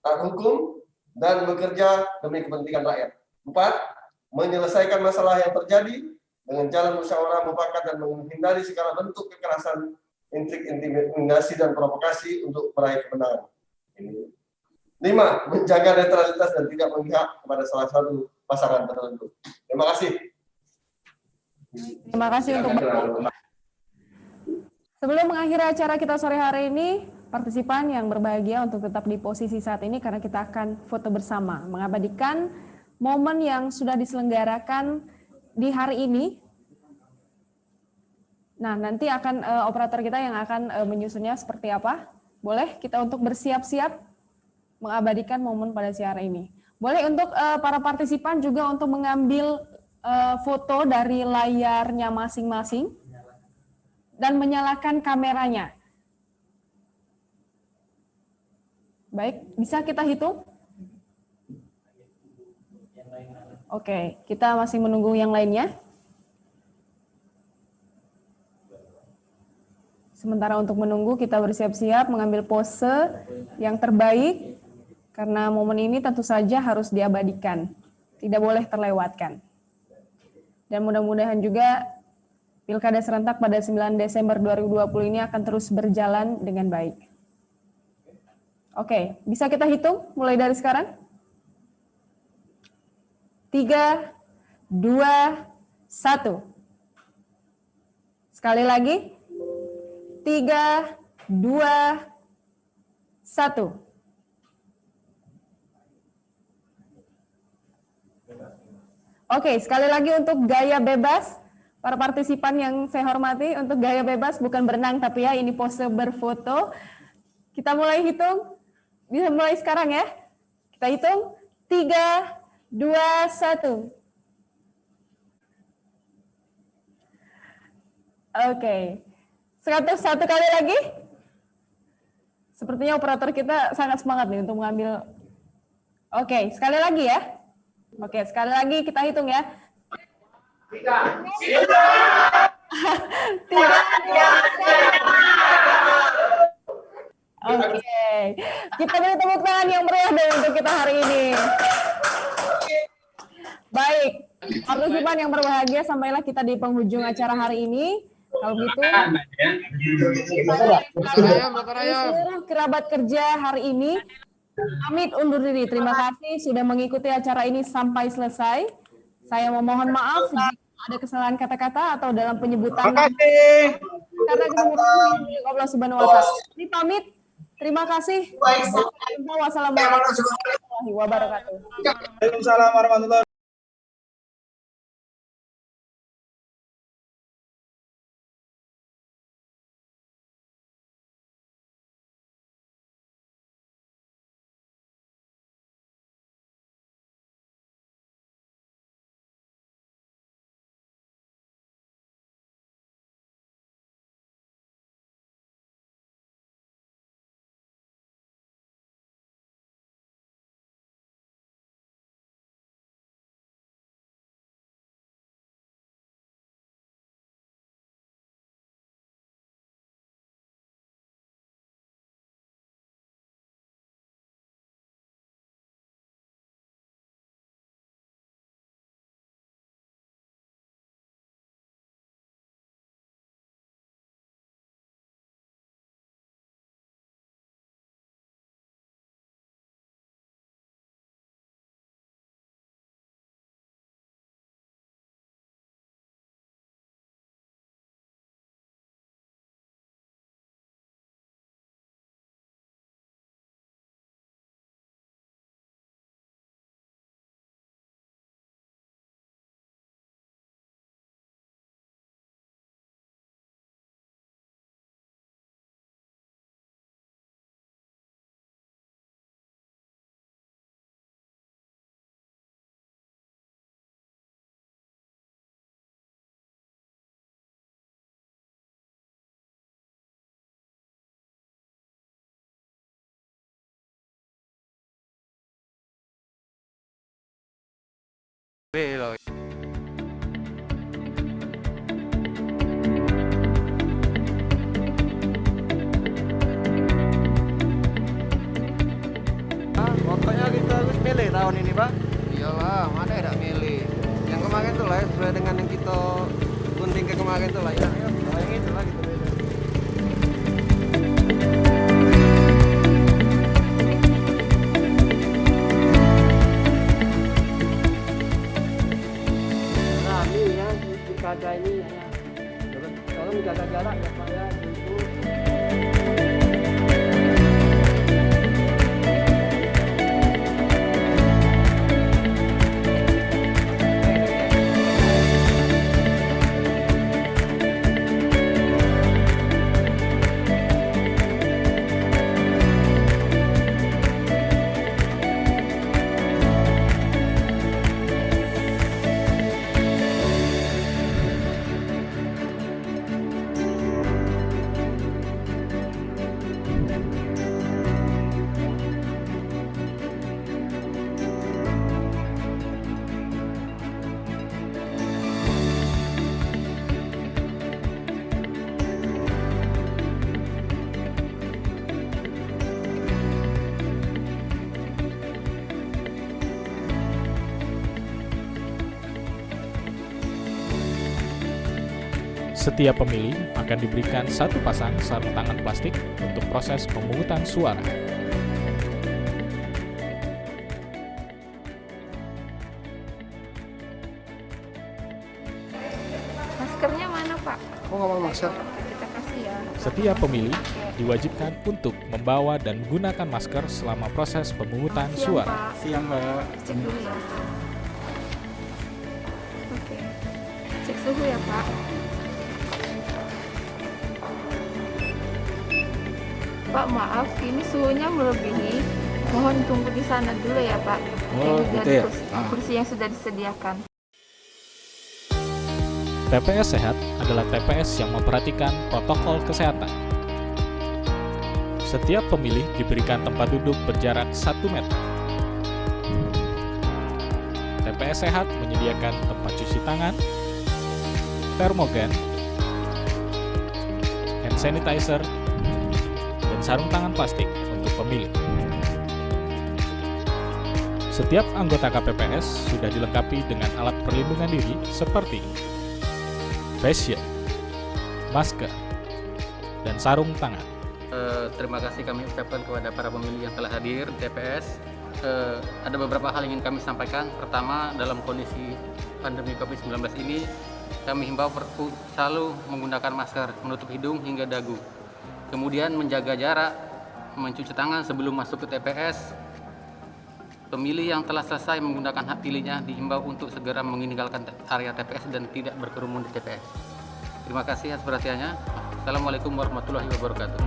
taat hukum, dan bekerja demi kepentingan rakyat. 4. Menyelesaikan masalah yang terjadi dengan jalan musyawarah mufakat dan menghindari segala bentuk kekerasan, intimidasi, dan provokasi untuk meraih kemenangan. 5. Menjaga netralitas dan tidak memihak kepada salah satu pasangan tertentu. Terima kasih. Terima kasih untuk Bapak. Sebelum mengakhiri acara kita sore hari ini, partisipan yang berbahagia untuk tetap di posisi saat ini karena kita akan foto bersama, mengabadikan momen yang sudah diselenggarakan di hari ini. Nah, nanti akan operator kita yang akan menyusunnya seperti apa. Boleh kita untuk bersiap-siap mengabadikan momen pada siang hari ini. Boleh untuk para partisipan juga untuk mengambil foto dari layarnya masing-masing dan menyalakan kameranya. Baik, bisa kita hitung? Oke, kita masih menunggu yang lainnya. Sementara untuk menunggu, kita bersiap-siap mengambil pose yang terbaik, karena momen ini tentu saja harus diabadikan, tidak boleh terlewatkan. Dan mudah-mudahan juga Pilkada serentak pada 9 Desember 2020 ini akan terus berjalan dengan baik. Oke, bisa kita hitung mulai dari sekarang? 3, 2, 1. Sekali lagi. 3, 2, 1. Oke, sekali lagi untuk gaya bebas. Para partisipan yang saya hormati, untuk gaya bebas bukan berenang tapi ya ini pose berfoto. Kita mulai hitung. Bisa mulai sekarang ya. Kita hitung. 3, 2, 1. Oke. Satu kali lagi. Sepertinya operator kita sangat semangat nih untuk mengambil. Oke, sekali lagi ya. Oke, sekali lagi kita hitung ya. 3, 2, 1. Oke, kita beri tepuk tangan yang meriah dong untuk kita hari ini. Baik, partisipan yang berbahagia, sampailah kita di penghujung acara hari ini. Kalau gitu, seluruh kerabat kerja hari ini pamit undur diri. Terima kasih sudah mengikuti acara ini sampai selesai. Saya memohon maaf jika ada kesalahan kata-kata atau dalam penyebutan. Terima kasih. Karena kesempatan Allah Subhanahu wa Ta'ala. Ini pamit. Terima kasih. Wassalamualaikum warahmatullahi wabarakatuh. Waalaikumsalam warahmatullahi wabarakatuh. loh. Pokoknya kita harus milih tahun ini, Pak. Iyalah, mana ada milih. Yang kemarin tuh lah, sesuai dengan yang kita gunting ke kemarin tuh lah ya. Yang itu lah gitu beda. Nah, ini ya, pilkada ini ya. Tolong jaga jarak ya Pak ya. Itu. Setiap pemilih akan diberikan satu pasang sarung tangan plastik untuk proses pemungutan suara. Maskernya mana, Pak? Oh, nggak mau masker. Kita kasih ya. Setiap pemilih diwajibkan untuk membawa dan menggunakan masker selama proses pemungutan suara. Siang, Mbak. Cek dulu ya. Oke. Cek suhu ya, Pak. Pak, maaf, ini suhunya melebihi. Mohon tunggu di sana dulu ya, Pak. Oh, Ini gitu dari ya? kursi yang sudah disediakan. TPS Sehat adalah TPS yang memperhatikan protokol kesehatan. Setiap pemilih diberikan tempat duduk berjarak 1 meter. TPS Sehat menyediakan tempat cuci tangan, termogan, hand sanitizer, dan sarung tangan plastik untuk pemilih. Setiap anggota KPPS sudah dilengkapi dengan alat perlindungan diri seperti face shield, masker, dan sarung tangan. Terima kasih kami ucapkan kepada para pemilih yang telah hadir di TPS. Ada beberapa hal yang ingin kami sampaikan. Pertama, dalam kondisi pandemi COVID-19 ini, kami himbau selalu menggunakan masker, menutup hidung hingga dagu. Kemudian menjaga jarak, mencuci tangan sebelum masuk ke TPS. Pemilih yang telah selesai menggunakan hak pilihnya dihimbau untuk segera meninggalkan area TPS dan tidak berkerumun di TPS. Terima kasih atas perhatiannya. Assalamualaikum warahmatullahi wabarakatuh.